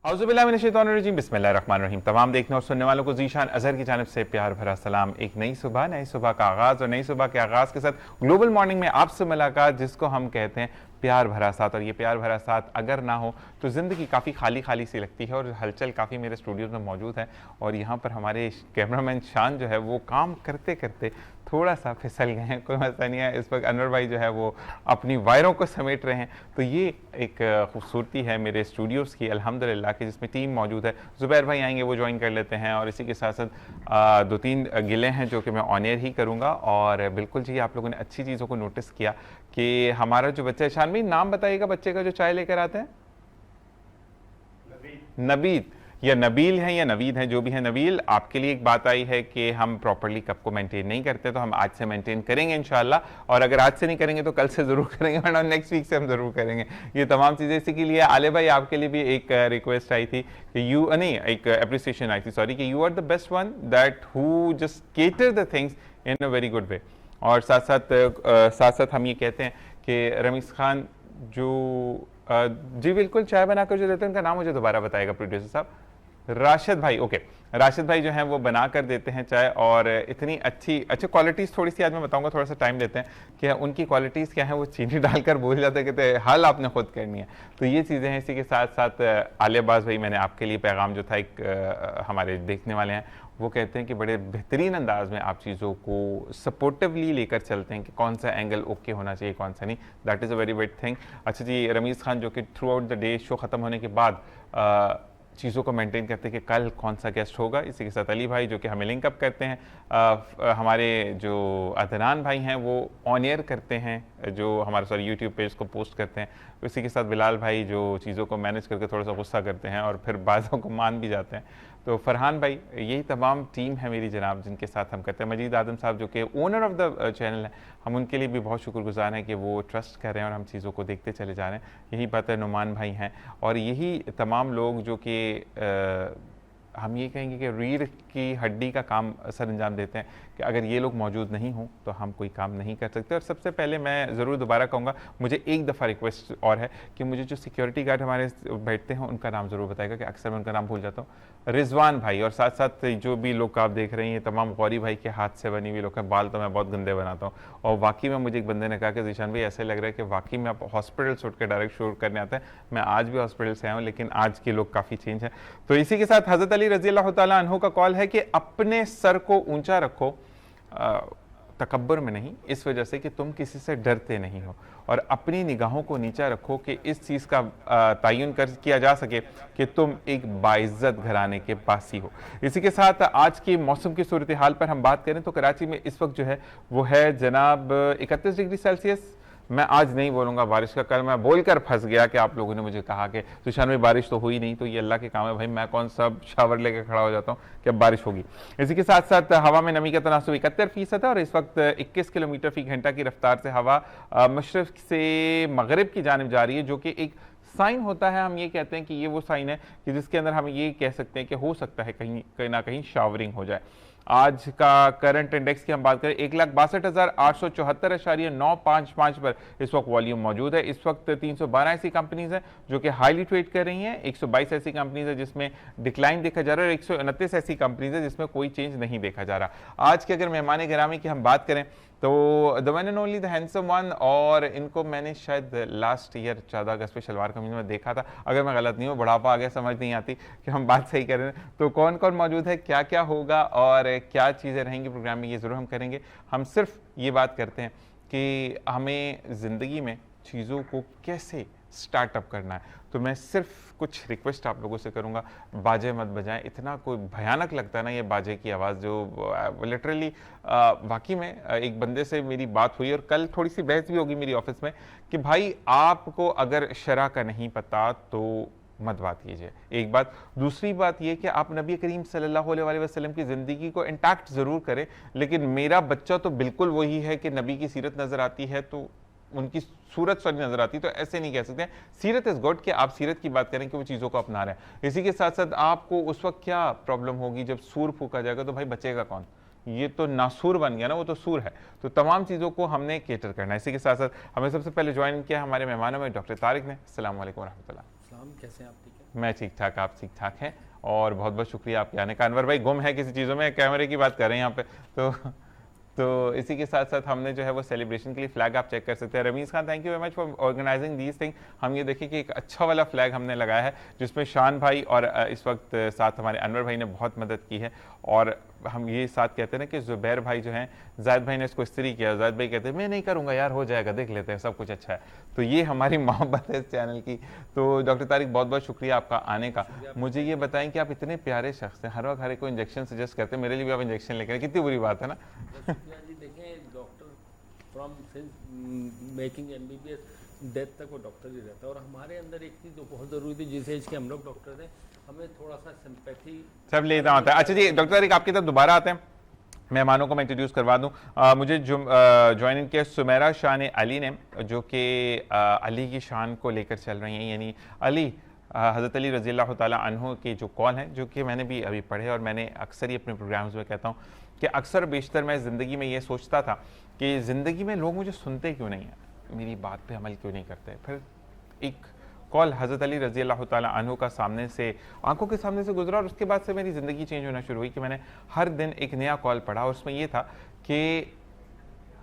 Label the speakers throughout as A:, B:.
A: औज़ुबिल्लाहिमिनश्शैतानिर्रजीम बिस्मिल्लाहिर्रहमानिर्रहीम। तमाम देखने और सुनने वालों को ज़ीशान अज़हर की जानिब से प्यार भरा सलाम। एक नई सुबह का आगाज़ और नई सुबह के आगाज़ के साथ ग्लोबल मॉर्निंग में आपसे मुलाकात, जिसको हम कहते हैं प्यार भरा साथ। और ये प्यार भरा साथ अगर ना हो तो ज़िंदगी काफ़ी खाली खाली सी लगती है। और हलचल काफ़ी मेरे स्टूडियोज़ में मौजूद है और यहाँ पर हमारे कैमरामैन शान जो है वो काम करते करते थोड़ा सा फिसल गए हैं। कोई मसला नहीं है, इस वक्त अनवर भाई जो है वो अपनी वायरों को समेट रहे हैं। तो ये एक खूबसूरती है मेरे स्टूडियोज़ की अल्हम्दुलिल्लाह कि जिसमें टीम मौजूद है। ज़ुबैर भाई आएंगे, वो ज्वाइन कर लेते हैं। और इसी के साथ साथ दो तीन गिले हैं जो कि मैं ऑन एयर ही करूँगा। और बिल्कुल जी, आप लोगों ने अच्छी चीज़ों को नोटिस किया कि हमारा जो बच्चा है, शान भाई नाम बताइएगा बच्चे का जो चाय लेकर आते हैं। नबीद या नबील है या नवीद है, जो भी है। नबील, आपके लिए एक बात आई है कि हम प्रॉपर्ली कप को मेंटेन नहीं करते, तो हम आज से मेंटेन करेंगे इंशाल्लाह। और अगर आज से नहीं करेंगे तो कल से ज़रूर करेंगे, वरना नेक्स्ट वीक से हम ज़रूर करेंगे। ये तमाम चीज़ें इसी के लिए। आले भाई, आपके लिए भी एक रिक्वेस्ट आई थी कि यू नहीं, एक अप्रिसिएशन आई थी, सॉरी, कि you are the best one that who just cater the things in a very good way. और साथ साथ हम ये कहते हैं कि रमीज़ खान जो जी बिल्कुल चाय बनाकर जो देते हैं, उनका नाम मुझे दोबारा बताएगा प्रोड्यूसर साहब। राशिद भाई, ओके। राशिद भाई जो हैं वो बना कर देते हैं चाय। और इतनी अच्छी क्वालिटीज़ थोड़ी सी आज मैं बताऊंगा, थोड़ा सा टाइम लेते हैं कि उनकी क्वालिटीज़ क्या है। वो चीनी डालकर बोल जाते हैं, कहते हैं हल आपने खुद करनी है। तो ये चीज़ें हैं। इसी के साथ साथ आले अब्बास भाई, मैंने आपके लिए पैगाम जो था, एक हमारे देखने वाले हैं, वो कहते हैं कि बड़े बेहतरीन अंदाज में आप चीज़ों को सपोर्टिवली लेकर चलते हैं कि कौन सा एंगल ओके होना चाहिए, कौन सा नहीं। That is a very big thing. अच्छा जी, रमीज़ खान जो कि through out the day show ख़त्म होने के बाद चीज़ों को मेंटेन करते हैं कि कल कौन सा गेस्ट होगा। इसी के साथ अली भाई जो कि हमें लिंकअप करते हैं। हमारे जो अदनान भाई हैं वो ऑन एयर करते हैं, जो हमारे सॉरी यूट्यूब पेज को पोस्ट करते हैं। इसी के साथ बिलाल भाई जो चीज़ों को मैनेज करके थोड़ा सा गुस्सा करते हैं और फिर बाज़ों को मान भी जाते हैं। तो फरहान भाई, यही तमाम टीम है मेरी जनाब, जिनके साथ हम करते हैं। मजीद आदम साहब जो कि ओनर ऑफ द चैनल है, हम उनके लिए भी बहुत शुक्रगुजार हैं कि वो ट्रस्ट कर रहे हैं और हम चीज़ों को देखते चले जा रहे हैं। यही बात है, नुमान भाई हैं और यही तमाम लोग जो कि हम ये कहेंगे कि रीढ़ की हड्डी का काम सर अंजाम देते हैं कि अगर ये लोग मौजूद नहीं हों तो हम कोई काम नहीं कर सकते। और सबसे पहले मैं ज़रूर दोबारा कहूँगा, मुझे एक दफ़ा रिक्वेस्ट और है कि मुझे जो सिक्योरिटी गार्ड हमारे बैठते हैं उनका नाम ज़रूर बताएगा, कि अक्सर मैं उनका नाम भूल जाता हूँ। रिजवान भाई, और साथ साथ जो भी लोग आप देख रहे हैं, तमाम गौरी भाई के हाथ से बनी हुई लोग हैं। बाल तो मैं बहुत गंदे बनाता हूँ। और वाकई में मुझे एक बंदे ने कहा कि ज़ीशान भाई ऐसे लग रहा है कि वाकई में आप हॉस्पिटल से उठ के डायरेक्ट शूट करने आते हैं। मैं आज भी हॉस्पिटल से आया हूँ, लेकिन आज के लोग काफ़ी चेंज हैं। तो इसी के साथ हज़रत अली रज़ी अल्लाह तआला अन्हु का कॉल है कि अपने सर को ऊंचा रखो, तकब्बुर में नहीं, इस वजह से कि तुम किसी से डरते नहीं हो। और अपनी निगाहों को नीचा रखो कि इस चीज़ का तयन किया जा सके कि तुम एक बाइज्जत घराने के पासी हो। इसी के साथ आज की मौसम की सूरत हाल पर हम बात करें तो कराची में इस वक्त जो है वो है जनाब 31 डिग्री सेल्सियस। मैं आज नहीं बोलूँगा बारिश का, कल मैं बोलकर फंस गया कि आप लोगों ने मुझे कहा कि तुषार में बारिश तो हुई नहीं, तो ये अल्लाह के काम है भाई, मैं कौन सा शावर लेकर खड़ा हो जाता हूँ कि अब बारिश होगी। इसी के साथ साथ हवा में नमी का तनासुब 71% है और इस वक्त 21 किलोमीटर फी घंटा की रफ्तार से हवा मशरक़ से मगरिब की जानिब जा रही है, जो कि एक साइन होता है। हम ये कहते हैं कि ये वो साइन है कि जिसके अंदर हम ये कह सकते हैं कि हो सकता है कहीं ना कहीं शावरिंग हो जाए। आज का करंट इंडेक्स की हम बात करें, 1,62,874.955 पर इस वक्त वॉल्यूम मौजूद है। इस वक्त 312 ऐसी कंपनीज हैं जो कि हाईली ट्रेड कर रही हैं, 122 ऐसी कंपनीज है जिसमें डिक्लाइन देखा जा रहा है और 129 ऐसी कंपनीज है जिसमें कोई चेंज नहीं देखा जा रहा। आज के अगर मेहमान गिरामी की हम बात करें तो the one and only the handsome one, और इनको मैंने शायद लास्ट ईयर 14 अगस्त पे शलवार कमीज में देखा था, अगर मैं गलत नहीं हूँ। बुढ़ापा आ गया, समझ नहीं आती कि हम बात सही कर रहे हैं। तो कौन कौन मौजूद है, क्या क्या होगा और क्या चीज़ें रहेंगी प्रोग्राम में, ये ज़रूर हम करेंगे। हम सिर्फ ये बात करते हैं कि हमें ज़िंदगी में चीज़ों को कैसे स्टार्टअप करना है। तो मैं सिर्फ कुछ रिक्वेस्ट आप लोगों से करूंगा, बाजे मत बजाएं। इतना कोई भयानक लगता है ना ये बाजे की आवाज़, जो लिटरली वाकई में एक बंदे से मेरी बात हुई और कल थोड़ी सी बहस भी होगी मेरी ऑफिस में कि भाई आपको अगर शरा का नहीं पता तो मत बात कीजिए, एक बात। दूसरी बात यह कि आप नबी करीम सल्लल्लाहु अलैहि वसल्लम की ज़िंदगी को इंटैक्ट ज़रूर करें, लेकिन मेरा बच्चा तो बिल्कुल वही है कि नबी की सीरत नज़र आती है तो उनकी सूरत सॉरी नजर आती, तो ऐसे नहीं कह सकते। सीरत इज गुड कि आप सीरत की बात करें कि वो चीज़ों को अपना रहे हैं। इसी के साथ साथ आपको उस वक्त क्या प्रॉब्लम होगी जब सूर फूका जाएगा, तो भाई बचेगा कौन, ये तो नासूर बन गया ना, वो तो सूर है। तो तमाम चीज़ों को हमने केटर करना है। इसी के साथ साथ हमें सबसे पहले ज्वाइन किया हमारे मेहमानों में डॉक्टर तारिक ने। अस्सलाम वालेकुम रहमतुल्लाह।
B: कैसे हैं आप? ठीक है,
A: मैं ठीक ठाक, आप ठीक ठाक हैं, और बहुत बहुत शुक्रिया आपके आने का। अनवर भाई गुम है किसी चीज़ों में, कैमरे की बात कर रहे हैं यहाँ पे, तो इसी के साथ साथ हमने जो है वो सेलिब्रेशन के लिए फ्लैग आप चेक कर सकते हैं। Rameez Khan, thank you very much for organizing these thing. हम ये देखिए कि एक अच्छा वाला फ्लैग हमने लगाया है जिसमें शान भाई और इस वक्त साथ हमारे अनवर भाई ने बहुत मदद की है, और हम ये साथ कहते हैं ना कि ज़ुबैर भाई जो हैं, जायद भाई ने इसको इस्त्री किया, जायद भाई कहते हैं मैं नहीं करूँगा यार, हो जाएगा, देख लेते हैं, सब कुछ अच्छा है। तो ये हमारी मोहब्बत है इस चैनल की। तो डॉक्टर तारिक बहुत बहुत शुक्रिया आपका आने का। मुझे ये बताएं कि आप इतने प्यारे शख्स हैं, हर वक्त हर एक को इंजेक्शन सजेस्ट करते हैं, मेरे लिए भी आप इंजेक्शन लेकर आए, कितनी बुरी बात है ना।
B: देखें doctor from making MBBS death तक वो डॉक्टर ही रहता है, और हमारे अंदर एक चीज़ जो बहुत ज़रूरी थी, जिस एज के हम लोग डॉक्टर थे, हमें थोड़ा सा सिंपैथी सब
A: लेना होता है। अच्छा जी डॉक्टर तारिक, आपकी तरफ दोबारा आते हैं, मेहमानों को मैं इंट्रोड्यूस करवा दूं। मुझे ज्वाइन इन किया सुमेरा शान अली ने, जो कि अली की शान को लेकर चल रही हैं, यानी अली हज़रत अली रज़ी अल्लाह ताला अन्हु के जो कॉल हैं, जो कि मैंने भी अभी पढ़े, और मैंने अक्सर ही अपने प्रोग्राम्स में कहता हूँ कि अक्सर बेशतर मैं ज़िंदगी में ये सोचता था कि ज़िंदगी में लोग मुझे सुनते क्यों नहीं हैं, मेरी बात पे अमल क्यों नहीं करते। फिर एक कॉल हज़रत अली रज़ी अल्लाह ताला अन्हु का सामने से, आंखों के सामने से गुजरा, और उसके बाद से मेरी ज़िंदगी चेंज होना शुरू हुई कि मैंने हर दिन एक नया कॉल पढ़ा, और उसमें यह था कि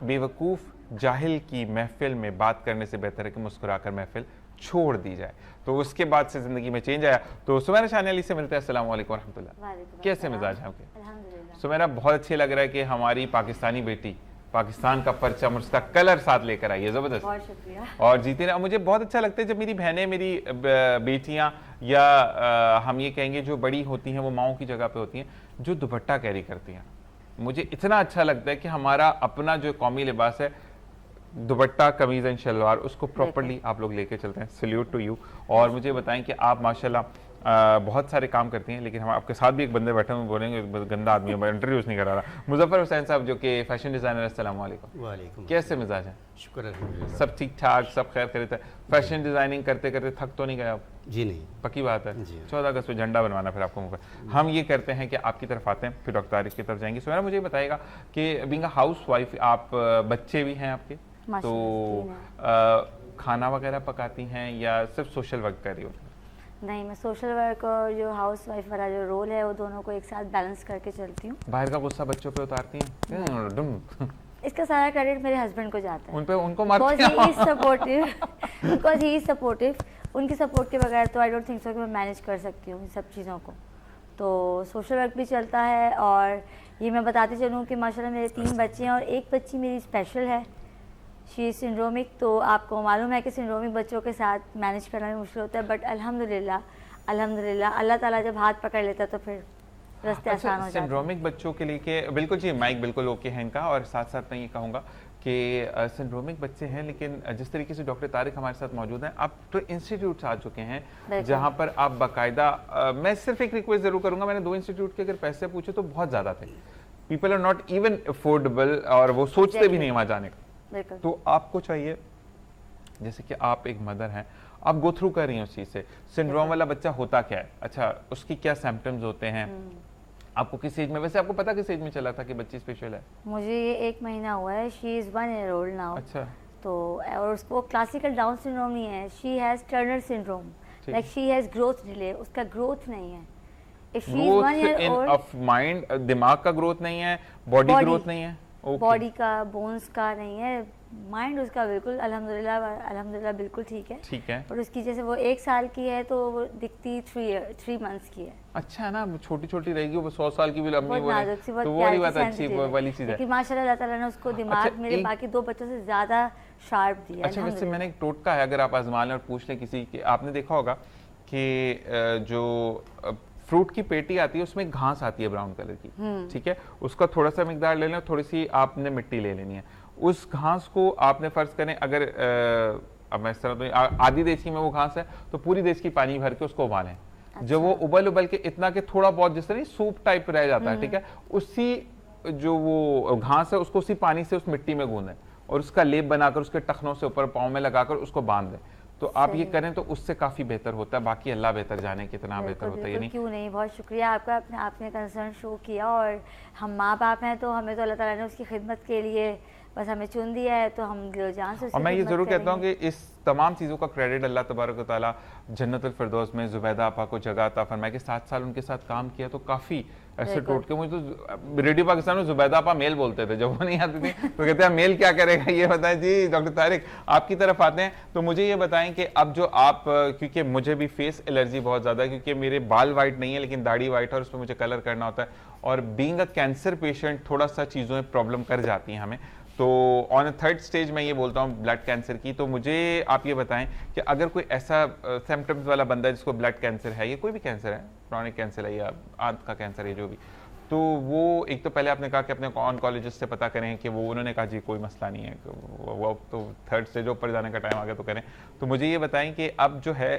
A: बेवकूफ़ जाहिल की महफ़िल में बात करने से बेहतर है कि मुस्कुराकर महफ़िल छोड़ दी जाए। तो उसके बाद से ज़िंदगी में चेंज आया। तो सुमेरा शान अली से मिलते हैं। अस्सलाम वालेकुम रहमतुल्लाह। कैसे मिजाज हैं आपके?
C: अल्हम्दुलिल्लाह।
A: सुमेरा, बहुत अच्छे लग रहा है कि हमारी पाकिस्तानी बेटी पाकिस्तान का परचम, उसका कलर साथ लेकर आई है, ज़बरदस्त,
C: बहुत शुक्रिया।
A: और जीती रहा। मुझे बहुत अच्छा लगता है जब मेरी बहनें, मेरी बेटियां, या हम ये कहेंगे जो बड़ी होती हैं, वो माओं की जगह पे होती हैं, जो दुपट्टा कैरी करती हैं। मुझे इतना अच्छा लगता है कि हमारा अपना जो कौमी लिबास है, दुपट्टा, कमीज़ एंड शलवार, उसको प्रॉपर्ली आप लोग लेके चलते हैं। Salute to you. और मुझे बताएं कि आप माशाल्लाह बहुत सारे काम करती हैं, लेकिन हम आपके साथ भी एक बंदे बैठे हुए बोलेंगे, गंदा आदमी है, मैं इंटरव्यूज़ नहीं करा रहा। मुजफ्फर हुसैन साहब, जो कि फैशन डिज़ाइनर, अस्सलाम वालेकुम।
D: वालेकुम।
A: कैसे मिजाज हैं?
D: शुक्र अल्हम्दुलिल्लाह।
A: सब ठीक ठाक, सब खैर खैरियत है। फैशन डिज़ाइनिंग करते करते थक तो नहीं गए आप?
D: जी नहीं।
A: पक्की बात है।
D: जी।
A: 14 अगस्त को झंडा बनवाना फिर आपको मुँह पर। हम ये करते हैं कि आपकी तरफ आते हैं, फिर डॉक्टर तारिक की तरफ जाएंगे। सुमेरा, मुझे बताएगा कि बीइंग अ हाउस वाइफ, आप बच्चे भी हैं आपके, तो खाना वगैरह पकाती हैं या सिर्फ सोशल वर्क कर रही हो?
C: नहीं, मैं सोशल वर्क और जो हाउस वाइफ वाला जो रोल है, वो दोनों को एक साथ बैलेंस करके चलती हूँ।
A: बाहर का गुस्सा बच्चों पे उतारती हैं?
C: इसका सारा क्रेडिट मेरे हस्बैंड को जाता है।
A: उन पे उनको मारती हैं?
C: Because he is supportive. उनकी सपोर्ट के बगैर तो आई डोंट थिंक सो कि मैं मैनेज कर सकती हूँ इन सब चीज़ों को। तो सोशल वर्क भी चलता है, और ये मैं बताती चलूँ कि माशाल्लाह मेरे 3 बच्चे हैं, और एक बच्ची मेरी स्पेशल है, शी सिंड्रोमिक। तो आपको मालूम है कि सिंड्रोमिक बच्चों के साथ मैनेज करना भी मुश्किल होता है, बट अल्हम्दुलिल्लाह अल्लाह ताला जब हाथ पकड़ लेता है तो फिर रास्ते आसान हो जाते हैं।
A: सिंड्रोमिक बच्चों के लिए के बिल्कुल जी, माइक बिल्कुल ओके है इनका। और साथ साथ मैं ये कहूँगा कि सिंड्रोमिक बच्चे हैं, लेकिन जिस तरीके से डॉक्टर तारिक हमारे साथ मौजूद हैं, आप तो इंस्टीट्यूट आ चुके हैं जहाँ पर आप बाकायदा, मैं सिर्फ एक रिक्वेस्ट ज़रूर करूँगा, मैंने 2 इंस्टीट्यूट के अगर पैसे पूछे तो बहुत ज़्यादा थे, people are not even affordable, और वो सोचते भी नहीं वहाँ जाने का। तो आपको चाहिए, जैसे कि आप एक मदर हैं, आप गो थ्रू कर रही हैं उस चीज़ से, सिंड्रोम वाला बच्चा होता क्या है, अच्छा उसकी क्या सिम्टम्स होते हैं, आपको किस एज में, वैसे आपको पता किस एज में चला था कि बच्ची स्पेशल है?
C: मुझे ये 1 महीना हुआ है, she is 1 year old now.
A: अच्छा।
C: तो और उसको क्लासिकल डाउन सिंड्रोम नहीं है, she has Turner syndrome, like she has growth delay, उसका ग्रोथ नहीं है। If she is 1 year old,
A: of mind, दिमाग का ग्रोथ नहीं है, बॉडी ग्रोथ नहीं है,
C: बॉडी का, बोन्स का नहीं है, माइंड उसका बिल्कुल अल्हम्दुलिल्लाह बिल्कुल ठीक है।
A: ठीक है।
C: और उसकी जैसे वो 1 साल की है तो वो दिखती 3 मंथ्स की है।
A: अच्छा है ना, छोटी छोटी रहेगी, वो 100 साल की भी लंबी,
C: वो नाजुक सी,
A: तो वो वाली बात अच्छी वाली चीज़ है।
C: लेकिन माशाल्लाह अल्लाह ताला ने उसको दिमाग मेरे बाकी 2 बच्चों से ज़्यादा शार्प दिया है।
A: अच्छा, वैसे मैंने एक टोटका है, अगर आप आजमा लें और पूछ लें किसी के, आपने देखा होगा कि जो फ्रूट की पेटी आती है उसमें घास आती है ब्राउन कलर की, ठीक है, उसका थोड़ा सा मिकदार ले लें, थोड़ी सी आपने मिट्टी ले लेनी है, उस घास को आपने फर्ज करें, अगर अब मैं इस तरह तो आधी देश की में वो घास है तो पूरी देश की पानी भर के उसको उबालें। अच्छा। जब वो उबल के इतना कि थोड़ा बहुत जिस तरह सूप टाइप रह जाता है, ठीक है, उसी जो वो घास है उसको उसी पानी से उस मिट्टी में गूंदें और उसका लेप बनाकर उसके टखनों से ऊपर पाँव में लगाकर उसको बांध दें। तो आप ये करें तो उससे काफ़ी बेहतर होता है, बाकी अल्लाह बेहतर जाने कितना बेहतर होता है।
C: क्यों नहीं, बहुत शुक्रिया आपका, आपने कंसर्न शो किया, और हम माँ बाप हैं तो हमें तो अल्लाह ताला ने उसकी खिदमत के लिए बस हमें चुन दिया है तो हम दिलो जान से उसकी
A: और मैं ये
C: खिदमत
A: ज़रूर कहता हूँ
C: करेंगे।
A: कि इस तमाम चीज़ों का क्रेडिट अल्लाह तबारक व तआला जन्नतुल फिरदौस में ज़ुबैदा आपा को जगह अता फरमाए कि 7 साल उनके साथ काम किया तो काफ़ी ऐसे
C: बिल्कुल।
A: टोटके मुझे तो रेडियो पाकिस्तान में ज़ुबैदा आपा मेल बोलते थे, जब वो नहीं आती थी तो कहते हैं मेल क्या करेगा, ये बताएं जी। डॉक्टर तारिक आपकी तरफ आते हैं, तो मुझे ये बताएं कि अब जो आप, क्योंकि मुझे भी फेस एलर्जी बहुत ज़्यादा है, क्योंकि मेरे बाल वाइट नहीं है लेकिन दाढ़ी वाइट है और उस पर मुझे कलर करना होता है, और बीइंग अ कैंसर पेशेंट थोड़ा सा चीज़ों में प्रॉब्लम कर जाती हैं हमें। तो ऑन अ थर्ड स्टेज मैं ये बोलता हूँ ब्लड कैंसर की, तो मुझे आप ये बताएं कि अगर कोई ऐसा सिम्टम्स वाला बंदा है जिसको ब्लड कैंसर है, ये कोई भी कैंसर है, क्रोनिक कैंसर है या आंत का कैंसर है, जो भी, तो वो एक तो पहले आपने कहा कि अपने ऑन्कोलॉजिस्ट से पता करें कि वो, उन्होंने कहा जी कोई मसला नहीं है, वो तो थर्ड स्टेज ऊपर जाने का टाइम आ गया तो करें। तो मुझे ये बताएं कि अब जो है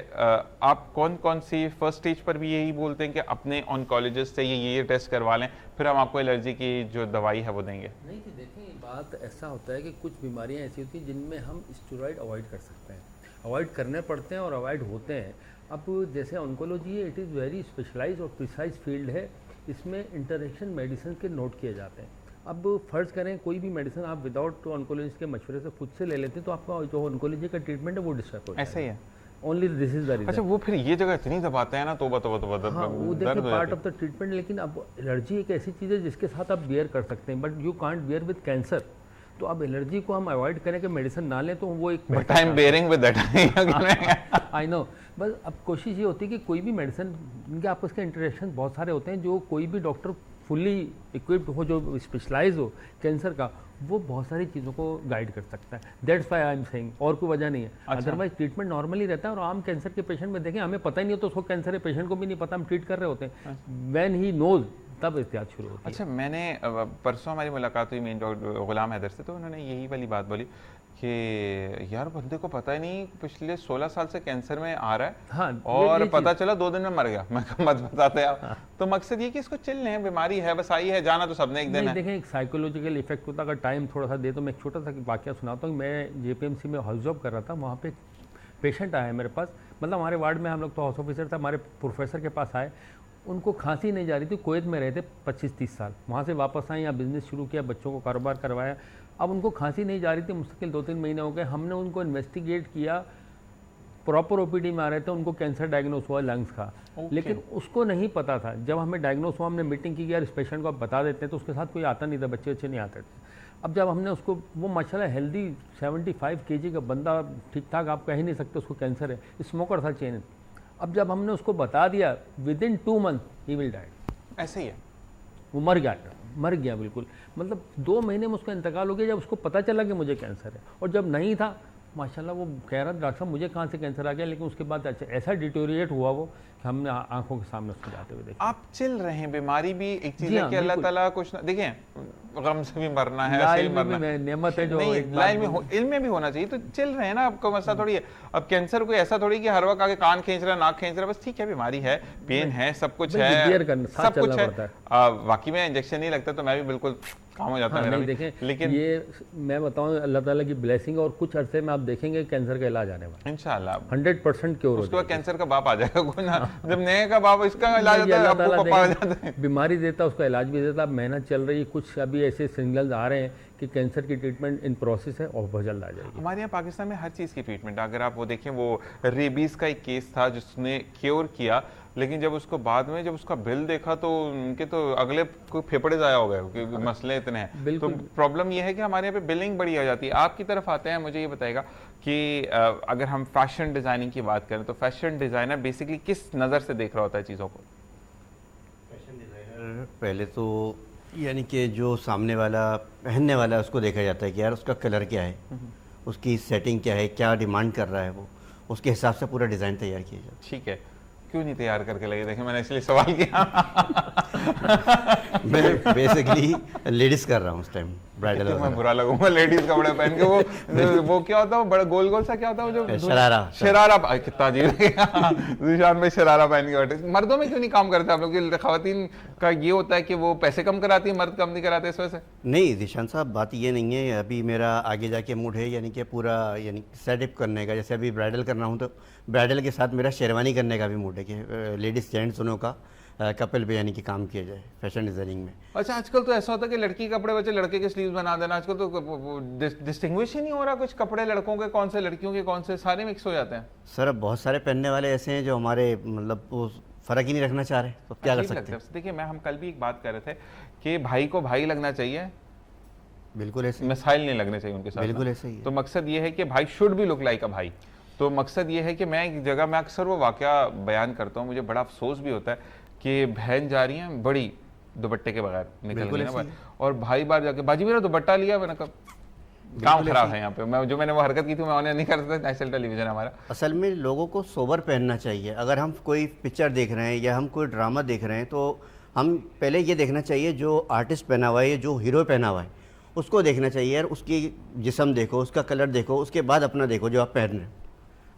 A: आप कौन कौन सी फर्स्ट स्टेज पर भी यही बोलते हैं कि अपने ऑन्कोलॉजिस्ट से ये टेस्ट करवा लें, फिर हम आपको एलर्जी की जो दवाई है वो देंगे?
B: नहीं जी, देखें बात ऐसा होता है कि कुछ बीमारियां ऐसी होती हैं जिनमें हम स्टेरॉइड अवॉइड कर सकते हैं, अवॉइड करने पड़ते हैं और अवॉइड होते हैं। अब जैसे ऑन्कोलॉजी है, इट इज़ वेरी स्पेशलाइज और प्रिसाइज फील्ड है, इसमें इंटरेक्शन मेडिसिन के नोट किए जाते हैं। अब फ़र्ज़ करें कोई भी मेडिसिन आप विदाउट ऑन्कोलॉजिस्ट के मशवरे से खुद से ले लेते हैं तो आपका जो ऑन्कोलॉजी का ट्रीटमेंट है वो डिस्टर्ब हो जाएगा।
A: ऐसा ही है।
B: Only this is the reason.
A: अच्छा, वो फिर ये जगह इतनी दबाते हैं ना, तोबा तोबा तोबा,
B: हाँ, वो देखिए पार्ट ऑफ द ट्रीटमेंट। लेकिन अब एलर्जी एक ऐसी चीज़ है जिसके साथ आप बियर कर सकते हैं, but you can't bear with cancer. तो अब एलर्जी को हम अवॉइड करें कि मेडिसिन ना लें, तो वो एक
A: but I am bearing with that.
B: I know. बस अब कोशिश ये होती है कि कोई भी मेडिसिन, इनके आपस के इंटरेक्शन बहुत सारे होते हैं, जो कोई भी डॉक्टर फुल्ली इक्विप्ड हो, जो स्पेशलाइज हो कैंसर का, वो बहुत सारी चीज़ों को गाइड कर सकता है। That's why I am saying, और कोई वजह नहीं है। अदरवाइज ट्रीटमेंट नॉर्मली रहता है। और आम कैंसर के पेशेंट में देखें, हमें पता ही नहीं होता उसको कैंसर है, पेशेंट को भी नहीं पता, हम ट्रीट कर रहे होते हैं। व्हेन ही नोज, तब एहतियात शुरू होती है।
A: अच्छा, मैंने परसों हमारी मुलाकात हुई मेन डॉक्टर गुलाम हैदर से, तो उन्होंने यही वाली बात बोली कि यार बंदे को पता ही नहीं पिछले 16 साल से कैंसर में आ रहा है।
B: हाँ,
A: और
B: ये
A: पता चला 2 दिन में मर गया। मैं कहा मत बताते आप। तो मकसद ये कि इसको चिल लें, बीमारी है, बस आई है, जाना तो सबने एक दिन है।
B: देखें, एक साइकोलॉजिकल इफेक्ट होता है। अगर टाइम थोड़ा सा दे तो मैं एक छोटा सा वाकया सुनाता हूँ। मैं JPMC में हाउस जॉब कर रहा था, वहाँ पे पेशेंट आया मेरे पास, मतलब हमारे वार्ड में हम लोग तो हाउस ऑफिसर था, हमारे प्रोफेसर के पास आए, उनको खांसी नहीं जा रही थी, कुवैत में रहे थे 25-30 साल, वहाँ से वापस आए, यहाँ बिजनेस शुरू किया, बच्चों को कारोबार करवाया। अब उनको खांसी नहीं जा रही थी, मुश्किल 2-3 महीने हो गए। हमने उनको इन्वेस्टिगेट किया, प्रॉपर OPD में आ रहे थे, उनको कैंसर डायग्नोस हुआ लंग्स का। लेकिन उसको नहीं पता था। जब हमें डायग्नोस हुआ, हमने मीटिंग की, यार इस पेशेंट को आप बता देते हैं, तो उसके साथ कोई आता नहीं था, बच्चे अच्छे नहीं आते थे। अब जब हमने उसको, वो माशाल्लाह हेल्दी 75 kg का बंदा, ठीक ठाक, आप कह ही नहीं सकते उसको कैंसर है, स्मोकर था चेन। अब जब हमने उसको बता दिया, विदिन 2 मंथ ही विल डाई।
A: ऐसे ही है,
B: वो मर गया बिल्कुल। मतलब 2 महीने में उसका इंतकाल हो गया, जब उसको पता चला कि मुझे कैंसर है। और जब नहीं था, माशाल्लाह वो कह रहा था डॉक्टर साहब मुझे कहाँ से कैंसर आ गया। लेकिन उसके बाद ऐसा डिटोरिएट हुआ वो कि हमने आंखों के सामने उसको जाते हुए देखा।
A: आप चिल रहे हैं। बीमारी भी एक चीज
B: जी
A: है
B: हाँ,
A: कि अल्लाह
B: बिल्कुल।
A: ताला कुछ ना, देखें गम से भी मरना है,
B: ला
A: ऐसे भी
B: इल्म
A: मरना
B: में
A: है।
B: नेमत है जो
A: नहीं,
B: एक
A: ला इल्म में भी होना चाहिए। तो चिल रहे हैं ना, आपको मसला थोड़ी है। अब कैंसर कोई ऐसा थोड़ी कि हर वक्त आके कान खींच रहा है, नाक खींच रहा है, बस ठीक है, बीमारी है, पेन है, सब कुछ
B: बिल्कुल,
A: है,
B: bear करना, साथ
A: सब कुछ
B: चलना
A: है।
B: पड़ता
A: वाकई में इंजेक्शन नहीं लगता तो मैं भी बिल्कुल काम हो जाता है
B: हाँ,
A: मेरा
B: नहीं
A: भी।
B: देखें,
A: लेकिन
B: ये मैं बताऊं अल्लाह ताला की ब्लेसिंग, और कुछ अरसे में आप देखेंगे कैंसर का इलाज आने वाला
A: इंशाल्लाह
B: 100% क्योर हो
A: उसके बाद
B: जाएगा।
A: कैंसर का बाप आ जाएगा कोई ना, जब नए का बाप इसका इलाज
B: ये
A: होता है,
B: अल्लाह
A: अब्बू
B: ताला
A: पापा आ
B: देखें,
A: जाते हैं।
B: बीमारी देता है, उसका इलाज भी देता है। अब मेहनत चल रही है, कुछ अभी ऐसे सिग्नल्स आ रहे हैं कि कैंसर की ट्रीटमेंट इन प्रोसेस है और बहुत जल्द आ जाएगी।
A: हमारे यहाँ पाकिस्तान में हर चीज़ की ट्रीटमेंट, अगर आप वो देखें, वो रेबीज़ का एक केस था जिसने क्योर किया, लेकिन जब उसको बाद में जब उसका बिल देखा तो उनके तो अगले कोई फेफड़े ज़ाया हो गए क्योंकि मसले इतने हैं। तो
B: बिल्कुल।
A: प्रॉब्लम ये है कि हमारे यहाँ पे बिलिंग बड़ी आ जाती है। आपकी तरफ आते हैं, मुझे ये बताएगा कि अगर हम फैशन डिज़ाइनिंग की बात करें तो फैशन डिज़ाइनर बेसिकली किस नज़र से देख रहा होता है चीज़ों को?
D: फैशन डिज़ाइनर पहले तो यानी कि जो सामने वाला पहनने वाला है उसको देखा जाता है कि यार उसका कलर क्या है, उसकी सेटिंग क्या है, क्या डिमांड कर रहा है वो, उसके हिसाब से पूरा डिज़ाइन तैयार किया जाता है।
A: ठीक है, क्यों नहीं तैयार करके लगे? देखें, मैंने इसलिए सवाल किया।
D: मैं बेसिकली लेडीज़ कर रहा हूँ उस टाइम, ब्राइडल
A: तो मैं बुरा लगूंगा लेडीज कपड़े पहन के। वो क्या होता है, वो बड़ा गोल गोल सा क्या होता है, वो जो शरारा कितना अजीब लगेगा। ज़ीशान में शरारा पहन के बैठे। मर्दों में क्यों नहीं काम करते आप लोग? खवातीन का ये होता है कि वो पैसे कम कराती है, मर्द कम नहीं कराते, इस वजह से?
D: नहीं ज़ीशान साहब, बात ये नहीं है। अभी मेरा आगे जाके मूड है यानी कि पूरा यानी सेटअप करने का। जैसे अभी ब्राइडल करना हूँ तो ब्राइडल के साथ मेरा शेरवानी करने का भी मूड है कि लेडीज़ जेंट्स दोनों का कपल पे यानी कि काम किया जाए फैशन डिज़ाइनिंग में।
A: अच्छा, आजकल तो ऐसा होता है कि लड़की के कपड़े बच्चे लड़के के स्लीव्स बना देना, आजकल तो डिस्टिंग्विश ही नहीं हो रहा, कुछ कपड़े लड़कों के कौन से लड़कियों के कौन से, सारे मिक्स हो जाते हैं।
D: सर अब बहुत सारे पहनने वाले ऐसे हैं जो हमारे मतलब वो फ़र्क ही नहीं रखना चाह रहे, तो क्या कर
A: अजीब
D: सकते
A: लगता
D: हैं।
A: है। देखिए हम कल भी एक बात कर रहे थे कि भाई को भाई लगना चाहिए,
D: बिल्कुल ऐसे
A: मिसाइल नहीं लगने चाहिए उनके साथ।
D: बिल्कुल ऐसे ही है।
A: तो मकसद ये है कि भाई शुड भी लुक लाइक अ भाई। तो मकसद ये है कि मैं एक जगह में अक्सर वो वाकया बयान करता हूँ, मुझे बड़ा अफसोस भी होता है कि बहन जा रही है बड़ी दुपट्टे के बगैर निकल
D: बिल्कुल
A: गई ना,
D: ऐसे ही
A: और भाई बार जाके बाजी मेरा दुपट्टा लिया, मैंने कहा काम खराब है यहाँ पे। मैंने वो हरकत की थी, मैं ऑनलाइन नहीं कर सकता, नेशनल टेलीविजन हमारा।
D: असल में लोगों को सोबर पहनना चाहिए। अगर हम कोई पिक्चर देख रहे हैं या हम कोई ड्रामा देख रहे हैं तो हम पहले ये देखना चाहिए जो आर्टिस्ट पहना हुआ है या जो हीरो पहना हुआ है उसको देखना चाहिए यार, उसकी जिस्म देखो, उसका कलर देखो, उसके बाद अपना देखो जो आप पहन रहे हैं।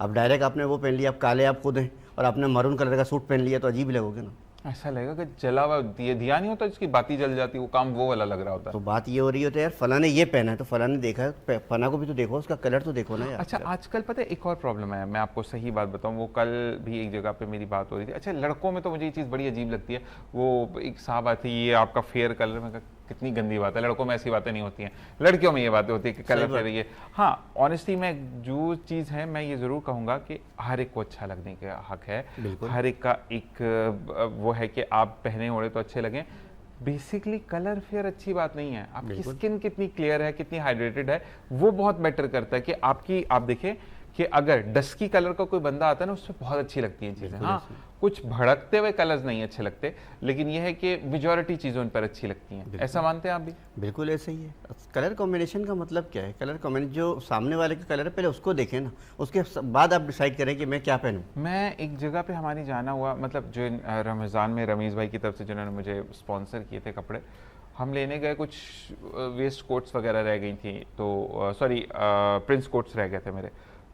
D: अब डायरेक्ट आपने वो पहन लिया, आप काले आप खुद हैं और आपने मरून कलर का सूट पहन लिया तो अजीब लगोगे ना।
A: ऐसा लगेगा कि जला हुआ दिया नहीं होता जिसकी बाती जल जाती, वो काम वो वाला लग रहा होता है।
D: तो बात ये हो रही होती है यार फला ने ये पहना है तो फला ने देखा है, फला को भी तो देखो, उसका कलर तो देखो ना यार।
A: अच्छा, आजकल पता है एक और प्रॉब्लम है, मैं आपको सही बात बताऊं, वो कल भी एक जगह पे मेरी बात हो रही थी। अच्छा, लड़कों में तो मुझे ये चीज़ बड़ी अजीब लगती है, वो एक साहब आती है, ये आपका फेयर कलर, में कितनी गंदी बात है, लड़कों में ऐसी बातें नहीं होती हैं, लड़कियों में ये बातें होती है कि कलर फेयर ये। हाँ, ऑनेस्टली मैं जो चीज़ है मैं ये ज़रूर कहूँगा कि हर एक को अच्छा लगने का हक है, हर एक का एक वो है कि आप पहने ओढ़े तो अच्छे लगें। बेसिकली कलर फेयर अच्छी बात नहीं है, आपकी स्किन कितनी क्लियर है, कितनी हाइड्रेटेड है, वो बहुत मैटर करता है कि आपकी, आप देखें कि अगर डस्की कलर का कोई बंदा आता है ना, उससे बहुत अच्छी लगती है चीज़ें। हाँ, कुछ भड़कते हुए कलर्स नहीं अच्छे लगते, लेकिन यह है कि मेजॉरिटी चीज़ें उन पर अच्छी लगती हैं। ऐसा मानते हैं आप भी?
D: बिल्कुल ऐसे ही है। कलर कॉम्बिनेशन का मतलब क्या है? कलर कॉम्बिनेशन जो सामने वाले का कलर है पहले उसको देखें ना, उसके बाद आप डिसाइड करें कि मैं क्या पहनूं।
A: मैं एक जगह पे हमारी जाना हुआ, मतलब जो रमज़ान में रमीज़ भाई की तरफ से जिन्होंने मुझे स्पॉन्सर किए थे कपड़े, हम लेने गए, कुछ वेस्ट कोट्स वगैरह रह गई थी, तो सॉरी प्रिंस कोट्स रह गए थे मेरे,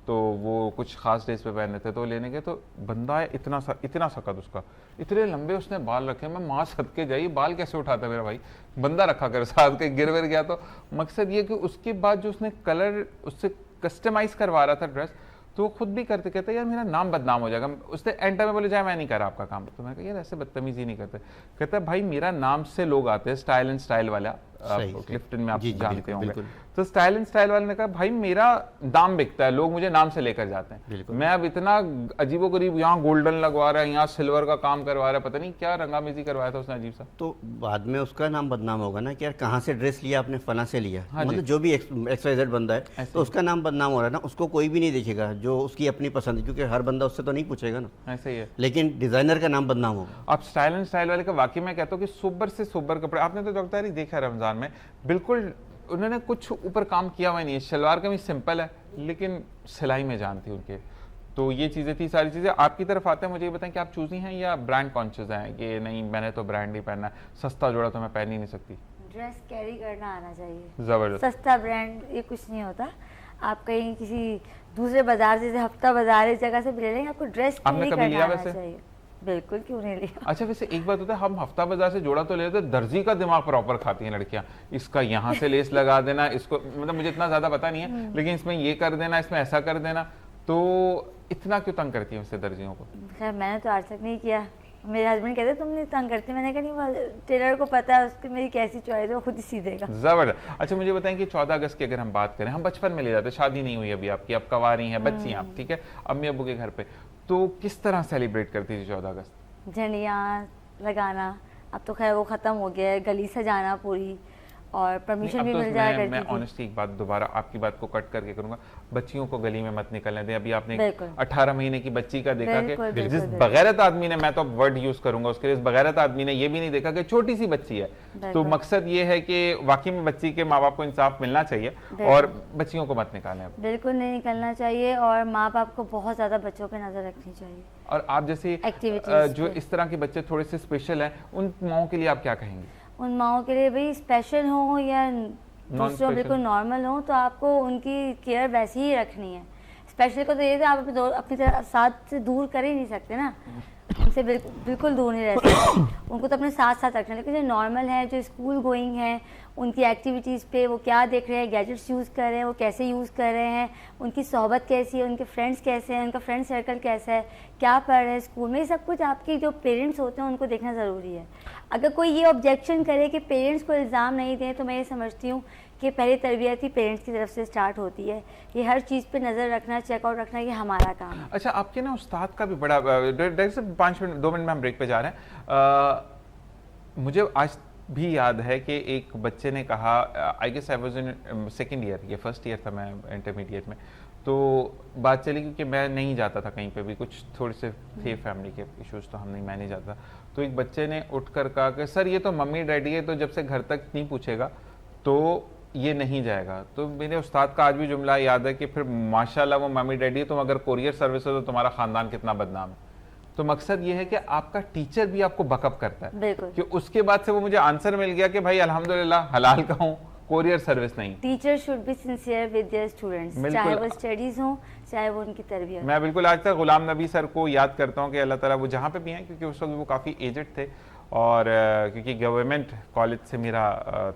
A: तो वो कुछ खास डेज पे पहने थे, तो लेने गए तो बंदा है इतना सा कद उसका, इतने लंबे उसने बाल रखे, मैं माँ सदके जाइए बाल कैसे उठाता मेरा भाई, बंदा रखा कर साथ के, गिर विर गया तो। मकसद ये कि उसके बाद जो उसने कलर उससे कस्टमाइज़ करवा रहा था ड्रेस, तो वो खुद भी करते, कहते यार मेरा नाम बदनाम हो जाएगा। उसने एंड टाइम में बोले जाए मैं नहीं कर रहा आपका काम, तो मैंने कहा यार ऐसे बदतमीजी नहीं करते। कहता है भाई मेरा नाम से लोग आते हैं, स्टाइल एंड स्टाइल वाला, क्लिफ्टन में आप जानते होंगे, तो स्टाइल एंड स्टाइल वाले ने कहा भाई मेरा दाम बिकता है, लोग मुझे नाम से लेकर जाते हैं, मैं अब इतना अजीबोगरीब यहाँ गोल्डन लगवा रहा है, यहाँ सिल्वर का काम करवा रहा है, पता नहीं क्या रंगामेजी करवाया था उसने अजीब सा।
D: तो बाद में उसका नाम बदनाम होगा ना कि यार कहाँ से ड्रेस लिया आपने, फला से लिया।
A: हाँ,
D: मतलब जो भी XYZ बंदा है तो उसका नाम बदनाम हो रहा है ना, उसको कोई भी नहीं देखेगा जो उसकी अपनी पसंद, क्योंकि हर बंदा उससे तो नहीं पूछेगा ना।
A: ऐसे ही है,
D: लेकिन डिजाइनर का नाम बदनाम होगा।
A: आप स्टाइल एंड स्टाइल वाले का वाकई मैं कहता हूँ कि सुपर से सुपर कपड़े, आपने तो डॉक्टर देखा है रमजान में, बिल्कुल उन्होंने कुछ ऊपर काम किया हुआ नहीं है, शलवार कमीज सिंपल है लेकिन सिलाई में जान थी उनके, तो ये चीज़ें थी, सारी चीज़ें। आपकी तरफ आते हैं, मुझे ये बताएं कि आप चूजी हैं या ब्रांड कॉन्शियस हैं कि नहीं मैंने तो ब्रांड ही पहनना है, सस्ता जोड़ा तो मैं पहन ही नहीं सकती?
C: ड्रेस कैरी करना आना चाहिए,
A: जबरदस्त।
C: सस्ता ब्रांड ये कुछ नहीं होता। आप कहीं किसी दूसरे बाजार जैसे हफ्ता बाजार इस जगह से भी ले लेंगे, आपको ड्रेस कैरी करना आना चाहिए। बिल्कुल, क्यों नहीं लिया।
A: अच्छा, वैसे एक बात होता है, हम हफ्ता बाजार से जोड़ा तो ले लेते, दर्जी का दिमाग प्रॉपर खाती हैं लड़कियां, इसका यहाँ से लेस लगा देना, इसको, मतलब मुझे इतना ज्यादा पता नहीं है, लेकिन इसमें ये कर देना, इसमें ऐसा कर देना, तो इतना क्यों तंग करती है उससे दर्जियों को?
C: खैर मैंने तो आज तक नहीं किया, मेरे हस्बैंड कहते तुम नहीं तंग करती, मैंने कहा नहीं, टेलर को पता है उसकी मेरी कैसी चॉइस है, वो खुद ही सी देगा।
A: जबरदस्त। अच्छा, मुझे बताएं कि 14 अगस्त की अगर हम बात करें, हम बचपन में ले जाते, शादी नहीं हुई अभी आपकी, अब कवारी हैं, बच्ची हैं आप, ठीक है, अम्मी अब्बू के घर पे, तो किस तरह सेलिब्रेट करती थी 14 अगस्त?
C: झंडियाँ लगाना, अब तो खैर वो ख़त्म हो गया है, गली सजाना पूरी, और परमिशन भी मिल जाया करती
A: मैं
C: थी।
A: ऑनेस्टली एक बात दोबारा आपकी बात को कट करके करूंगा, बच्चियों को गली में मत निकलने दें। अभी आपने 18 महीने की बच्ची का देखा कि जिस बगैरत आदमी ने, मैं तो वर्ड यूज करूंगा उसके लिए, इस बगैरत आदमी ने ये भी नहीं देखा कि छोटी सी बच्ची है। तो मकसद ये है कि वाकई में बच्ची के माँ बाप को इंसाफ मिलना चाहिए और बच्चियों को मत निकालें।
C: बिल्कुल नहीं निकलना चाहिए, और माँ बाप को बहुत ज्यादा बच्चों पे नजर रखनी चाहिए।
A: और आप जैसे जो इस तरह के बच्चे थोड़े से स्पेशल हैं, उन माओं के लिए आप क्या कहेंगे?
C: उन माओं के लिए भाई स्पेशल हो या दूसरों बिल्कुल नॉर्मल हो, तो आपको उनकी केयर वैसी ही रखनी है। स्पेशल को तो ये आप अपनी तरह साथ से दूर कर ही नहीं सकते ना, उनसे बिल्कुल दूर नहीं रह सकते। उनको तो अपने साथ साथ रखना है। लेकिन जो नॉर्मल है, जो स्कूल गोइंग है, उनकी एक्टिविटीज़ पे वो क्या देख रहे हैं, गैजेट्स यूज़ कर रहे हैं, वो कैसे यूज़ कर रहे हैं, उनकी सोहबत कैसी है, उनके फ्रेंड्स कैसे हैं, उनका फ्रेंड सर्कल कैसा है, क्या पढ़ रहे हैं स्कूल में, ये सब कुछ आपके जो पेरेंट्स होते हैं उनको देखना ज़रूरी है। अगर कोई ये ऑब्जेक्शन करे कि पेरेंट्स को इल्ज़ाम नहीं दें, तो मैं ये समझती हूँ कि पहली तरबियत ही पेरेंट्स की तरफ से स्टार्ट होती है। ये हर चीज़ पे नज़र रखना, चेकआउट रखना, ये हमारा काम है।
A: अच्छा, आपके ना उस्ताद का भी बड़ा 2 मिनट में हम ब्रेक पे जा रहे हैं। मुझे आज भी याद है कि एक बच्चे ने कहा, I guess I was in second year, ये फर्स्ट ईयर था मैं इंटरमीडिएट में, तो बात चली क्योंकि मैं नहीं जाता था कहीं पे भी, कुछ थोड़े से थे फैमिली के इश्यूज, तो हम नहीं, मैं नहीं जाता। तो एक बच्चे ने उठकर कहा कि सर ये तो मम्मी डैडी है, तो जब से घर तक नहीं पूछेगा तो ये नहीं जाएगा। तो मेरे उस्ताद का आज भी जुमला याद है कि फिर माशाल्लाह वो मम्मी डैडी है, तुम अगर कोरियर सर्विस हो तो तुम्हारा खानदान कितना बदनाम है। तो मकसद ये है कि आपका टीचर भी आपको बकअप करता है, कि उसके बाद से वो मुझे आंसर मिल गया कि भाई अल्हम्दुलिल्लाह हलाल का हूँ, कोरियर सर्विस नहीं।
C: Teacher should be sincere with their students, चाहे वो स्टडीज हो, चाहे वो उनकी तरबियत।
A: मैं बिल्कुल आज तक गुलाम नबी सर को याद करता हूँ कि अल्लाह ताला वो जहाँ पे भी हैं, क्योंकि उस वक्त वो काफ़ी एजड थे, और क्योंकि गवर्नमेंट कॉलेज से मेरा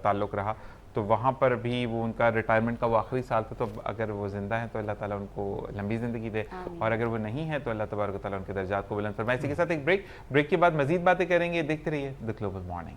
A: ताल्लुक़ रहा, तो वहाँ पर भी वो उनका रिटायरमेंट का वो आखिरी साल था। तो अगर वो ज़िंदा हैं तो अल्लाह ताला उनको लंबी ज़िंदगी दे, और अगर वो नहीं है तो अल्लाह तबारक ताला उनके दर्जात को बुलंद फरमाए। इसी के साथ एक ब्रेक के बाद मज़ीद बातें करेंगे। देखते रहिए द ग्लोबल मॉर्निंग।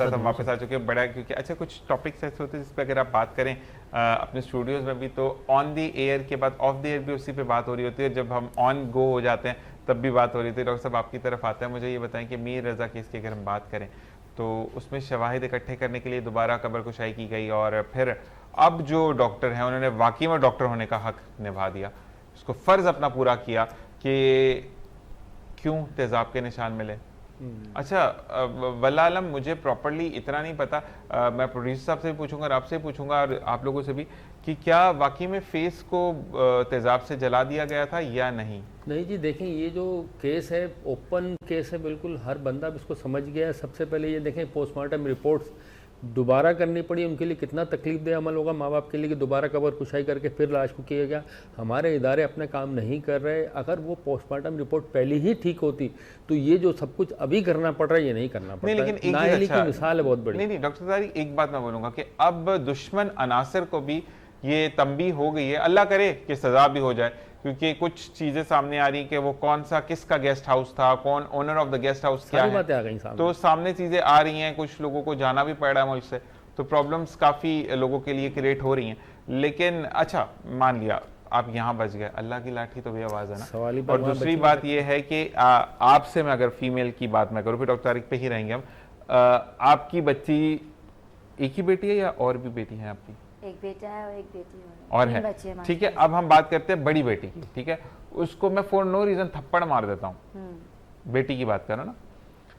A: हम वापस आ चुके हैं। बड़ा क्योंकि अच्छा कुछ टॉपिक्स ऐसे होते हैं जिस पे अगर आप बात करें अपने स्टूडियोज में भी, तो ऑन दी एयर के बाद ऑफ द एयर भी उसी पे बात हो रही होती है, जब हम ऑन गो हो जाते हैं तब भी बात हो रही थी। डॉक्टर साहब आपकी तरफ आते हैं, मुझे ये बताएं कि मीर रज़ा केस की अगर हम बात करें तो उसमें शवाहिद इकट्ठे करने के लिए दोबारा कब्र कुशाई की गई, और फिर अब जो डॉक्टर हैं उन्होंने वाकई में डॉक्टर होने का हक निभा दिया, उसको फ़र्ज़ अपना पूरा किया कि क्यों तेज़ाब के निशान मिले। अच्छा, वल्लाह आलम मुझे प्रॉपर्ली इतना नहीं पता, मैं प्रोड्यूसर साहब से भी पूछूंगा और आपसे पूछूंगा और आप लोगों से भी कि क्या वाकई में फेस को तेजाब से जला दिया गया था या नहीं।
B: नहीं जी, देखें ये जो केस है ओपन केस है, बिल्कुल हर बंदा भी इसको समझ गया है। सबसे पहले ये देखें पोस्टमार्टम रिपोर्ट्स दोबारा करनी पड़ी, उनके लिए कितना तकलीफदेह अमल होगा माँ बाप के लिए कि दोबारा कब्र कुशाई करके फिर लाश को किया गया। हमारे इदारे अपना काम नहीं कर रहे। अगर वो पोस्टमार्टम रिपोर्ट पहले ही ठीक होती तो ये जो सब कुछ अभी करना पड़ रहा है ये नहीं करना पड़ता।
A: नहीं, लेकिन नाअहली
B: की मिसाल है बहुत बड़ी।
A: नहीं डॉक्टर तारिक, एक बात मैं बोलूँगा कि अब दुश्मन अनासर को भी ये तंबी हो गई है, अल्लाह करे कि सज़ा भी हो जाए, क्योंकि कुछ चीज़ें सामने आ रही कि वो कौन सा किसका गेस्ट हाउस था, कौन owner of the guest house क्या है,
B: बातें आ गई सामने।
A: तो सामने चीज़ें आ रही हैं, कुछ लोगों को जाना भी पड़ रहा है मुल्क से, तो प्रॉब्लम्स काफ़ी लोगों के लिए क्रिएट हो रही हैं। लेकिन अच्छा मान लिया आप यहाँ बच गए, अल्लाह की लाठी तो भी आवाज़ है ना। और दूसरी बात यह है कि आपसे मैं अगर फीमेल की बात मैं करूँ, फिर डॉक्टर तारिक पे ही रहेंगे हम, आपकी बच्ची एक ही बेटी है या और भी बेटी है आपकी?
C: एक बेटा है और एक बेटी
A: और है। ठीक है, अब हम बात करते हैं बड़ी बेटी की। ठीक है, उसको मैं फॉर नो रीजन थप्पड़ मार देता हूँ, बेटी की बात करो ना,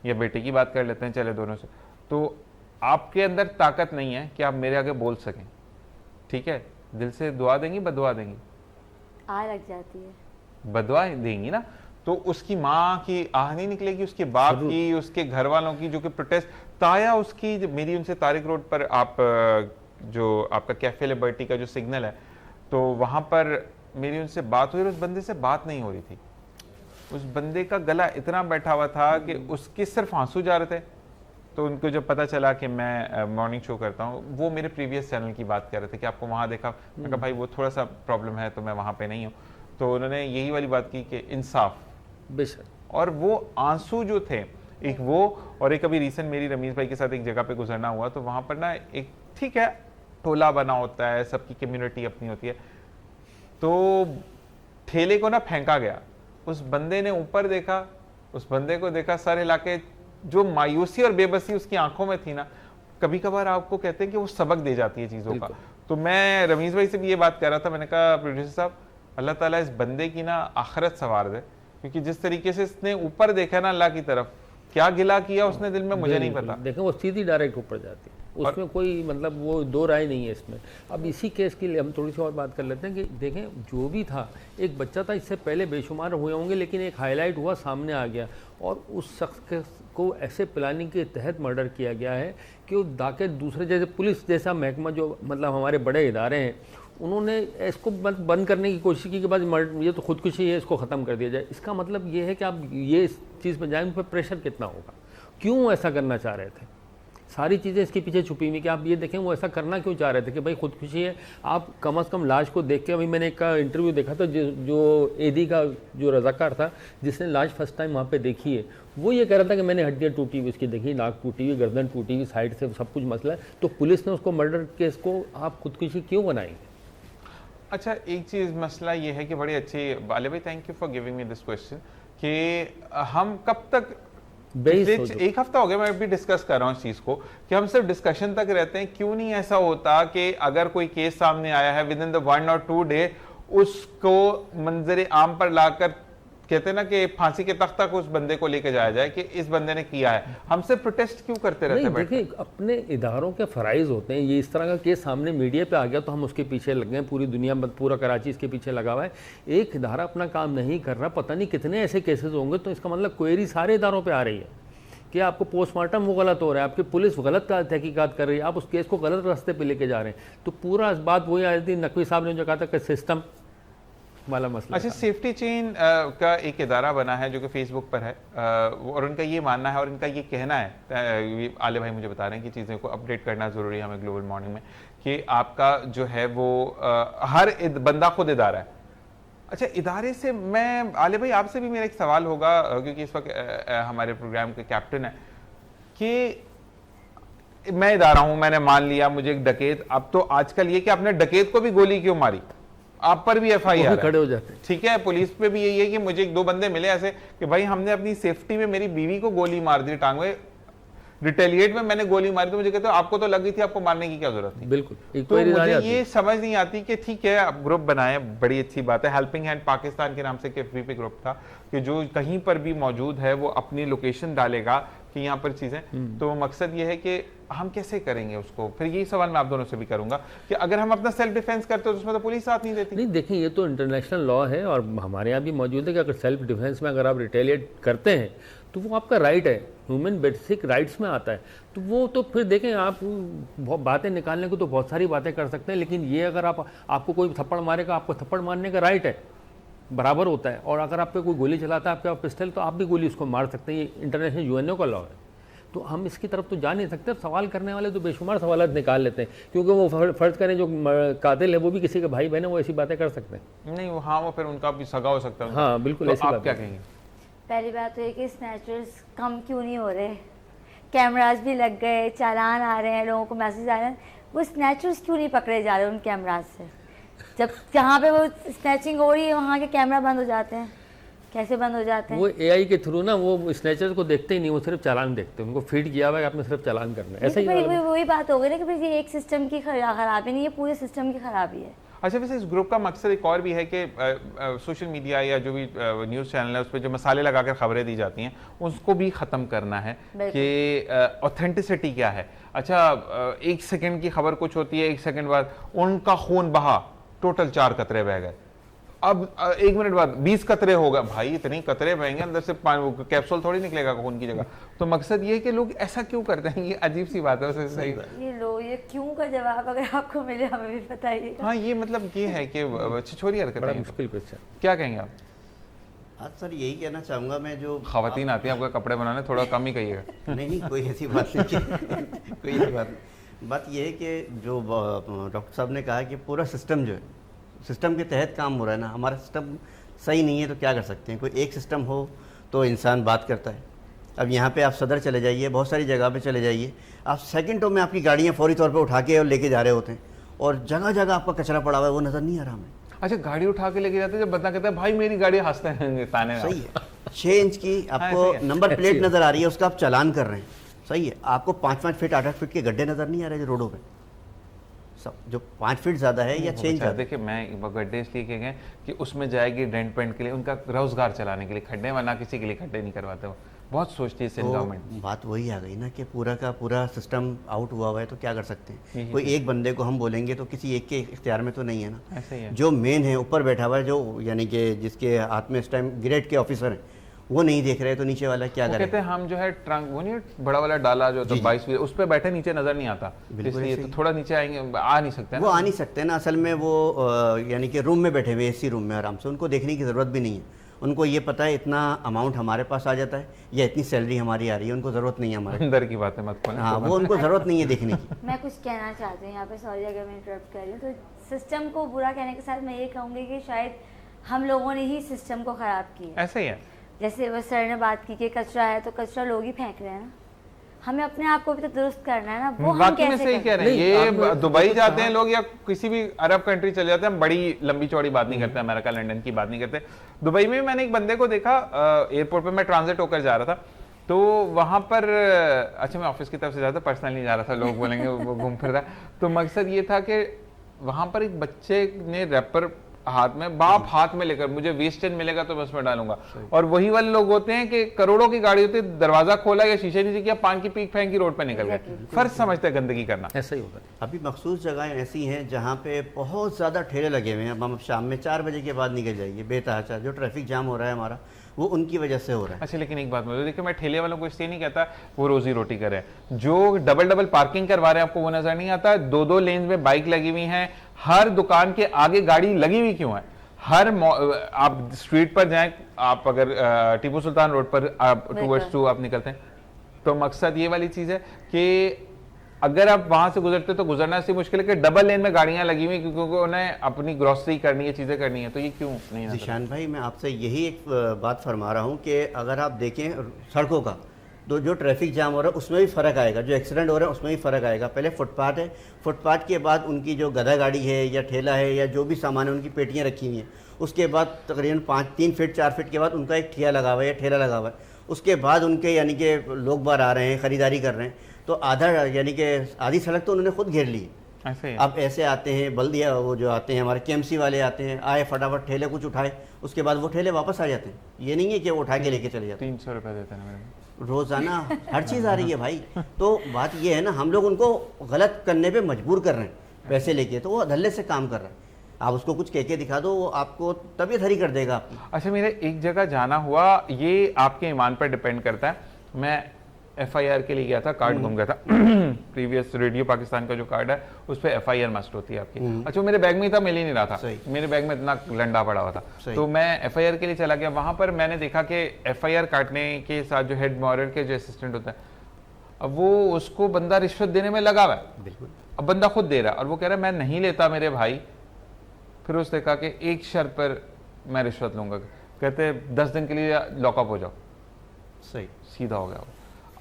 A: या बेटे की बात कर लेते हैं, चले दोनों से, तो आपके अंदर ताकत नहीं है कि आप मेरे आगे बोल सकें। ठीक है, दिल से दुआ देंगी, बदुआ देंगी?
C: आह लग जाती है।
A: बदुआ देंगी ना, तो उसकी माँ की आह नहीं निकलेगी, उसके बाप की, उसके घर वालों की जो कि प्रोटेस्ट ताया उसकी। मेरी उनसे तारिक रोड पर आप जो आपका कैफे लिबर्टी का जो सिग्नल है, तो वहां पर मेरी उनसे बात हुई और उस बंदे से बात नहीं हो रही थी। उस बंदे का गला इतना बैठा हुआ था कि उसके सिर्फ आंसू जा रहे थे। तो उनको जब पता चला कि मैं मॉर्निंग शो करता हूँ, वो मेरे प्रीवियस चैनल की बात कर रहे थे कि आपको वहाँ देखा, मैं कहा भाई वो थोड़ा सा प्रॉब्लम है तो मैं वहाँ पे नहीं हूँ। तो उन्होंने यही वाली बात की कि इंसाफ
B: बेशक,
A: और वो आंसू जो थे, एक वो और एक अभी रिसेंट मेरी रमीज भाई के साथ एक जगह पे गुजरना हुआ, तो वहाँ पर ना एक ठीक है टोला बना होता है, सबकी कम्युनिटी अपनी होती है, तो ठेले को ना फेंका गया, उस बंदे ने ऊपर देखा, उस बंदे को देखा, सर हिला के, जो मायूसी और बेबसी उसकी आंखों में थी ना, कभी कभार आपको कहते हैं कि वो सबक दे जाती है चीज़ों का। तो मैं रमीज भाई से भी ये बात कर रहा था, मैंने कहा प्रोड्यूसर साहब अल्लाह ताला इस बंदे की ना आखिरत सवार दे, क्योंकि जिस तरीके से इसने ऊपर देखा ना अल्लाह की तरफ, क्या गिला किया उसने दिल में मुझे नहीं पता।
B: देखें वो सीधी डायरेक्ट ऊपर जाती है। उसमें कोई मतलब वो दो राय नहीं है इसमें। अब इसी केस के लिए हम थोड़ी सी और बात कर लेते हैं कि देखें जो भी था, एक बच्चा था, इससे पहले बेशुमार हुए होंगे, लेकिन एक हाईलाइट हुआ, सामने आ गया और उस शख्स को ऐसे प्लानिंग के तहत मर्डर किया गया है कि वो ताकि दूसरे जैसे पुलिस जैसा महकमा जो मतलब हमारे बड़े इदारे हैं, उन्होंने इसको बंद करने की कोशिश की कि बस ये तो खुदकुशी है, इसको ख़त्म कर दिया जाए। इसका मतलब ये है कि आप ये इस चीज़ पर जाएँ, उन पर प्रेशर कितना होगा, क्यों ऐसा करना चाह रहे थे, सारी चीज़ें इसके पीछे छुपी हुई कि आप ये देखें वो ऐसा करना क्यों चाह रहे थे कि भाई खुदकुशी है। आप कम से कम लाश को देख के, अभी मैंने एक का इंटरव्यू देखा था जो एदी का जो रजाकार था जिसने लाश फर्स्ट टाइम वहाँ पे देखी है, वो ये कह रहा था कि मैंने हड्डियाँ टूटी हुई उसकी देखी, नाक टूटी हुई, गर्दन टूटी हुई, साइड से सब कुछ मसला है। तो पुलिस ने उसको मर्डर केस को आप खुदकुशी क्यों बनाई?
A: अच्छा, एक चीज़ मसला ये है कि बड़ी अच्छी बाले भाई, thank you for giving me this question, कि हम कब तक, एक हफ्ता हो गया मैं भी डिस्कस कर रहा हूँ इस चीज को कि हम सिर्फ डिस्कशन तक रहते हैं। क्यों नहीं ऐसा होता कि अगर कोई केस सामने आया है with in the 1 or 2 day उसको मंजर आम पर लाकर कहते हैं ना कि फांसी के तख्त तक उस बंदे को लेके जाया जाए कि इस बंदे ने किया है। हम सिर्फ प्रोटेस्ट क्यों करते रहते हैं?
B: देखिए, अपने इदारों के फराइज होते हैं, ये इस तरह का केस सामने मीडिया पे आ गया तो हम उसके पीछे लग गए, पूरी दुनिया में पूरा कराची इसके पीछे लगा हुआ है। एक इदारा अपना काम नहीं कर रहा, पता नहीं कितने ऐसे केसेस होंगे, तो इसका मतलब क्वेरी सारे इदारों पर आ रही है कि आपको पोस्टमार्टम वो गलत हो रहा है, आपकी पुलिस गलत तहकीकात कर रही है, आप उस केस को गलत रास्ते पे लेके जा रहे हैं। तो पूरा बात वही आ रही थी, नकवी साहब ने जो कहा था कि सिस्टम वाला मसला।
A: अच्छा, सेफ्टी चेन का एक इदारा बना है जो कि फेसबुक पर है, और उनका ये मानना है और इनका ये कहना है, आले भाई मुझे बता रहे हैं कि चीज़ें को अपडेट करना ज़रूरी है हमें ग्लोबल मॉर्निंग में, कि आपका जो है वो हर बंदा खुद इदारा है। अच्छा, इदारे से मैं आले भाई आपसे भी मेरा एक सवाल होगा, क्योंकि इस वक्त हमारे प्रोग्राम के कैप्टन है, कि मैं इदारा हूं, मैंने मान लिया मुझे एक डकैत, अब तो आजकल ये कि आपने डकैत को भी गोली क्यों मारी, आप पर भी FIR
B: खड़े हो जाते हैं।
A: ठीक है, पुलिस पे भी यही है कि मुझे 1-2 बंदे मिले ऐसे कि भाई हमने अपनी सेफ्टी में मेरी बीवी को गोली मार दी टांग में, रिटेलिएट में मैंने गोली मारी, तो मुझे कहते हो आपको तो लग गई थी, आपको मारने की क्या जरूरत थी?
B: बिल्कुल,
A: तो मुझे ये समझ नहीं आती कि ठीक है आप ग्रुप बनाए, बड़ी अच्छी बात है, हेल्पिंग हैंड पाकिस्तान के नाम से KFB पे ग्रुप था कि जो कहीं पर भी मौजूद है वो अपनी लोकेशन डालेगा कि यहाँ पर चीजें, तो मकसद ये है कि हम कैसे करेंगे उसको। फिर यही सवाल मैं आप दोनों से भी करूंगा कि अगर हम अपना सेल्फ डिफेंस करते हो तो उसमें तो पुलिस साथ नहीं देती।
B: नहीं, देखिए ये तो इंटरनेशनल लॉ है और हमारे यहाँ भी मौजूद है कि अगर सेल्फ डिफेंस में अगर आप रिटेलिएट करते हैं तो वो आपका राइट है, ह्यूमन बेसिक राइट्स में आता है। तो वो तो फिर देखें, आप बातें निकालने को तो बहुत सारी बातें कर सकते हैं, लेकिन ये अगर आपको कोई थप्पड़ मारेगा, आपको थप्पड़ मारने का राइट है, बराबर होता है। और अगर आप पे कोई गोली चलाता है, आपके पास पिस्टल, तो आप भी गोली उसको मार सकते हैं, ये इंटरनेशनल UNO का लॉ है। तो हम इसकी तरफ तो जा नहीं सकते। सवाल करने वाले तो बेशुमार सवाल निकाल लेते हैं, क्योंकि वो फर्ज करें जो कातिल है वो भी किसी का भाई बहन है, वो ऐसी बातें कर सकते हैं।
A: नहीं, हाँ, वो फिर उनका भी सगा हो सकता है।
B: हाँ बिल्कुल,
A: तो
B: ऐसी
A: आप
B: बात
A: क्या कहेंगे?
C: पहली बात तो ये कि स्नैचर्स कम क्यों नहीं हो रहे, कैमरास भी लग गए, चालान आ रहे हैं, लोगों को मैसेज आ रहे हैं, वो स्नैचर्स क्यों नहीं पकड़े जा रहे उन कैमरास से? जब जहाँ पे वो स्नैचिंग हो रही है वहाँ के कैमरा बंद हो जाते हैं, कैसे बंद हो जाते हैं?
B: वो AI के थ्रू ना वो स्नैचर्स को देखते ही नहीं, वो सिर्फ चालान देखते हैं, उनको फीड किया हुआ है आपने सिर्फ चालान करना है। ऐसा ही
C: वही बात हो गई ना कि भाई ये एक सिस्टम की खराबी नहीं, ये पूरे सिस्टम की खराबी है।
A: अच्छा, वैसे इस ग्रुप का मकसद एक और भी है कि सोशल मीडिया या जो भी न्यूज़ चैनल है उस पर जो मसाले लगाकर खबरें दी जाती हैं उसको भी ख़त्म करना है कि ऑथेंटिसिटी क्या है। अच्छा, 1 सेकंड की खबर कुछ होती है, 1 सेकंड बाद उनका खून बहा, टोटल 4 कतरे बह गए, अब 1 मिनट बाद 20 कतरे हो गए, भाई इतने कतरे बहेंगे अंदर से कैप्सूल थोड़ी निकलेगा खून की जगह। तो मकसद ये है कि लोग ऐसा क्यों करते हैं, ये अजीब सी बात है। वैसे सही
C: ये क्यों का जवाब अगर आपको मिले हमें भी बताइए।
A: हाँ, ये मतलब ये है कि छिछोरी हरकत है,
B: मुश्किल क्वेश्चन।
A: क्या कहेंगे आप?
D: आज सर यही कहना चाहूँगा मैं, जो
A: खवातीन आती है आपका कपड़े बनाने, थोड़ा कम ही कहिएगा।
D: नहीं, कोई ऐसी बात नहीं कोई ऐसी बात ये है कि जो डॉक्टर साहब ने कहा कि पूरा सिस्टम जो है, सिस्टम के तहत काम हो रहा है ना, हमारा सिस्टम सही नहीं है तो क्या कर सकते हैं। कोई एक सिस्टम हो तो इंसान बात करता है। अब यहाँ पे आप सदर चले जाइए, बहुत सारी जगह पे चले जाइए, आप सेकंडों में आपकी गाड़ियाँ फौरी तौर पे उठा के और लेके जा रहे होते हैं, और जगह जगह आपका कचरा पड़ा हुआ है वो नज़र नहीं आ रहा हमें।
A: अच्छा, गाड़ी उठा के लेके जाते हैं, जब बंदा कहता है भाई मेरी गाड़ी हंसते हैं ताने में।
D: सही है, 6 इंच की आपको नंबर प्लेट नज़र आ रही है, उसका आप चालान कर रहे हैं, सही है। आपको 5-5 फीट 8-8 फीट के गड्ढे नज़र नहीं आ रहे रोडों पर, सब जो 5 फीट ज़्यादा है या 6 इंच।
A: देखिए, मैं गड्ढे इसलिए कह गए कि उसमें जाएगी डेंट पेंट के लिए, उनका रोजगार चलाने के लिए खड्डे, वरना किसी के लिए खड्डे नहीं करवाते वो। बहुत सोचती है सिंध
D: तो
A: गवर्नमेंट।
D: बात वही आ गई ना कि पूरा का पूरा सिस्टम आउट हुआ हुआ है, तो क्या कर सकते हैं।
A: यही
D: कोई एक बंदे को हम बोलेंगे तो किसी एक के इख्तियार में तो नहीं है ना।
A: ऐसे ही है।
D: जो मेन है ऊपर बैठा हुआ है, जो यानी कि जिसके हाथ में इस टाइम ग्रेड के ऑफिसर हैं, वो नहीं देख रहे तो नीचे वाला क्या
A: वो
D: करे।
A: कहते हैं हम जो है ट्रंक, वो नहीं बड़ा वाला डाला जो तो 22 उस पे बैठे, नीचे नजर नहीं आता,
D: बिल्कुल
A: इसलिए
D: ऐसे
A: तो
D: ही।
A: थोड़ा नीचे आएंगे, आ नहीं सकते
D: वो
A: ना।
D: आ नहीं सकते ना, असल में वो यानी कि रूम में बैठे हुए एसी रूम में आराम से, उनको देखने की ज़रूरत भी नहीं है। उनको ये पता है इतना अमाउंट हमारे पास आ जाता है या इतनी सैलरी हमारी आ रही है, उनको ज़रूरत नहीं है हमारे।
A: अंदर की बातें मत खोलें।
D: हाँ, वो उनको ज़रूरत नहीं है देखने की।
C: मैं कुछ कहना चाहती हूँ यहाँ पे, सॉरी अगर मैं इंटरप्ट कर रही हूँ। तो सिस्टम को बुरा कहने के साथ मैं ये कहूँगी कि शायद हम लोगों ने ही सिस्टम को ख़राब किया।
A: ऐसा ही है।
C: जैसे वो सर ने बात की कि कचरा है तो कचरा लोग ही फेंक रहे हैं ना, हमें अपने आप को भी तो दुरुस्त करना है ना। वो हम
A: वाकई में
C: कैसे
A: सही
C: करें?
A: कह रहे हैं।
B: नहीं,
A: ये
B: आपने
A: दुबई
B: तो
A: जाते
B: कहा-
A: हैं लोग या किसी भी अरब कंट्री चले जाते हैं, हम बड़ी लंबी चौड़ी बात नहीं करते, अमेरिका लंदन की बात नहीं करते। दुबई में मैंने एक बंदे को देखा, एयरपोर्ट पे मैं ट्रांजिट होकर जा रहा था, तो वहां पर अच्छा मैं ऑफिस की तरफ से जा रहा था, पर्सनल नहीं जा रहा था, लोग बोलेंगे वो घूम फिर रहा है। तो मकसद ये था कि वहां पर एक बच्चे ने रैपर हाथ में, बाप हाथ में लेकर, मुझे वेस्टेज मिलेगा तो मैं उसमें डालूंगा। और वही वाले लोग होते हैं कि करोड़ों की गाड़ी होती है, दरवाजा खोला या शीशे नीचे किया, पान की पीक फेंकी, रोड पे निकल गए। फर्ज समझते हैं गंदगी करना।
B: ऐसा ही होता है।
D: अभी मखसूस जगहें ऐसी हैं जहाँ पे बहुत ज़्यादा ठेले लगे हुए हैं। अब हम शाम में 4 बजे के बाद निकल जाइए, बेतहाशा जो ट्रैफिक जाम हो रहा है हमारा, वो उनकी वजह से हो रहा है।
A: अच्छा लेकिन एक बात मुझे देखिए, मैं ठेले वालों को इसलिए नहीं कहता वो रोजी रोटी करे, जो डबल डबल पार्किंग करवा रहे हैं आपको वो नजर नहीं आता। 2-2 लेन में बाइक लगी हुई हैं, हर दुकान के आगे गाड़ी लगी हुई क्यों है? हर आप स्ट्रीट पर जाएं, आप अगर टीपू सुल्तान रोड पर आप टूवर्ड्स टू आप निकलते हैं, तो मकसद ये वाली चीज है कि अगर आप वहां से गुजरते तो गुजरना ऐसी मुश्किल है कि डबल लेन में गाड़ियां लगी हुई, क्योंकि उन्हें अपनी ग्रोसरी करनी है, चीजें करनी है, तो ये क्यों नहीं नजर?
D: जिशान भाई, मैं आपसे यही एक बात फरमा रहा हूँ कि अगर आप देखें सड़कों का, तो जो ट्रैफिक जाम हो रहा है उसमें भी फ़र्क आएगा, जो एक्सीडेंट हो रहा है उसमें भी फ़र्क आएगा। पहले फुटपाथ है, फुटपाथ के बाद उनकी जो गधा गाड़ी है या ठेला है या जो भी सामान है, उनकी पेटियाँ रखी हुई हैं। उसके बाद तकरीबन 3 फीट 4 फीट के बाद उनका एक ठिया लगा हुआ है या ठेला लगा हुआ है। उसके बाद उनके यानी कि लोग बाहर आ रहे हैं, ख़रीदारी कर रहे हैं, तो आधा यानी कि आधी सड़क तो उन्होंने खुद घेर ली है।
A: ऐसे ही है।
D: अब ऐसे आते हैं बल्दिया, वो जो आते हैं हमारे केएमसी वाले आते हैं, आए फटाफट ठेले कुछ उठाए, उसके बाद वो ठेले वापस आ जाते हैं। ये नहीं है कि वो उठा के लेके चले जाते
A: 300 रुपए देते हैं मेरे को।
D: हैं। रोज़ाना हर चीज़ आ रही है भाई। तो बात ये है ना, हम लोग उनको गलत करने पे मजबूर कर रहे हैं पैसे लेके, तो वो धल्ले से काम कर रहा है। आप उसको कुछ कह के दिखा दो, वो आपको तबीयत हरी कर देगा आपकी।
A: अच्छा मेरे एक जगह जाना हुआ, ये आपके ईमान पर डिपेंड करता है। मैं FIR के लिए गया था, कार्ड गुम गया था। प्रीवियस रेडियो पाकिस्तान का जो कार्ड है उस पर FIR मस्ट होती है आपकी। अच्छा वो मेरे बैग में ही था, मिल ही नहीं रहा था,
D: सही।
A: मेरे बैग में इतना लंडा पड़ा हुआ था।
D: सही।
A: तो मैं FIR के लिए चला गया, वहां पर मैंने देखा कि FIR काटने के साथ जो हेड मॉरर के जो असिस्टेंट होता है, अब वो उसको बंदा रिश्वत देने में लगा हुआ है।
D: बिल्कुल।
A: अब बंदा खुद दे रहा है और वो कह रहा है मैं नहीं लेता मेरे भाई। फिर उसने कहा कि एक शर्त पर मैं रिश्वत लूंगा, कहते 10 दिन के लिए लॉकअप हो जाओ।
D: सही।
A: सीधा हो गया वो।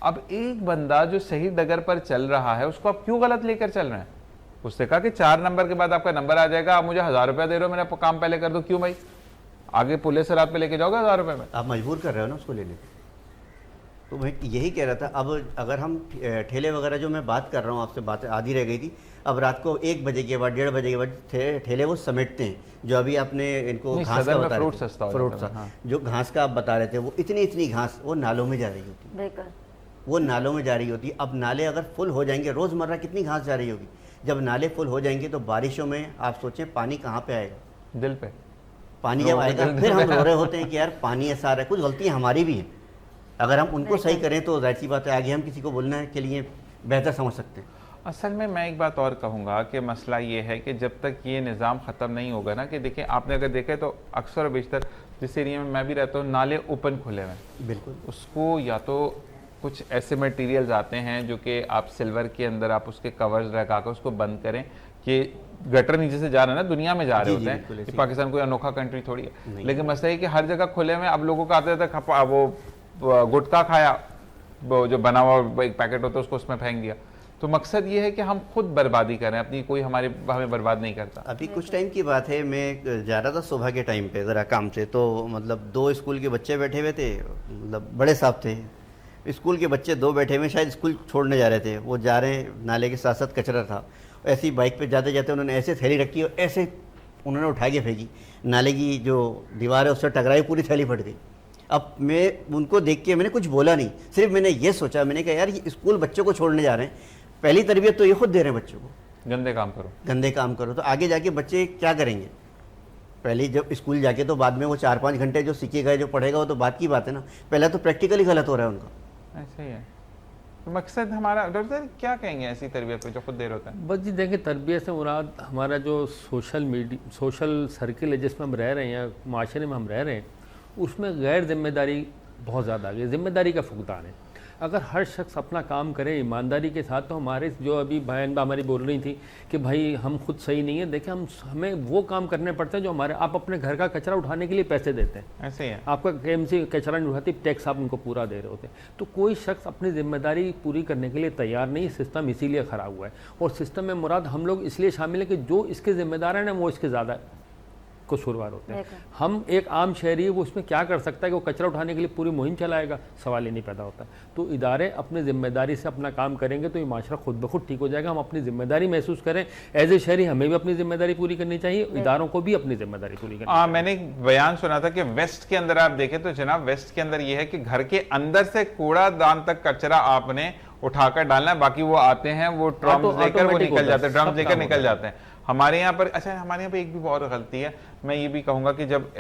A: अब एक बंदा जो सही डगर पर चल रहा है उसको आप क्यों गलत लेकर चल रहे हैं? उसने कहा कि 4 नंबर के बाद आपका नंबर आ जाएगा, आप मुझे 1000 रुपया दे रहे हो, मेरा काम पहले कर दो। क्यों भाई? आगे पुलिस से रात पे लेके जाओगे 1000 रुपये में?
D: आप मजबूर कर रहे हो ना उसको लेने को। तो मैं यही कह रहा था, अब अगर हम ठेले वगैरह जो मैं बात कर रहा हूँ आपसे, बात आधी रह गई थी। अब रात को 1 बजे के बाद 1:30 बजे के बाद ठेले वो समेटते हैं, जो अभी आपने इनको
A: नहीं,
D: घास
A: सदर
D: का
A: में
D: बता
A: फ्रूट
D: रहे थे,
A: सस्ता हो
D: फ्रूट
A: जाता है,
D: सा
A: हाँ।
D: जो घास का आप बता रहे थे, वो इतनी घास वो नालों में जा रही होती है,
C: बिल्कुल।
D: वो नालों में जा रही होती है। अब नाले अगर फुल हो जाएंगे, रोज़मर्रा कितनी घास जा रही होगी। जब नाले फुल हो जाएंगे तो बारिशों में आप सोचें पानी कहाँ पे आएगा।
A: दिल पे।
D: पानी जब आएगा फिर हम रो रहे होते हैं कि यार पानी ऐसा आ रहा है। कुछ गलतियाँ हमारी भी हैं, अगर हम उनको सही करें तो जाहिर सी बात है आगे हम किसी को बोलने के लिए बेहतर समझ सकते हैं।
A: असल में मैं एक बात और कहूँगा कि मसला ये है कि जब तक ये निज़ाम ख़त्म नहीं होगा ना, कि देखिए आपने अगर देखे तो अक्सर और बेशतर जिस एरिया में मैं भी रहता हूँ, नाले ओपन खुले हुए हैं।
D: बिल्कुल।
A: उसको या तो कुछ ऐसे मटेरियल्स आते हैं जो कि आप सिल्वर के अंदर आप उसके कवर्स लगा कर उसको बंद करें कि गटर नीचे से जा रहे हैं ना, दुनिया में जा रहे होते
D: बिल्कुल
A: हैं।
D: ऐसे ही।
A: पाकिस्तान कोई अनोखा कंट्री थोड़ी है,
D: नहीं।
A: लेकिन मसला ये कि हर जगह खुले में अब लोगों को आते थे वो गुटखा खाया, वो जो बना हुआ एक पैकेट होता है उसको उसमें फेंक दिया। तो मकसद ये है कि हम खुद बर्बादी करें अपनी, कोई हमें बर्बाद नहीं करता।
D: अभी कुछ टाइम की बात है, मैं जा रहा था सुबह के टाइम पे ज़रा काम से, तो मतलब 2 स्कूल के बच्चे बैठे हुए थे, मतलब बड़े साहब थे। स्कूल के बच्चे 2 बैठे हुए, शायद स्कूल छोड़ने जा रहे थे। वो जा रहे हैं, नाले के साथ साथ कचरा था, ऐसी बाइक पे जाते जाते उन्होंने ऐसे थैली रखी और ऐसे उन्होंने उठा के फेंकी, नाले की जो दीवार है उससे टकराई, पूरी थैली फट गई। अब मैं उनको देख के मैंने कुछ बोला नहीं, सिर्फ मैंने ये सोचा, मैंने कहा यार ये स्कूल बच्चों को छोड़ने जा रहे हैं, पहली तरबियत तो ये खुद दे रहे हैं बच्चों को,
A: गंदे काम करो।
D: गंदे काम करो तो आगे जाके बच्चे क्या करेंगे। पहले जब स्कूल जाके तो बाद में वो 4-5 घंटे जो सीखेगा जो पढ़ेगा वो तो बात की बात है ना, पहले तो प्रैक्टिकली गलत हो रहा है उनका।
A: ऐसे ही है। तो मकसद हमारा, डॉक्टर साहब क्या कहेंगे ऐसी तरबियत पे जो खुद देर होता है?
B: बस जी देखिए, तरबियत से मुराद हमारा जो सोशल सर्किल है जिसमें हम रह रहे हैं, माशरे में हम रह रहे हैं, उसमें गैर जिम्मेदारी बहुत ज़्यादा आ गई, जिम्मेदारी का फुकदान है। अगर हर शख्स अपना काम करे ईमानदारी के साथ, तो हमारे जो अभी बहन हमारी बोल रही थी कि भाई हम खुद सही नहीं है, देखिए हमें वो काम करने पड़ते हैं जो हमारे, आप अपने घर का कचरा उठाने के लिए पैसे देते हैं,
A: ऐसे ही है।
B: आपका KMC कचरा नहीं उठाती, टैक्स आप उनको पूरा दे रहे होते हैं। तो कोई शख्स अपनी जिम्मेदारी पूरी करने के लिए तैयार नहीं, सिस्टम इसीलिए ख़राब हुआ है। और सिस्टम में मुराद हम लोग इसलिए शामिल है कि जो इसके जिम्मेदार हैं ना वो इसके ज़्यादा कसूरवार होते हैं। हम एक आम शहरी है, वो उसमें क्या कर सकता है कि वो कचरा उठाने के लिए पूरी मुहिम चलाएगा, सवाल ही नहीं पैदा होता। तो इदारे अपनी जिम्मेदारी से अपना काम करेंगे तो ये माशरा खुद ब खुद ठीक हो जाएगा। हम अपनी जिम्मेदारी महसूस करें, एज ए शहरी हमें भी अपनी जिम्मेदारी पूरी करनी चाहिए, इदारों को भी अपनी जिम्मेदारी पूरी करनी चाहिए।
A: मैंने एक बयान सुना था कि वेस्ट के अंदर आप देखें तो जनाब, वेस्ट के अंदर यह है कि घर के अंदर से कूड़ादान तक कचरा आपने उठाकर डालना है, बाकी वो आते हैं वो ड्रम्स लेकर वो निकल जाते हैं, ड्रम्स लेकर निकल जाते हैं। हमारे यहाँ पर, अच्छा हमारे यहाँ पे एक भी और गलती है, मैं ये भी कहूंगा कि जब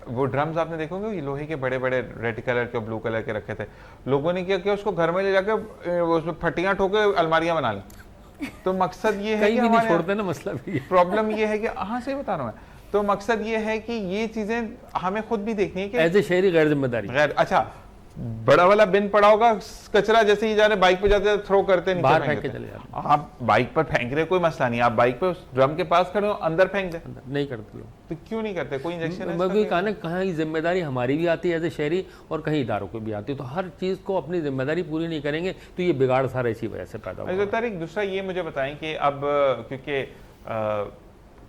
A: वो ड्रम्स आपने देखोगे ये लोहे के बड़े बड़े रेड कलर के ब्लू कलर के रखे थे, लोगों ने क्या किया उसको घर में ले जाकर उसमें फटियां ठोके अलमारियां बना ली। तो मकसद ये है कि
B: भी नहीं छोड़ते ना, मसला भी
A: प्रॉब्लम ये है कि हाँ सही बता रहा हूँ मैं, तो मकसद ये है कि ये चीजें हमें खुद भी देखनी है कि
B: एज ए शहरी गैर जिम्मेदारी।
A: अच्छा बड़ा वाला बिन पड़ा होगा कचरा, जैसे ही जा रहे बाइक पे जाते थ्रो करते
B: बाहर फेंक के चले जाते।
A: आप बाइक पर फेंक रहे कोई मसला नहीं, आप बाइक पे उस ड्रम के पास खड़े हो अंदर फेंक दे,
B: नहीं करते लोग।
A: तो क्यों नहीं करते? कोई इंजेक्शन है?
B: मैं भी कहा ना, कहाँ जिम्मेदारी हमारी भी आती है एज ए शहरी और कहीं इदारों को भी आती है। तो हर चीज़ को अपनी जिम्मेदारी पूरी नहीं करेंगे तो ये बिगाड़ सारा इसी वजह से पैदा होगा।
A: तारिक दूसरा ये मुझे बताएं कि अब क्योंकि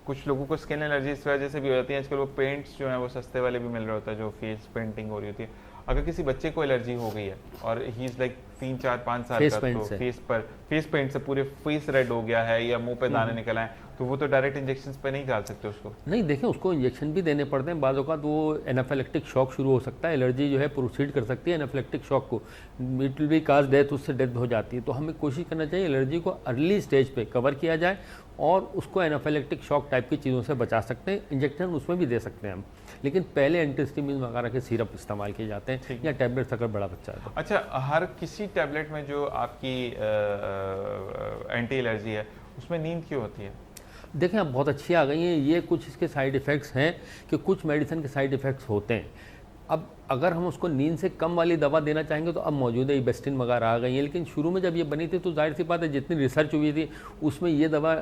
A: कुछ लोगों को स्किन एलर्जी इस वजह से भी हो जाती है, आजकल वो पेंट्स जो है वो सस्ते वाले भी मिल रहे होता है जो फेस पेंटिंग हो रही होती है। अगर किसी बच्चे को एलर्जी हो गई है और ही इज लाइक 3-4-5 साल का, तो फेस पेंट से पूरे फेस रेड हो गया है या मुंह पे दाने निकल आए, तो वो तो डायरेक्ट इंजेक्शन पे नहीं डाल सकते उसको?
B: नहीं, देखें उसको इंजेक्शन भी देने पड़ते हैं, बाज़ औक़ात वो एनाफिलेक्टिक शॉक शुरू हो सकता है, एलर्जी जो है प्रोसीड कर सकती है एनाफिलेक्टिक शॉक को, it will be cause death, उससे डेथ हो जाती है। तो हमें कोशिश करना चाहिए एलर्जी को अर्ली स्टेज पे कवर किया जाए और उसको एनाफिलेक्टिक शॉक टाइप की चीज़ों से बचा सकते हैं। इंजेक्शन उसमें भी दे सकते हैं हम, लेकिन पहले एंटीहिस्टामिन वगैरह के सिरप इस्तेमाल किए जाते हैं या टैबलेट्स अगर बड़ा बच्चा है तो।
A: अच्छा, हर किसी टैबलेट में जो आपकी एंटी एलर्जी है उसमें नींद क्यों होती है?
B: देखें अब बहुत अच्छी आ गई हैं, ये कुछ इसके साइड इफ़ेक्ट्स हैं कि कुछ मेडिसिन के साइड इफ़ेक्ट्स होते हैं। अब अगर हम उसको नींद से कम वाली दवा देना चाहेंगे तो अब मौजूद है इबेस्टिन वगैरह आ गई है, लेकिन शुरू में जब ये बनी थी तो जाहिर सी बात है जितनी रिसर्च हुई थी उसमें ये दवा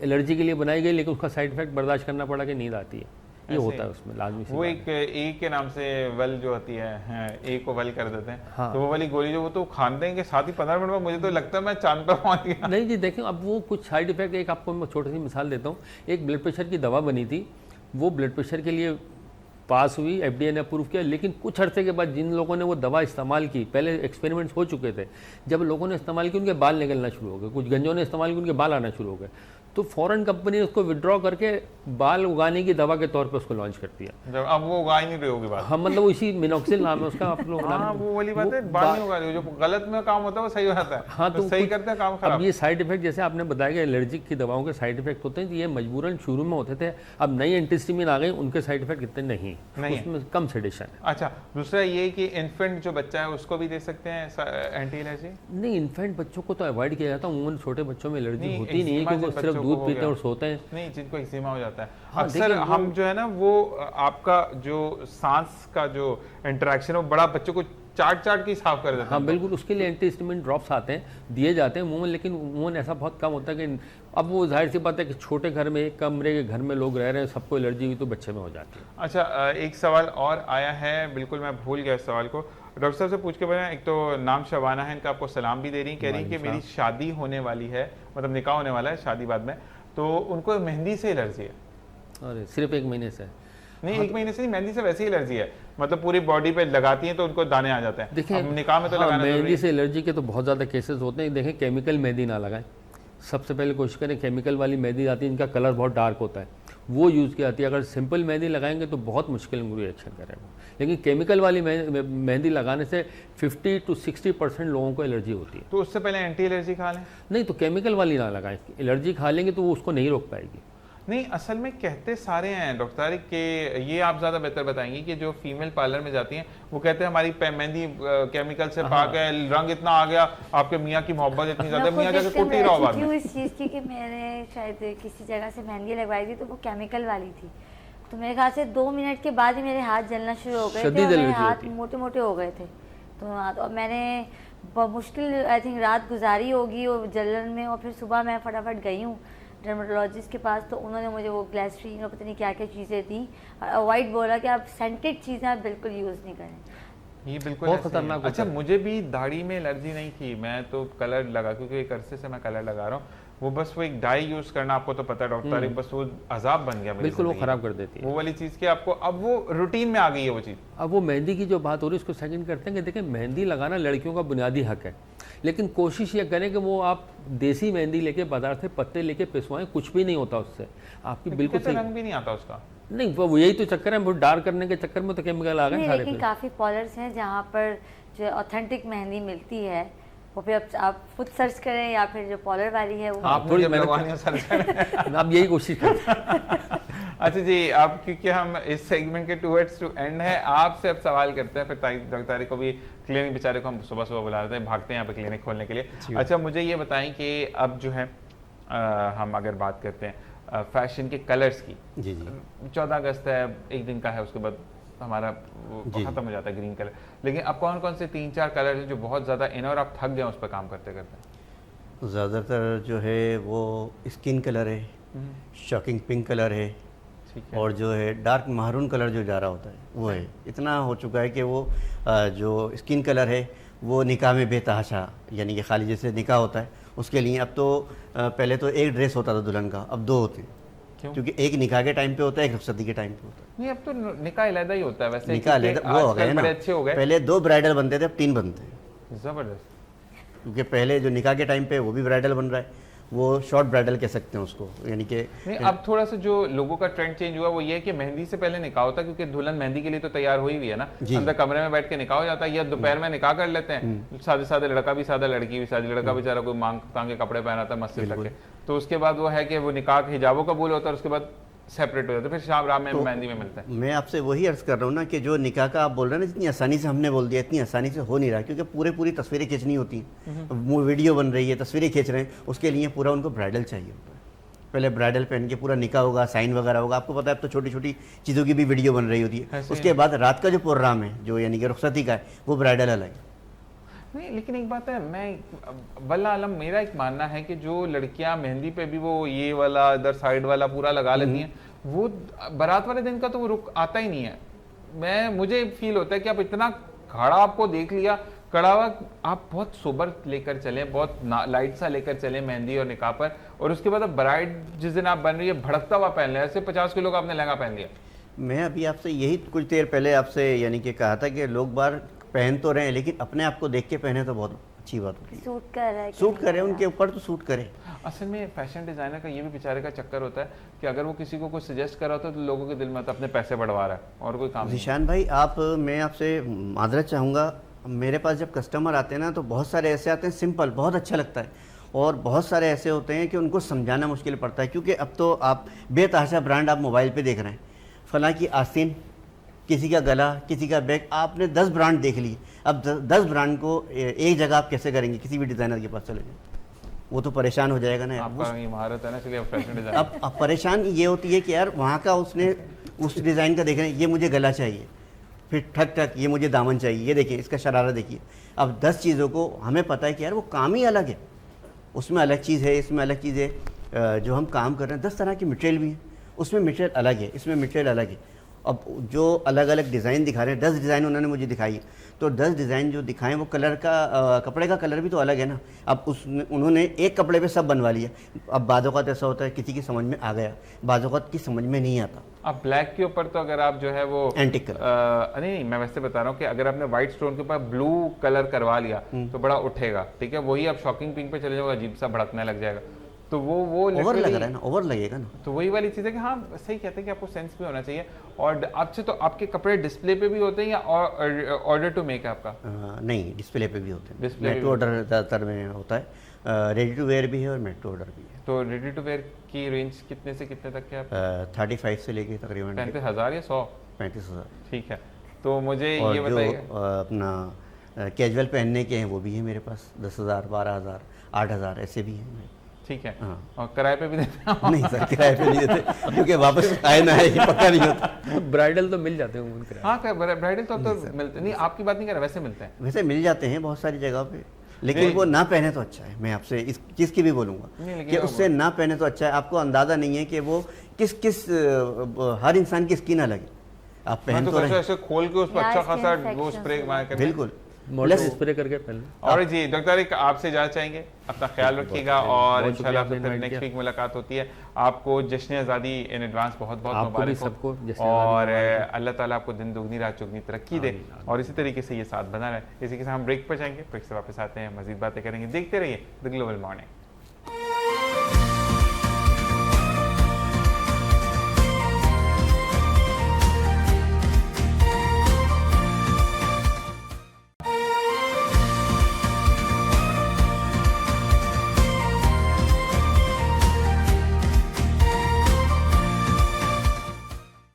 B: एलर्जी के लिए बनाई गई, लेकिन उसका साइड इफेक्ट बर्दाश्त करना पड़ा कि नींद आती है, ये होता है उसमें लाजमी।
A: वो एक ए के नाम से वेल जो होती है, ए को वेल कर देते हैं। हाँ। तो वो वाली गोली जो वो तो खाते हैं कि साथ ही 15 मिनट में मुझे तो लगता है मैं चांद पर पहुंच गया।
B: नहीं जी, देखें अब वो कुछ साइड इफेक्ट, एक आपको मैं छोटी सी मिसाल देता हूँ। एक ब्लड प्रेशर की दवा बनी थी, वो ब्लड प्रेशर के लिए पास हुई, FDA ने अप्रूव किया, लेकिन कुछ अर्से के बाद जिन लोगों ने वो दवा इस्तेमाल की, पहले एक्सपेरिमेंट्स हो चुके थे, जब लोगों ने इस्तेमाल की उनके बाल निकलना शुरू हो गए, कुछ गंजों ने इस्तेमाल की उनके बाल आना शुरू हो गए, तो फॉरेन कंपनी ने उसको विड्रॉ करके बाल उगाने की दवा के तौर पे उसको लॉन्च कर दिया।
A: जब अब वो उगा ही नहीं रही होगी बात।
B: हाँ, मतलब वो इसी मिनॉक्सिल नाम है उसका, आप लोग
A: हाँ, वो वाली बात है, बाल नहीं उगा रही, जो गलत में काम होता है वो सही हो जाता है।
B: हाँ, तो
A: सही करते हैं काम खराब।
B: अब ये साइड इफेक्ट जैसे आपने बताया कि एलर्जिक की दवाओं के साइड इफेक्ट होते हैं, ये मजबूरन शुरू में होते थे, अब नई एंटीहिस्टामिन आ गई, उनके साइड इफेक्ट इतने नहीं, उसमें कम सेडेशन है।
A: अच्छा, दूसरा ये कि इन्फेंट जो बच्चा है उसको भी दे सकते हैं एंटी एलर्जी?
B: नहीं, इन्फेंट बच्चों को तो अवॉइड किया जाता है, उमूमन छोटे बच्चों में एलर्जी होती नहीं है क्योंकि वो सिर्फ दूध पीते हैं और सोते हैं।
A: नहीं, जिनको एक्जिमा हो जाता है।
B: हाँ,
A: अक्सर हम जो है ना वो आपका जो सांस का जो इंटरेक्शन है वो बड़ा बच्चों को चाट के साफ कर देता है।
B: हाँ बिल्कुल, उसके लिए एंटीहिस्टामिन ड्रॉप्स आते हैं, दिए जाते हैं अमूमन, लेकिन अमूमन ऐसा बहुत कम होता है कि अब वो जाहिर सी बात है कि छोटे घर में, एक कमरे के घर में लोग रह रहे हैं, सबको एलर्जी हुई तो बच्चे में हो जाती है।
A: अच्छा, एक सवाल और आया है, बिल्कुल मैं भूल गया इस सवाल को, डॉक्टर साहब से पूछ के बताया। एक तो नाम शबाना है, इनका आपको सलाम भी दे रही, कह रही कि मेरी शादी होने वाली है, मतलब निकाह होने वाला है शादी बाद में, तो उनको मेहंदी से एलर्जी है।
B: अरे सिर्फ 1 महीने से?
A: नहीं, 1 महीने से नहीं, मेहंदी से वैसे ही एलर्जी है, मतलब पूरी बॉडी पे लगाती हैं तो उनको दाने आ जाते हैं।
B: देखिए
A: निकाह में तो लगाना
B: मेहंदी से एलर्जी के तो बहुत ज़्यादा केसेस होते हैं। देखें, केमिकल मेहंदी ना लगाएं, सबसे पहले कोशिश करें। केमिकल वाली मेहंदी आती है, इनका कलर बहुत डार्क होता है, वो यूज़ की जाती है। अगर सिंपल मेहंदी लगाएंगे तो बहुत मुश्किल में रिएक्शन करेगा, लेकिन केमिकल वाली मेहंदी लगाने से 50 to 60% लोगों को एलर्जी होती है।
A: तो उससे पहले एंटी एलर्जी खा लें?
B: नहीं, तो केमिकल वाली ना लगाएं, एलर्जी खा लेंगे तो वो उसको नहीं रोक पाएगी।
A: नहीं, असल में कहते सारे हैं डॉक्टर कि ये आप ज़्यादा बेहतर बताएंगे कि जो फीमेल पार्लर में जाती हैं वो कहते हैं हमारी मेहंदी केमिकल से पाक है, रंग इतना आ गया, आपके मियाँ की मोहब्बत इतनी ज़्यादा, मियाँ जाके कुट ही रहो बाद में।
C: इस चीज़ की कि मैंने शायद किसी जगह से मेहंदी लगवाई थी तो वो केमिकल वाली थी, तो मेरे ख्याल से 2 मिनट के बाद ही मेरे हाथ जलना शुरू हो गए थे और मेरे हाथ मोटे मोटे हो गए थे। तो मैंने मुश्किल आई थिंक रात गुजारी होगी और जलन में, और फिर सुबह मैं फटाफट गई हूँ डर्मेटोलॉजिस्ट के पास, तो उन्होंने मुझे वो ग्लिसरीन और पता नहीं क्या क्या चीज़ें दी और अवॉइड बोला कि आप सेंटेड चीज़ें आप बिल्कुल यूज़ नहीं करें।
A: ये बिल्कुल
B: बहुत खतरनाक।
A: अच्छा, मुझे भी दाढ़ी में एलर्जी नहीं थी, मैं तो कलर लगा, क्योंकि एक अरसे से मैं कलर लगा रहा हूँ, वो बस वो एक डाई यूज करना, आपको तो पता है डॉक्टर, बस वो अजाब बन गया,
B: बिल्कुल वो खराब कर देती है
A: वो वाली चीज़ की आपको, अब वो रूटीन में आ गई है वो चीज़।
B: अब वो मेहंदी की जो बात हो रही है उसको सेकंड करते हैं कि देखिए मेहंदी लगाना लड़कियों का बुनियादी हक है, लेकिन कोशिश ये करें कि वो आप देसी मेहंदी लेके बाजार से पत्ते लेके पिसवाएं, कुछ भी नहीं होता उससे, आपकी बिल्कुल सही
A: रंग भी नहीं आता उसका।
B: नहीं, वो यही तो चक्कर है, वो डार्क करने के चक्कर में तो केमिकल आ गए सारे।
C: लेकिन काफ़ी पार्लर्स हैं जहाँ पर जो ऑथेंटिक मेहंदी मिलती है वो फिर आप खुद सर्च करें या फिर जो पार्लर वाली है वो
A: आप थोड़ी लगवानी सर्च करें।
B: आप यही कोशिश करें।
A: अच्छा जी, आप क्योंकि हम इस सेगमेंट के टूवर्ड्स टू एंड है, आपसे अब सवाल करते हैं, फिर डॉक्टर को भी क्लिनिक बेचारे को हम सुबह सुबह बुला देते हैं, भागते हैं यहाँ पे क्लिनिक खोलने के लिए। अच्छा, मुझे ये बताएं कि अब जो है हम अगर बात करते हैं फैशन के कलर्स की,
D: जी जी
A: 14 अगस्त है, एक दिन का है, उसके बाद हमारा खत्म हो जाता है ग्रीन कलर, लेकिन अब कौन कौन से 3-4 कलर हैं जो बहुत ज़्यादा इन और आप थक गए उस पर काम करते करते?
D: ज़्यादातर जो है वो स्किन कलर है, शॉकिंग पिंक कलर है, और जो है डार्क महरून कलर जो जा रहा होता है वो है। इतना हो चुका है कि वो जो स्किन कलर है वो निकाह में बेतहाशा, यानी कि खाली जैसे निकाह होता है उसके लिए अब तो पहले तो एक ड्रेस होता था दुल्हन का, अब 2 होते हैं, क्योंकि एक निकाह के टाइम पे होता है, एक रुखसती के टाइम पे होता है।
A: नहीं, अब तो निकाह अलग ही होता है वैसे,
D: निकाह अलग वो हो गए ना,
A: अच्छे हो गए,
D: पहले 2 ब्राइडल बनते थे, अब 3 बनते हैं।
A: जबरदस्त।
D: क्योंकि पहले जो निकाह के टाइम पे वो भी ब्राइडल बन रहा है, वो शॉर्ट ब्राइडल कह सकते हैं उसको, यानी कि
A: नहीं, अब थोड़ा सा जो लोगों का ट्रेंड चेंज हुआ वो ये है कि मेहंदी से पहले निकाह होता है, क्योंकि दुल्हन मेहंदी के लिए तो तैयार हुई हुई है ना, अंदर कमरे में बैठ के निकाह हो जाता है, या दोपहर में निकाह कर लेते हैं, सादे सादे, लड़का भी सादा, लड़की भी सादी, लड़का बेचारा कोई मांग तांगे कपड़े पहना था मस्जिद तक के, तो उसके बाद वो है कि वो निकाह के हिजाबों कबूल होता है, उसके बाद सेपरेट हो जाता है, फिर शाम रात में मेहंदी में मिलता है।
D: मैं आपसे वही अर्ज कर रहा हूँ ना कि जो निकाह का आप बोल रहे हैं ना, जितनी आसानी से हमने बोल दिया, इतनी आसानी से हो नहीं रहा, क्योंकि पूरी तस्वीरें खींचनी होती हैं, वीडियो बन रही है, तस्वीरें खींच रहे हैं, उसके लिए पूरा उनको ब्राइडल चाहिए होता है। पहले ब्राइडल पहन के पूरा निकाह होगा, साइन वगैरह होगा, आपको पता है अब तो छोटी छोटी चीज़ों की भी वीडियो बन रही होती है। उसके बाद रात का जो प्रोग्राम है जो यानी कि रुखसती का है, वो ब्राइडल अलग है।
A: नहीं, लेकिन एक बात है, मैं वल्लाह आलम, मेरा एक मानना है कि जो लड़कियां मेहंदी पे भी वो ये वाला इधर साइड वाला पूरा लगा लेती हैं, वो बारात वाले दिन का तो वो रुक आता ही नहीं है। मुझे फील होता है कि आप इतना खड़ा आपको देख लिया, कड़ा हुआ, आप बहुत सोबर लेकर चले, बहुत लाइट सा लेकर चले मेहंदी और निकाह पर, और उसके बाद अब ब्राइड जिस दिन आप बन रही है भड़कता हुआ पहन लिया, ऐसे 50 किलो का आपने लहंगा पहन लिया।
D: मैं अभी आपसे यही कुछ देर पहले आपसे यानी कि कहा था कि लोग बार पहन तो रहे हैं, लेकिन अपने आप को देख के पहने तो बहुत अच्छी बात होती है।
C: सूट कर रहा है,
D: सूट करे उनके ऊपर तो सूट करे।
A: असल में फैशन डिजाइनर का ये भी बेचारे का चक्कर होता है कि अगर वो किसी को कुछ सजेस्ट कर रहा होता है तो लोगों के दिल में तो अपने पैसे बढ़वा रहा है और कोई काम नहीं।
D: ज़ीशान भाई, मैं आपसे माजरत चाहूँगा, मेरे पास जब कस्टमर आते हैं ना तो बहुत सारे ऐसे आते हैं सिंपल, बहुत अच्छा लगता है, और बहुत सारे ऐसे होते हैं कि उनको समझाना मुश्किल पड़ता है, क्योंकि अब तो आप बेतहाशा ब्रांड आप मोबाइल पे देख रहे हैं, फलां की आस्तीन, किसी का गला, किसी का बैग, आपने 10 ब्रांड देख लिए, अब 10 ब्रांड को एक जगह आप कैसे करेंगे? किसी भी डिज़ाइनर के पास चले जाए, वो तो परेशान हो जाएगा ना।
A: आपका ये महारत है ना, इसलिए फैशन डिजाइन।
D: अब परेशान ये होती है कि यार वहाँ का उसने उस डिज़ाइन का देख रहे हैं, ये मुझे गला चाहिए, फिर ठक ठक ये मुझे दामन चाहिए, ये देखिए इसका शरारा देखिए। अब 10 चीज़ों को हमें पता है कि यार वो काम ही अलग है, उसमें अलग चीज़ है, इसमें अलग चीज़ है, जो हम काम कर रहे हैं 10 तरह की मटेरियल भी है, उसमें मटेरियल अलग है, इसमें मटेरियल अलग है। अब जो अलग अलग डिज़ाइन दिखा रहे हैं, 10 डिज़ाइन उन्होंने मुझे दिखाई, तो 10 डिज़ाइन जो दिखाएं वो कलर का कपड़े का कलर भी तो अलग है ना। अब उन्होंने एक कपड़े पे सब बनवा लिया। अब बाज़-औक़ात ऐसा होता है किसी की समझ में आ गया, बाज़-औक़ात की समझ में नहीं आता।
A: अब ब्लैक के ऊपर तो अगर आप जो है वो
D: एंटिक कलर,
A: नहीं मैं वैसे बता रहा हूँ कि अगर आपने व्हाइट स्टोन के ऊपर ब्लू कलर करवा लिया तो बड़ा उठेगा, ठीक है। वही आप शॉकिंग पिंक पे चले जाओगे, अजीब सा भड़कने लग जाएगा। तो वो
D: ओवर लग
A: literally-
D: रहा है ना, ओवर लगेगा ना।
A: तो वही वाली चीज़ है कि हाँ सही कहते हैं कि आपको सेंस भी होना चाहिए। और आपसे तो आपके कपड़े डिस्प्ले पे भी होते हैं या ऑर्डर टू मेक है आपका?
D: नहीं, डिस्प्ले पे भी होते हैं,
A: डिस्प्ले पे
D: मेड
A: भी
D: टू ऑर्डर ज़्यादातर में होता है। रेडी टू वेयर भी है और मेड टू ऑर्डर भी है।
A: तो रेडी टू वेयर की रेंज कितने से कितने तक है आप?
D: 35 से लेके तकरीबन
A: 35,000 या 100?
D: 35,000।
A: ठीक है, तो मुझे
D: और
A: ये
D: जो
A: बताइए।
D: अपना कैजुअल पहनने के हैं वो भी हैं मेरे पास, 10,000, 12,000, 8,000 ऐसे भी हैं।
A: ठीक है,
D: हाँ।
A: और किराए पे भी देते हैं?
D: नहीं सर, किराए पे नहीं देते क्योंकि वापस आए ना आए ये पक्का नहीं होता।
B: ब्राइडल तो मिल जाते हैं उनके किराए।
A: हाँ, ब्राइडल तो मिलते नहीं, आपकी बात नहीं कर रहा, वैसे मिलते हैं।
D: वैसे मिल जाते हैं बहुत सारी जगह पे, लेकिन वो ना पहने तो अच्छा है। मैं आपसे इस चीज़ की भी
A: नहीं,
D: बोलूँगा
A: लेकिन
D: कि
A: वो-
D: उससे ना पहने तो अच्छा है। आपको अंदाज़ा नहीं है कि वो किस हर इंसान की स्किन अलग है। आप
A: हाँ,
D: पहन
A: तो
D: तो
A: कैसे
D: रहे
A: ऐसे खोल के उस पर
C: या
A: अच्छा
C: skin
A: खासा वो
C: infections
A: स्प्रे
C: वगैरह।
A: करना।
D: बिल्कुल।
B: मॉडल
D: प्लस
B: स्प्रे करके पहले।
A: और जी डॉक्टर, एक आपसे जाना चाहेंगे, अपना ख्याल रखिएगा और
B: बहुत शुक्रिया
A: इंशाल्लाह
B: आपने
A: फिर
B: invite
A: नेक्स्ट
B: किया।
A: वीक मुलाकात होती है। आपको जश्न आज़ादी इन एडवांस बहुत बहुत
B: आपको भी
A: मुबारक हो।
B: सबको जश्न
A: और
B: आज़ादी
A: अल्लाह ताला आपको दिन दुगनी रात चुगनी तरक्की दे और इसी तरीके से ये साथ बना रहे। इसी के साथ हम ब्रेक पर जाएंगे, ब्रेक से वापस आते हैं, मजीद बातें करेंगे। देखते रहिए the global morning.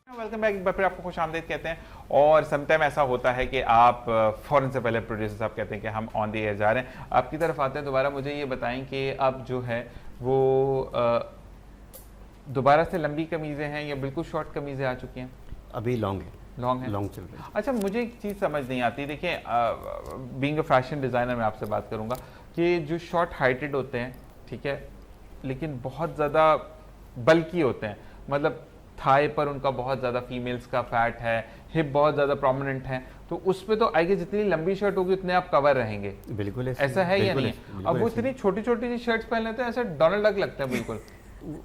A: Welcome back. एक बार फिर आपको खुश आमदीद कहते हैं। और समटाइम ऐसा होता है कि आप फ़ौरन से पहले प्रोड्यूसर साहब कहते हैं कि हम ऑन द एयर जा रहे हैं। आपकी तरफ आते हैं दोबारा, मुझे ये बताएं कि अब जो है वो दोबारा से लंबी कमीज़ें हैं या बिल्कुल शॉर्ट कमीज़ें आ चुकी हैं?
D: अभी लॉन्ग है,
A: लॉन्ग है,
D: लॉन्ग चल रहा है।
A: अच्छा, मुझे एक चीज़ समझ नहीं आती। देखिए, बीइंग अ फैशन डिज़ाइनर मैं आपसे बात करूंगा कि जो शॉर्ट हाइटेड होते हैं, ठीक है, लेकिन बहुत ज़्यादा बल्की होते हैं, मतलब थाई पर उनका बहुत ज़्यादा फीमेल्स का फैट है, हिप बहुत ज़्यादा प्रोमिनेंट है, तो उस पर तो आई गेस जितनी लंबी शर्ट होगी उतने आप कवर रहेंगे।
D: बिल्कुल
A: ऐसा है या
D: बिल्कुल
A: नहीं?
D: ऐसे,
A: अब वो
D: बिल्कुल
A: इतनी छोटी छोटी सी शर्ट्स पहन लेते हैं, ऐसे डोनाल्ड डक लगते हैं बिल्कुल।
D: ऐसे।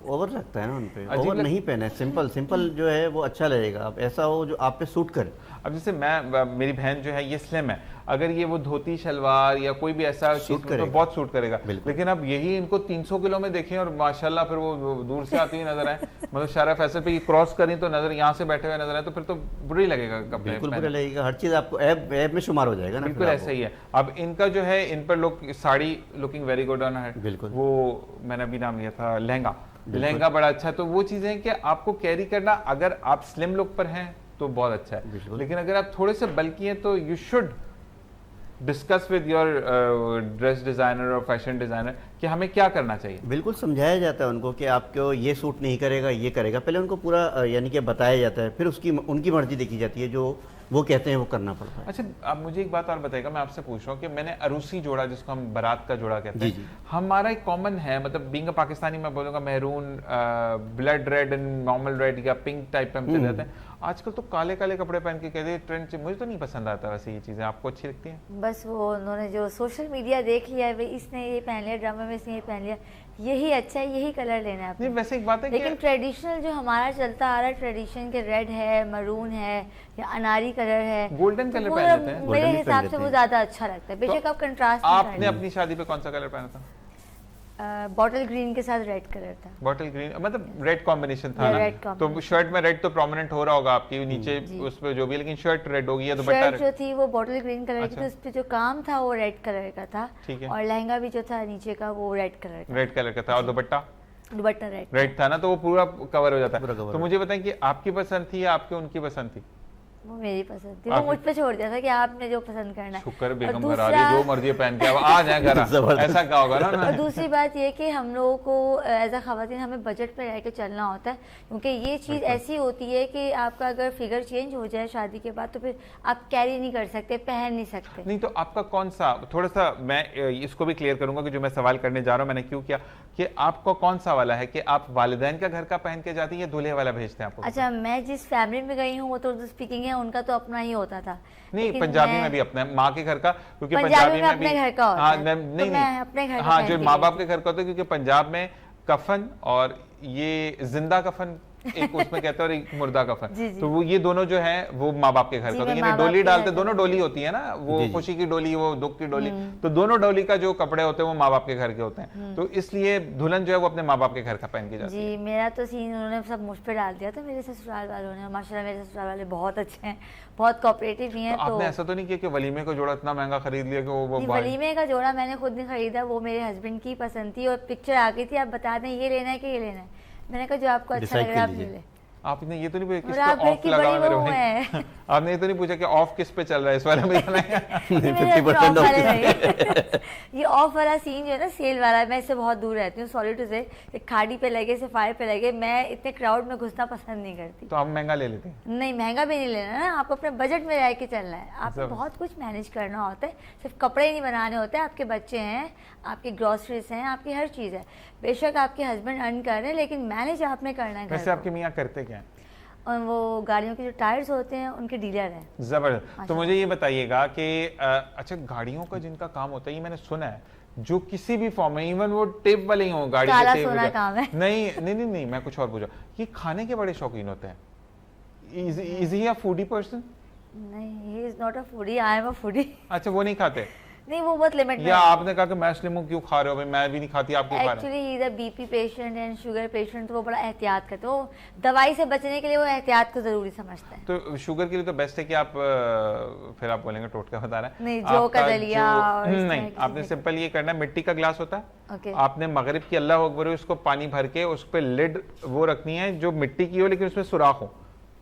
D: ओवर लगता है ना उन पे,
A: अजीब
D: ओवर
A: लग-
D: नहीं पहना है, सिंपल सिंपल जो है वो अच्छा लगेगा। अब ऐसा हो जो आप पे सूट करे।
A: अब जैसे मेरी बहन जो है ये स्लिम है, अगर ये वो धोती शलवार या कोई भी ऐसा चीज तो
D: करेगा।
A: बहुत सूट करेगा।
D: बिल्कुल।
A: लेकिन अब यही इनको 300 किलो में देखें और माशाल्लाह फिर वो दूर से आती हुई नजर आए, मतलब शारा फैसल पे क्रॉस करें तो नजर यहाँ से बैठे हुए नजर आए, तो फिर तो बुरा ही लगेगा कपड़े
D: बिल्कुल
A: पहने।
D: बुरा लगेगा, हर चीज़ आपको ऐप में शुमार हो जाएगा ना।
A: बिल्कुल
D: फिर
A: ऐसा ही है। अब इनका जो है, इन पर लोग sari looking very good on है,
D: बिल्कुल।
A: वो मैंने अभी नाम लिया था लहंगा, लहंगा बड़ा अच्छा। तो वो चीजें हैं कि आपको कैरी करना, अगर आप स्लिम लुक पर हैं तो बहुत अच्छा है,
D: बिल्कुल।
A: लेकिन अगर आप थोड़े से बल्की हैं तो you should discuss with your dress designer और फैशन डिजाइनर कि हमें क्या करना चाहिए।
D: बिल्कुल समझाया जाता है उनको कि आपको ये सूट नहीं करेगा, ये करेगा। पहले उनको पूरा यानी कि बताया जाता है, फिर उसकी उनकी मर्जी देखी जाती है, जो वो कहते हैं वो करना पड़ता है।
A: अच्छा, अब मुझे एक बात और बताइएगा, मैं आपसे पूछ रहा हूँ कि मैंने अरूसी जोड़ा, जिसको हम बारात का जोड़ा कहते
D: जी,
A: हैं,
D: जी।
A: हमारा एक कॉमन है, मतलब बीइंग अ पाकिस्तानी मैं बोलूँगा maroon, blood red and normal red या पिंक टाइप पे हम चले जाते हैं। आजकल तो काले काले कपड़े पहन के कहते हैं ट्रेंड, मुझे तो नहीं पसंद आता वैसे ये चीज़ें। आपको अच्छी लगती हैं?
C: बस वो उन्होंने जो सोशल मीडिया देख लिया है, भाई इसने ये पहन लिया, ड्रामा में इसने ये पहन लिया, यही अच्छा है, यही कलर लेना है
A: नहीं,
C: आपको।
A: वैसे एक बात है
C: लेकिन
A: कि
C: ट्रेडिशनल जो हमारा चलता आ रहा है, ट्रेडिशन के रेड है, मरून है या अनारी कलर है,
A: गोल्डन
C: तो
A: कलर
C: वो
A: पहन लेते हैं।
C: मेरे
D: गोल्डन भी
C: हिसाब
D: पहन
C: से वो
D: लेते
C: ज़्यादा अच्छा लगता है। बेशक आप कंट्रास्ट
A: आपने अपनी शादी पे कौन सा कलर पहना था?
C: बॉटल ग्रीन के साथ रेड कलर था।
A: बॉटल ग्रीन, मतलब रेड कॉम्बिनेशन था
C: या
A: ना?
C: रेड
A: तो
C: combination।
A: शर्ट में रेड तो प्रोमिनेंट हो रहा होगा आपकी नीचे
C: जी।
A: उस पे जो भी, लेकिन शर्ट रेड होगी या दुपट्टा
C: शर्ट
A: रेड?
C: जो थी वो बॉटल ग्रीन कलर की
A: अच्छा।
C: थी, उस पे जो काम था वो रेड कलर का था।
A: ठीक है।
C: और लहंगा भी जो था नीचे का वो रेड कलर का,
A: रेड कलर का था और दुपट्टा
C: दुपट्टा रेड।
A: रेड था ना, तो वो पूरा कवर हो जाता
D: पूरा
A: है।
D: cover
A: तो
D: हो
A: मुझे बताएं कि आपकी पसंद थी या आपके उनकी पसंद थी?
C: वो मेरी पसंद थी, वो
A: आपकी-
C: मुझ पे छोड़ दिया था कि आपने जो पसंद करना है।
A: शुक्र
C: और
A: बेगम घर आ रही है, जो मर्जी पहन के अब आ जाए घर,
D: जबरदस्त।
A: ऐसा क्या होगा ना।
C: और दूसरी बात ये कि हम लोगों को एज अ खवातीन हमें बजट पे रह के चलना होता है, क्योंकि ये चीज़ ऐसी होती है कि आपका अगर फिगर चेंज हो जाए शादी के बाद तो फिर आप कैरी नहीं कर सकते, पहन नहीं सकते।
A: नहीं, तो आपका कौन सा, थोड़ा सा मैं इसको भी क्लियर करूंगा कि जो मैं सवाल करने जा रहा हूं मैंने क्यों किया, कि आपको कौन सा वाला है कि आप वालिदैन का घर का पहन के जाती हैं या दूल्हे वाला भेजते हैं आपको?
C: अच्छा, मैं जिस फैमिली में गई हूँ वो तो उर्दू स्पीकिंग है, उनका तो अपना ही होता था।
A: नहीं,
C: लेकिन
A: पंजाबी
C: मैं-
A: में भी अपना है, माँ के घर का, क्योंकि
C: पंजाबी
A: पंजाबी
C: में
A: में भी
C: अपने घर का होता
A: हाँ,
C: है।
A: नहीं
C: तो मैं अपने घर का
A: हाँ,
C: पहन
A: जो
C: के
A: माँ
C: गई
A: बाप
C: थी।
A: के घर का होता है, क्योंकि पंजाब में कफन और ये जिंदा कफन एक उसमें कहते हैं और एक मुर्दा कफन।
C: जी, जी।
A: तो वो ये दोनों जो है वो माँ बाप के घर
C: जी,
A: का, तो
C: मैं
A: यानी
C: माँ बाप
A: डोली
C: के
A: डालते,
C: घर का
A: दोनों डोली होती है ना, वो
D: जी, जी।
A: खुशी की डोली, वो दुख की डोली, तो दोनों डोली का जो कपड़े होते हैं वो माँ बाप के घर के होते हैं, तो इसलिए दुल्हन जो है वो अपने माँ बाप के घर का पहन के जाती है।
C: जी, मेरा तो सीन उन्होंने सब मुझ पे डाल दिया था मेरे ससुराल वालों ने। माशाल्लाह मेरे ससुराल वाले बहुत अच्छे हैं, बहुत कोऑपरेटिव भी हैं।
A: तो आपने ऐसा तो नहीं किया कि वलीमे को जोड़ा इतना महंगा खरीद लिया कि वो
C: नहीं,
A: भाई-
C: वलीमे का जोड़ा मैंने खुद नहीं खरीदा, वो मेरे हस्बैंड की पसंद थी और पिक्चर आ गई थी, आप बता दें ये लेना है कि ये लेना है। मैंने कहा जो आपको अच्छा
D: Decide
C: लग रहा है
D: कर
C: आप ले
D: लीजिए।
C: लें।
A: आपने ये तो नहीं पूछा
C: और
A: किस
C: आप
A: पे
C: घर
A: ऑफ
C: की
A: लगा
C: बड़ी
A: मेरे
C: बहू
A: भाई?
C: हैं।
A: आपने ये तो नहीं पूछा कि ऑफ किस पे चल रहा है इस वाले में जाना है?
C: मेरे
D: 50%
C: ऑफ
D: off
C: वाले नहीं। ये ऑफ वाला सीन जो है ना, सेल वाला, मैं इससे बहुत दूर रहती हूँ, सॉरी टू से। खाड़ी पे लगे, सफाई पे लगे, मैं इतने क्राउड में घुसना पसंद नहीं करती।
A: तो आप महंगा ले लेते हैं।
C: नहीं, महंगा भी नहीं लेना ना, आपको अपने बजट में रह के चलना है। आपको
A: जबरदस्त।
C: बहुत कुछ मैनेज करना होता है, सिर्फ कपड़े ही नहीं बनाने होते, आपके बच्चे हैं, आपकी ग्रोसरीज हैं, आपकी हर चीज़ है। बेशक आपके हस्बैंड अर्न कर रहे हैं, लेकिन मैनेज आपने करना है घर
A: वैसे
C: को।
A: आपके मियाँ करते क्या हैं?
C: और वो गाड़ियों के जो टायर्स होते हैं उनके डीलर हैं।
A: जबरदस्त। तो मुझे ये बताइएगा कि अच्छा, गाड़ियों का जिनका काम होता है, ये मैंने सुना है, जो किसी भी फॉर्म में, इवन वो टेप वाले ही हो, गाड़ी
C: काला
A: के टेप
C: सोना
A: वगैरह-
C: काम है।
A: नहीं नहीं नहीं नहीं, मैं कुछ और पूछा, ये खाने के बड़े शौकीन होते हैं। Is he a foodie person?
C: नहीं, he is not a foodie, I am a foodie.
A: अच्छा, वो नहीं खाते?
C: नहीं, वो बहुत लिमिट में
A: या
C: है।
A: आपने कहा कि मैं स्लिम हूँ, क्यों खा रहे हो भाई, मैं भी नहीं खाती, आप क्यों खा रहे
C: actually he is a BP patient and sugar patient, तो वो बड़ा एहतियात करते हैं। वो दवाई से बचने के लिए वो एहतियात को जरूरी समझते हैं।
A: तो शुगर के लिए तो बेस्ट है कि आप फिर आप बोलेंगे टोटका बता रहा है
C: नहीं, जौ का
A: आपका
C: दलिया और इस तरह
A: नहीं,
C: की
A: आपने
C: चीजें।
A: सिंपल ये करना है, मिट्टी का ग्लास होता है,
C: ओके।
A: आपने मगरिब की अल्लाह अकबर हो, उसको पानी भर के उस पर लिड वो रखनी है जो मिट्टी की हो, लेकिन उसमें सुराख हो,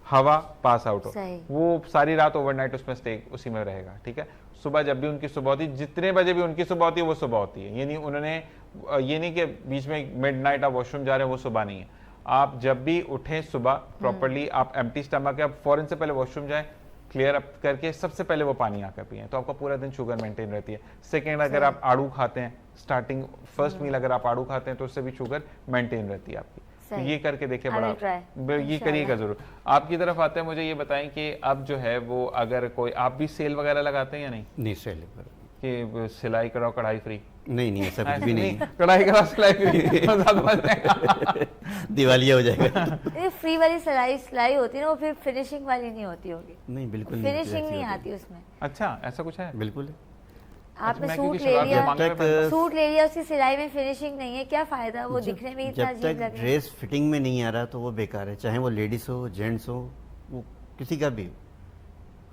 A: हवा पास आउट हो,
C: सही।
A: वो सारी रात ओवरनाइट उसमें स्टे उसी में रहेगा, ठीक है। सुबह जब भी उनकी सुबह होती है, जितने बजे भी उनकी सुबह होती है वो सुबह होती है, यानी उन्होंने ये नहीं कि बीच में मिडनाइट आप वॉशरूम जा रहे हैं, वो सुबह नहीं है। आप जब भी उठें सुबह प्रॉपर्ली, आप एम्प्टी स्टमक है, आप फौरन से पहले वॉशरूम जाएं, क्लियर अप करके सबसे पहले वो पानी आकर पिए, तो आपका पूरा दिन शुगर मेंटेन रहती है। सेकेंड, अगर आप आड़ू खाते हैं, स्टार्टिंग फर्स्ट मील अगर आप आड़ू खाते हैं तो उससे भी शुगर मेंटेन रहती है आपकी। तो
C: सही।
A: ये करके देखिए,
C: I will
A: बड़ा
C: try,
A: ये
C: इंशाल्लाह।
A: करिएगा जरूर। आपकी तरफ आते हैं, मुझे ये बताएं कि अब जो है वो अगर कोई, आप भी सेल वगैरह लगाते हैं या नहीं,
D: नहीं सेल
A: कि सिलाई कराओ कढ़ाई फ्री?
D: नहीं नहीं ऐसा कुछ भी नहीं है।
A: कढ़ाई कराओ सिलाई फ्री ज़्यादा मत है।
D: दिवालिया हो जाएगा।
C: ये फ्री वाली सिलाई होती है ना, वो फिर फिनिशिंग वाली नहीं होती होगी,
D: नहीं बिल्कुल नहीं
C: फिनिशिंग
D: ऐसी
C: नहीं
D: होती।
C: आती उसमें।
A: अच्छा, ऐसा कुछ है?
D: बिल्कुल
C: आपने
A: मैं
C: सूट
A: क्योंकि
C: ले
A: शराब
C: लिया,
A: मांग में
D: जब
A: पहनता हूं।
C: सूट ले लिया, उसकी सिलाई में फिनिशिंग नहीं है, क्या फायदा? वो दिखने में ही इतना
D: जब
C: अजीब
D: तक
C: लग रहा है।
D: ड्रेस फिटिंग में नहीं आ रहा तो वो बेकार है, चाहे वो लेडीज हो जेंट्स हो, वो किसी का भी हो,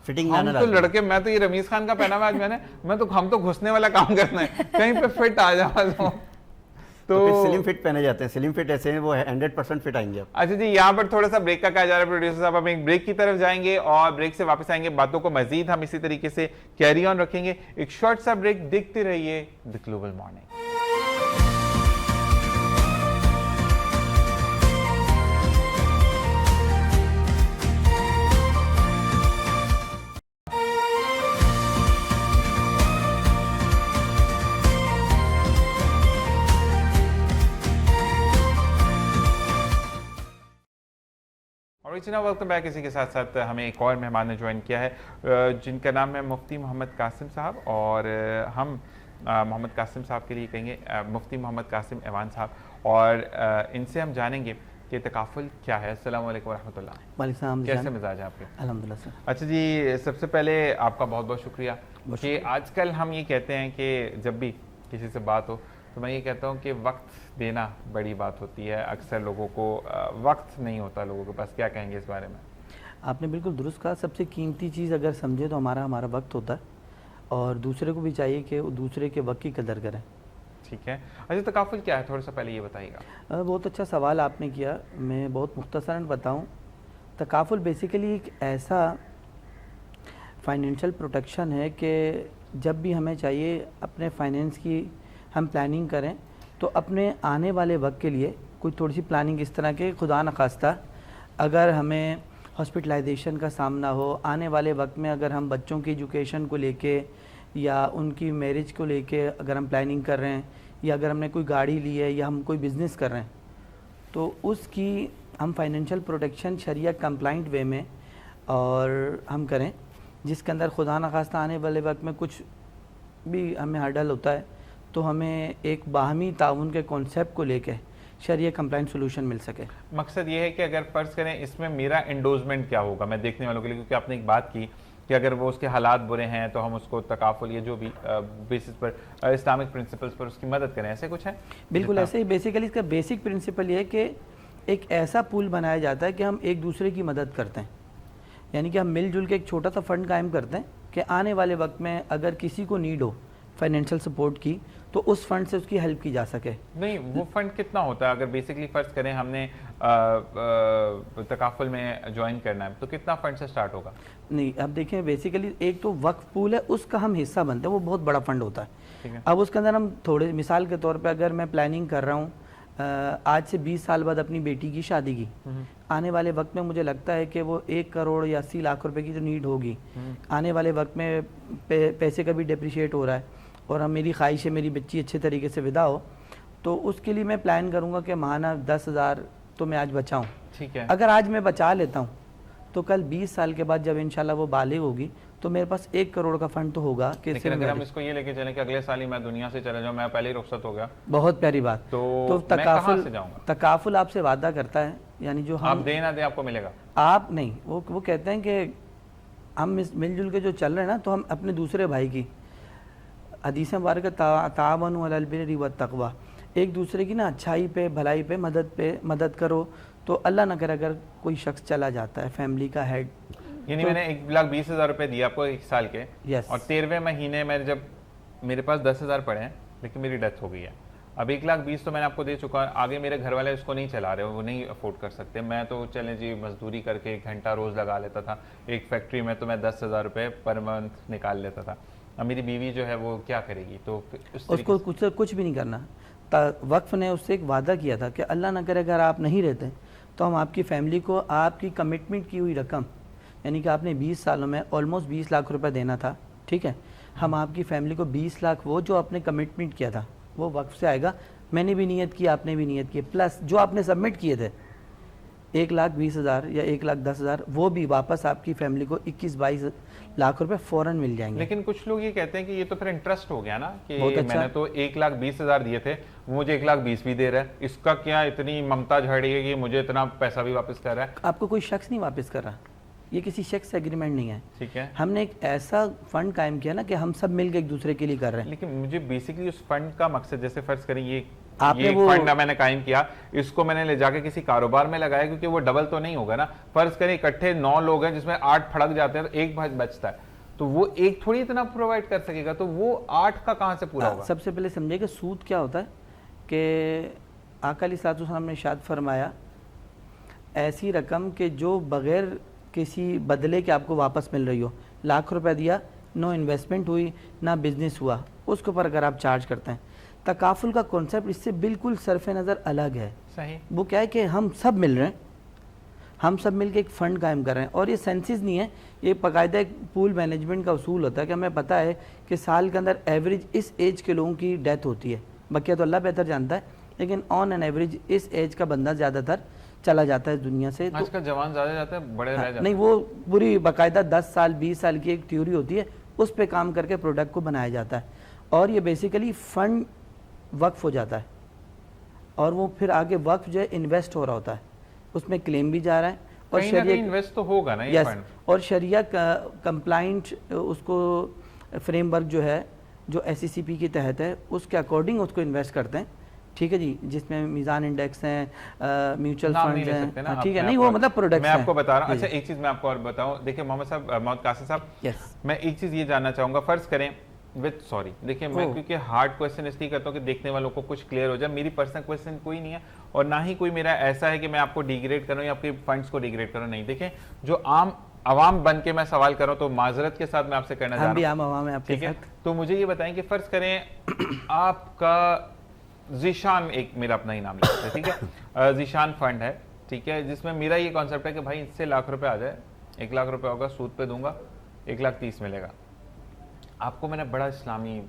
D: फिटिंग में
A: हम
D: आना
A: तो
D: लाजमी है।
A: लड़के, मैं तो ये रमीज खान का पहना हुआ आज मैंने, हम तो घुसने वाला काम करना है, कहीं पे फिट आ जाओ
D: तो फिर स्लिम फिट पहने जाते हैं, स्लिम फिट ऐसे हैं वो 100% फिट आएंगे आप।
A: अच्छा जी, यहाँ पर थोड़ा सा ब्रेक का कहा जा रहा है प्रोड्यूसर साहब, हम एक ब्रेक की तरफ जाएंगे और ब्रेक से वापस आएंगे, बातों को मजीद हम इसी तरीके से कैरी ऑन रखेंगे। एक शॉर्ट सा ब्रेक, देखते रहिए the global morning. Welcome back. इसी के साथ साथ हमें एक और मेहमान ने ज्वाइन किया है जिनका नाम है मुफ्ती मोहम्मद कासिम साहब, और हम मोहम्मद कासिम साहब के लिए कहेंगे मुफ्ती मोहम्मद कासिम ऐवान साहब, और इनसे हम जानेंगे कि तकाफुल क्या है। अस्सलाम वालेकुम रहमतुल्लाह।
E: वालेकुम
A: कैसे मिजाज है आपके?
E: अल्हम्दुलिल्लाह सर।
A: अच्छा जी, सबसे पहले आपका बहुत बहुत शुक्रिया कि आजकल हम ये कहते हैं कि जब भी किसी से बात हो तो मैं ये कहता हूँ कि वक्त देना बड़ी बात होती है, अक्सर लोगों को वक्त नहीं होता लोगों के पास। क्या कहेंगे इस बारे में?
E: आपने बिल्कुल दुरुस्त कहा, सबसे कीमती चीज़ अगर समझे तो हमारा वक्त होता है, और दूसरे को भी चाहिए कि वो दूसरे के वक्त की कदर करें।
A: ठीक है। अच्छा, तकाफुल क्या है, थोड़ा सा पहले ये बताइएगा।
E: बहुत अच्छा सवाल आपने किया, मैं बहुत मुख्तसरन बताऊं। तकाफुल बेसिकली एक ऐसा फाइनेंशियल प्रोटेक्शन है कि जब भी हमें चाहिए अपने फाइनेंस की हम प्लानिंग करें, तो अपने आने वाले वक्त के लिए कोई थोड़ी सी प्लानिंग इस तरह के, खुदा न खास्ता अगर हमें हॉस्पिटलाइजेशन का सामना हो, आने वाले वक्त में अगर हम बच्चों की एजुकेशन को लेके या उनकी मैरिज को लेके अगर हम प्लानिंग कर रहे हैं, या अगर हमने कोई गाड़ी ली है या हम कोई बिज़नेस कर रहे हैं, तो उसकी हम फाइनेंशियल प्रोटेक्शन शरिया कंप्लाइंट वे में और हम करें, जिसके अंदर खुदा न खास्ता आने वाले वक्त में कुछ भी हमें हर्डल होता है तो हमें एक बाहमी ताउन के कॉन्सेप्ट को लेके शरिया कंप्लाइंट सोल्यूशन मिल सके।
A: मकसद ये है कि अगर फ़र्ज़ करें इसमें मेरा एंडोजमेंट क्या होगा मैं देखने वालों के लिए, क्योंकि आपने एक बात की कि अगर वो उसके हालात बुरे हैं तो हम उसको तकाफुल या जो भी बेसिस पर इस्लामिक प्रिंसिपल्स पर उसकी मदद करें, ऐसे कुछ है?
E: बिल्कुल ऐसे ही। बेसिकली इसका बेसिक प्रिंसिपल ये है कि एक ऐसा पूल बनाया जाता है कि हम एक दूसरे की मदद करते हैं, यानी कि हम मिलजुल के एक छोटा सा फंड कायम करते हैं कि आने वाले वक्त में अगर किसी को नीड हो फाइनेंशियल सपोर्ट की तो उस फंड से उसकी हेल्प की जा सके।
A: नहीं, वो फंड कितना होता है? अगर बेसिकली फ़र्ज़ करें हमने तकाफुल में ज्वाइन करना है तो कितना फंड से स्टार्ट होगा?
E: नहीं, अब देखें बेसिकली एक तो वक्फ पूल है, उसका हम हिस्सा बनते हैं, वो बहुत बड़ा फंड होता
A: ठीक
E: है।
A: है।
E: अब उसके अंदर हम थोड़े मिसाल के तौर पे अगर मैं प्लानिंग कर रहा हूँ आज से 20 साल बाद अपनी बेटी की शादी की, आने वाले वक्त में मुझे लगता है कि वो 1 करोड़ या 80 लाख रुपए की जो नीड होगी, आने वाले वक्त में पैसे का भी डिप्रिशिएट हो रहा है और हम मेरी ख्वाहिश है मेरी बच्ची अच्छे तरीके से विदा हो, तो उसके लिए मैं प्लान करूँगा कि माहाना 10,000 तो मैं आज बचाऊँ।
A: ठीक है।
E: अगर आज मैं बचा लेता हूँ तो कल 20 साल के बाद जब इंशाल्लाह वो बालिग होगी तो मेरे पास 1 करोड़ का फंड तो होगा कि
A: लेकिन अगर हम इसको ये लेके चलें कि अगले साल ही मैं दुनिया से चला जाऊं, मैं पहले ही रुखसत हो गया,
E: बहुत प्यारी बात।
A: तो मैं
E: तकाफुल
A: कहाँ से जाऊंगा?
E: तकाफुल आपसे वादा करता है, यानी जो
A: आप
E: हम
A: दे ना दे आपको मिलेगा।
E: आप नहीं, वो कहते हैं कि हम मिलजुल के जो चल रहे हैं ना, तो हम अपने दूसरे भाई की हदीस मुबारक तावनु अलल बिर्रि व तक़वा, एक दूसरे की ना अच्छाई पे भलाई पे मदद करो, तो अल्लाह ना करे अगर कोई शख्स चला जाता है फैमिली का हेड,
A: यानी मैंने 1,20,000 रुपए दिए आपको 1 साल के,
E: यस,
A: और 13वें महीने में जब मेरे पास 10,000 पड़े हैं लेकिन मेरी डेथ हो गई है, अब 1,20,000 तो मैंने आपको दे चुका, आगे मेरे घर वाले उसको नहीं चला रहे, वो नहीं अफोर्ड कर सकते, मैं तो चलें जी मजदूरी करके 1 घंटा रोज़ लगा लेता था एक फैक्ट्री में, तो मैं 10,000 रुपये पर मंथ निकाल लेता था। अब मेरी बीवी जो है वो क्या करेगी? तो
E: उसको कुछ भी नहीं करना। वक्फ ने उससे एक वादा किया था कि अल्लाह ना करे अगर आप नहीं रहते तो हम आपकी फैमिली को आपकी कमिटमेंट की हुई रकम, यानी कि आपने 20 सालों में ऑलमोस्ट 20 लाख रुपए देना था, ठीक है, हम आपकी फैमिली को 20 लाख वो जो आपने कमिटमेंट किया था वो वक्फ से आएगा। मैंने भी नियत की, आपने भी नियत की, प्लस जो आपने सबमिट किए थे 1,20,000 या 1,10,000 वो भी वापस आपकी फैमिली को 21-22 लाख रुपए फ़ौरन मिल जाएंगे।
A: लेकिन कुछ लोग ये कहते हैं कि ये तो फिर इंटरेस्ट हो गया ना, कि
E: अच्छा।
A: मैंने तो 1,20,000 दिए थे, वो मुझे 1,20,000 भी दे रहा है, इसका क्या इतनी ममता झड़ी है कि मुझे इतना पैसा भी वापस कर रहा है?
E: आपको कोई शख्स नहीं वापस कर रहा, ये किसी शख्स से एग्रीमेंट नहीं है,
A: ठीक है।
E: हमने एक ऐसा फंड कायम किया ना कि हम सब मिलकर एक दूसरे के लिए कर रहे हैं।
A: लेकिन मुझे बेसिकली उस फंड का मकसद, जैसे फर्ज करें ये
E: आपने वो
A: फंड मैंने कायम किया, इसको मैंने ले जाके किसी कारोबार में लगाया, क्योंकि वो डबल तो नहीं होगा ना। फर्ज करें इकट्ठे 9 लोग हैं जिसमें 8 फड़क जाते हैं तो एक बचता है, तो वो एक थोड़ी इतना प्रोवाइड कर सकेगा, तो वो 8 का कहां से पूरा होगा?
E: सबसे पहले समझिए कि सूद क्या होता है, कि आका अलैहिस्सलाम ने इरशाद फरमाया ऐसी रकम के जो बगैर किसी बदले के आपको वापस मिल रही हो, लाख रुपए दिया, नो इन्वेस्टमेंट हुई ना बिजनेस हुआ, उसके ऊपर अगर आप चार्ज करते हैं। तकाफुल का कॉन्सेप्ट इससे बिल्कुल सरफ नज़र अलग है।
A: सही।
E: वो क्या है कि हम सब मिल रहे हैं, हम सब मिलकर एक फ़ंड कायम कर रहे हैं, और ये सेंसिस नहीं है, ये बाकायदा एक पूल मैनेजमेंट का उसूल होता है कि हमें पता है कि साल के अंदर एवरेज इस एज के लोगों की डेथ होती है, बकिया तो अल्लाह बेहतर जानता है, लेकिन ऑन एन एवरेज इस एज का बंदा ज़्यादातर चला जाता है दुनिया से।
A: आजकल जवान ज़्यादा जाते हैं, बड़े रह जाते हैं।
E: नहीं, वो पूरी बाकायदा 10 साल 20 साल की एक थ्योरी होती है, उस पर काम करके प्रोडक्ट को बनाया जाता है, और ये बेसिकली फ़ंड वक्फ हो जाता है, और वो फिर आगे वक्फ जो है इन्वेस्ट हो रहा होता है, उसमें क्लेम भी जा रहा है, और
A: शरिया इन्वेस्ट तो होगा ना ये फंड,
E: और शरिया कंप्लाइंट उसको फ्रेमवर्क जो है जो SECP के तहत है उसके अकॉर्डिंग उसको इन्वेस्ट करते हैं, ठीक है जी, जिसमें मीज़ान इंडेक्स हैं, म्यूचुअल फंड्स हैं, ठीक है, नहीं वो मतलब प्रोडक्ट्स
A: मैं
E: हैं।
A: आपको बता रहा हूँ। अच्छा, एक चीज़ मैं आपको और बताऊँ, देखिए मोहम्मद साहब, मोहम्मद कासिम साहब,
E: यस,
A: मैं एक चीज़ ये जानना चाहूँगा, फ़र्ज़ करें सॉरी देखिए, मैं क्योंकि हार्ड क्वेश्चन इसलिए करता हूँ कि देखने वालों को कुछ क्लियर हो जाए, मेरी पर्सनल क्वेश्चन कोई नहीं है, और ना ही कोई मेरा ऐसा है कि मैं आपको डिग्रेड करूँ या आपके फंड्स को डिग्रेड करूँ, नहीं। देखें, जो आम आवाम बन के मैं सवाल कर रहा हूँ, तो माजरत के साथ मैं आपसे कहना चाह रहा हूँ, ठीक है? तो मुझे ये बताएं कि फ़र्ज़ करें आपका ज़ीशान, एक मेरा अपना ही नाम लेते हैं, ठीक है, ज़ीशान फंड है, ठीक है, जिसमें मेरा ये कॉन्सेप्ट है कि भाई इससे लाख रुपए आ जाए, 1 लाख रुपए होगा, सूद पे दूंगा, 1,30,000 मिलेगा। आपको मैंने बड़ा इस्लामी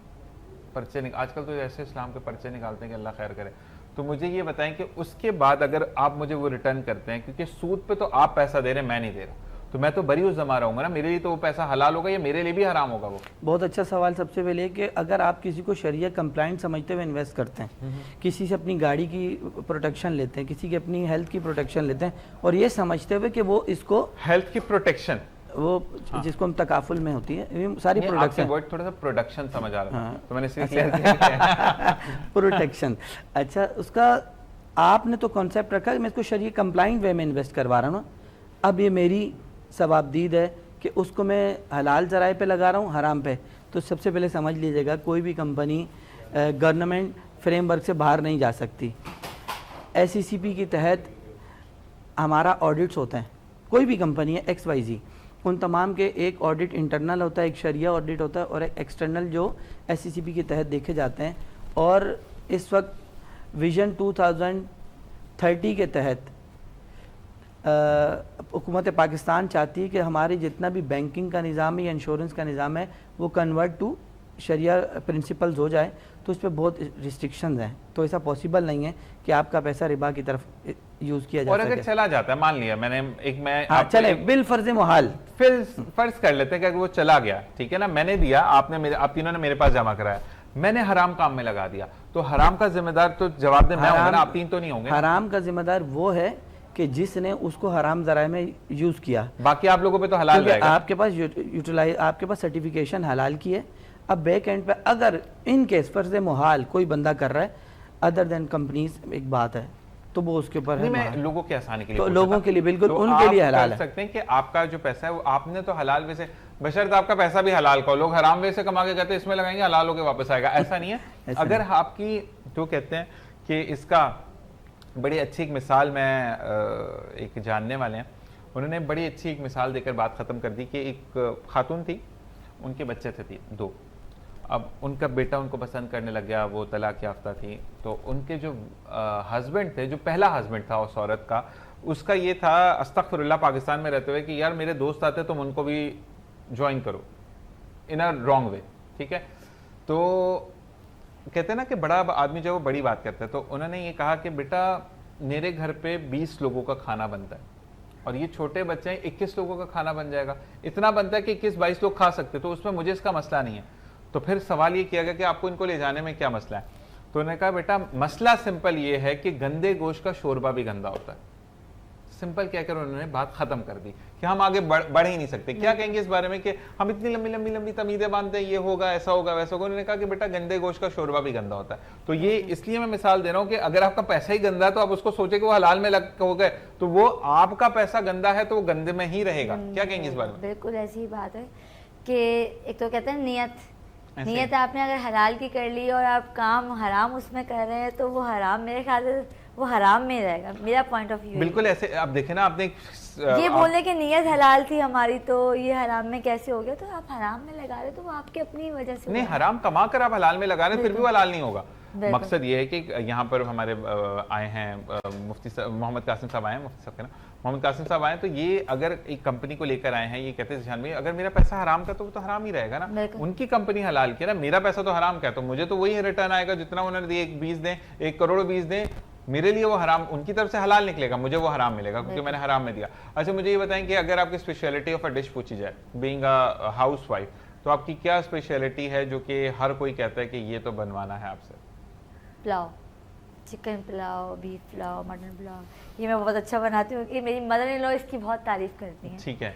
A: पर्चे आजकल तो ऐसे इस्लाम के पर्चे निकालते हैं कि अल्लाह खैर करे, तो मुझे ये बताएं कि उसके बाद अगर आप मुझे वो रिटर्न करते हैं, क्योंकि सूद पे तो आप पैसा दे रहे हैं, मैं नहीं दे रहा, तो मैं तो बरी उस जमा रहूंगा ना, मेरे लिए तो वो पैसा हलाल होगा या मेरे लिए भी हराम होगा वो?
E: बहुत अच्छा सवाल। सबसे पहले कि अगर आप किसी को शरिया कंप्लाइंट समझते हुए इन्वेस्ट करते हैं, किसी से अपनी गाड़ी की प्रोटेक्शन लेते हैं, किसी की अपनी हेल्थ की प्रोटेक्शन लेते हैं, और ये समझते हुए कि वो इसको
A: हेल्थ की प्रोटेक्शन,
E: वो जिसको हम तकाफुल में होती है, ये सारी
A: आपके
E: प्रोडक्शन,
A: वर्ड थोड़ा सा प्रोडक्शन समझ आ रहा था,
E: हाँ।
A: तो मैंने इसलिए क्लियर किया।
E: प्रोटेक्शन। अच्छा, उसका आपने तो कॉन्सेप्ट रखा है मैं इसको शरीय कंप्लाइंट वे में इन्वेस्ट करवा रहा हूँ ना। अब ये मेरी सवाबदीद है कि उसको मैं हलाल ज़राए पे लगा रहा हूँ, हराम पे। तो सबसे पहले समझ लीजिएगा, कोई भी कंपनी गवर्नमेंट फ्रेमवर्क से बाहर नहीं जा सकती। SECP के तहत हमारा ऑडिट्स होते हैं, कोई भी कंपनी है XYZ, उन तमाम के एक ऑडिट इंटरनल होता है, एक शरिया ऑडिट होता है, और एक एक्सटर्नल जो SECP के तहत देखे जाते हैं। और इस वक्त विजन 2030 के तहत हुकूमत पाकिस्तान चाहती है कि हमारी जितना भी बैंकिंग का निज़ाम है या इंश्योरेंस का निज़ाम है वो कन्वर्ट टू शरिया प्रिंसिपल्स हो जाए। तो उस पर बहुत रिस्ट्रिक्शंस हैं, तो ऐसा पॉसिबल नहीं है कि आपका पैसा रिबा की तरफ यूज़ किया जा
A: और
E: सके।
A: अगर चला जाता है, मान लिया मैंने मैं
E: हाँ, चले बिल फर्ज मुहाल,
A: फिर फर्ज कर लेते हैं कि अगर वो चला गया, ठीक है ना, मैंने दिया, आप तीनों ने मेरे पास जमा कराया, मैंने हराम काम में लगा दिया, तो हराम का जिम्मेदार तो जवाब दे मैं होऊंगा ना, आप तीन तो नहीं होंगे।
E: हराम का जिम्मेदार वो है कि जिसने उसको हराम ज़राए में यूज़ किया।
A: बाकी आप लोगों पे तो हलाल रहेगा।
E: आपके पास यूटिलाइज, आपके पास सर्टिफिकेशन हलाल की है। अब बैक एंड पे अगर इन केस फर्ज मुहाल कोई बंदा कर रहा है अदर देन कंपनीज, एक बात है, तो वो उसके ऊपर है।
A: मैं लोगों के आसानी के लिए
E: तो लोगों के लिए बिल्कुल,
A: तो
E: उनके लिए हलाल
A: कर
E: है।
A: सकते हैं कि आपका जो पैसा है वो आपने तो हलाल वे से, बशर्त आपका पैसा भी हलाल का, लोग हराम वे से कमा के कहते हैं इसमें लगाएंगे हलाल होके वापस आएगा, ऐसा नहीं है। अगर आपकी जो कहते हैं कि इसका बड़ी अच्छी एक मिसाल, मैं एक जानने वाले हैं, उन्होंने बड़ी अच्छी एक मिसाल देकर बात खत्म कर दी कि एक खातून थी, उनके बच्चे थे 2, अब उनका बेटा उनको पसंद करने लग गया, वो तलाक याफ्ता थी, तो उनके जो हस्बैंड थे, जो पहला हस्बैंड था उस औरत का, उसका ये था अस्तगफिरुल्लाह पाकिस्तान में रहते हुए कि यार मेरे दोस्त आते तुम उनको भी ज्वाइन करो इन अ रॉन्ग वे, ठीक है। तो कहते हैं ना कि बड़ा आदमी जो है वो बड़ी बात करता है, तो उन्होंने ये कहा कि बेटा मेरे घर पे 20 लोगों का खाना बनता है और ये छोटे बच्चे हैं, 21 लोगों का खाना बन जाएगा, इतना बनता है कि 21-22 लोग खा सकते, तो उसमें मुझे इसका मसला नहीं है। तो फिर सवाल ये किया गया कि आपको इनको ले जाने में क्या मसला है, तो उन्होंने कहा बेटा मसला सिंपल ये है कि गंदे गोश्त का शोरबा भी गंदा होता है। सिंपल कहकर उन्होंने बात खत्म कर दी कि हम आगे बढ़ ही नहीं सकते। क्या कहेंगे इस बारे में कि हम इतनी लंबी लंबी लंबी तमीदें बांधते हैं, ये होगा ऐसा होगा वैसा होगा। उन्होंने कहा कि बेटा गंदे गोश्त का शोरबा भी गंदा होता है। तो ये इसलिए मैं मिसाल दे रहा हूं कि अगर आपका पैसा ही गंदा है तो आप उसको सोचे कि वो हलाल में लग हो गए, तो वो आपका पैसा गंदा है तो वो गंदे में ही रहेगा। क्या कहेंगे इस बारे में?
C: बिल्कुल ऐसी ही बात है कि एक तो कहते हैं नियत आपने अगर हलाल की कर ली और आप काम हराम उसमें कर रहे हैं तो वो हराम, मेरे ख्याल से वो हराम में रहेगा, मेरा पॉइंट ऑफ व्यू।
A: बिल्कुल ऐसे आप देखें ना, आपने
C: ये बोलने की नियत हलाल थी हमारी तो ये हराम में कैसे हो गया, तो आप हराम में लगा रहे तो वो आपकी अपनी वजह से
A: नहीं, हराम कमा कर आप हलाल में लगा रहे फिर भी वो हलाल नहीं होगा। मकसद ये है कि यहाँ पर हमारे आए हैं मुफ्ती मोहम्मद कासिम साहब आए हैं, मुफ्ती साहब के ना मोहम्मद कासिम साहब आए, तो ये अगर एक कंपनी को लेकर आए हैं, ये कहते हैं जिशान भाई अगर मेरा पैसा हराम का तो वो तो हराम ही रहेगा ना, उनकी कंपनी हलाल की ना, मेरा पैसा तो हराम का है तो मुझे तो वही रिटर्न आएगा जितना उन्होंने दिए, 1 दें 1 करोड़ 20 दें, मेरे लिए वो हराम उनकी तरफ से हलाल निकलेगा, मुझे वो हराम मिलेगा क्योंकि मैंने हराम में दिया। अच्छा मुझे ये बताएं कि अगर आपकी स्पेशलिटी ऑफ अ डिश पूछी जाए, बीइंग अ हाउस वाइफ, तो आपकी क्या स्पेशलिटी है जो कि हर कोई कहता है कि ये तो बनवाना है आपसे?
C: Pulao, chicken pulao, beef pulao, mutton pulao, ये मैं बहुत अच्छा बनाती हूँ कि मेरी मदर इन लॉ इसकी बहुत तारीफ करती हैं।
A: ठीक है,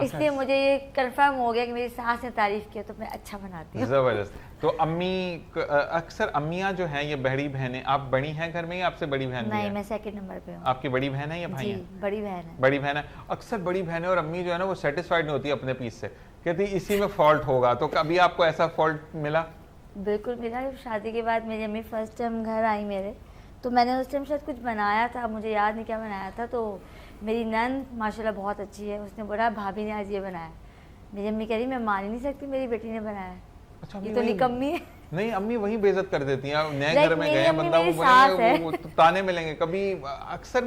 C: इसलिए मुझे ये कंफर्म हो गया कि मेरी सास ने तारीफ किया तो मैं अच्छा बनाती हूँ।
A: जबरदस्त। तो अम्मी, अक्सर अम्मियाँ जो हैं ये बड़ी बहनें, आप बड़ी हैं घर में या आपसे बड़ी बहन?
C: नहीं, मैं सेकंड नंबर पे हूँ।
A: आपकी बड़ी बहन है या भाई है?
C: बड़ी बहन है।
A: बड़ी बहन है। अक्सर बड़ी बहनें और अम्मी जो है ना वो सेटिस्फाइड नहीं होती अपने पीस से, कहती इसी में फॉल्ट होगा। तो कभी आपको ऐसा फॉल्ट मिला?
C: बिल्कुल मिला। शादी के बाद मेरी अम्मी फर्स्ट टाइम घर आई मेरे, तो मैंने उस टाइम शायद कुछ बनाया था, मुझे याद नहीं क्या बनाया था, तो मेरी नंद माशाल्लाह बहुत अच्छी है, उसने बोला भाभी ने आज ये बनाया। मेरी अम्मी कह रही मैं मान ही नहीं सकती मेरी बेटी ने बनाया। अच्छा, ये तो निकम्मी है।
A: नहीं, अम्मी वही बेइज्जत कर देती हैं। नए घर में गए बंदा वो बोलेंगे, वो ताने मिलेंगे कभी अक्सर।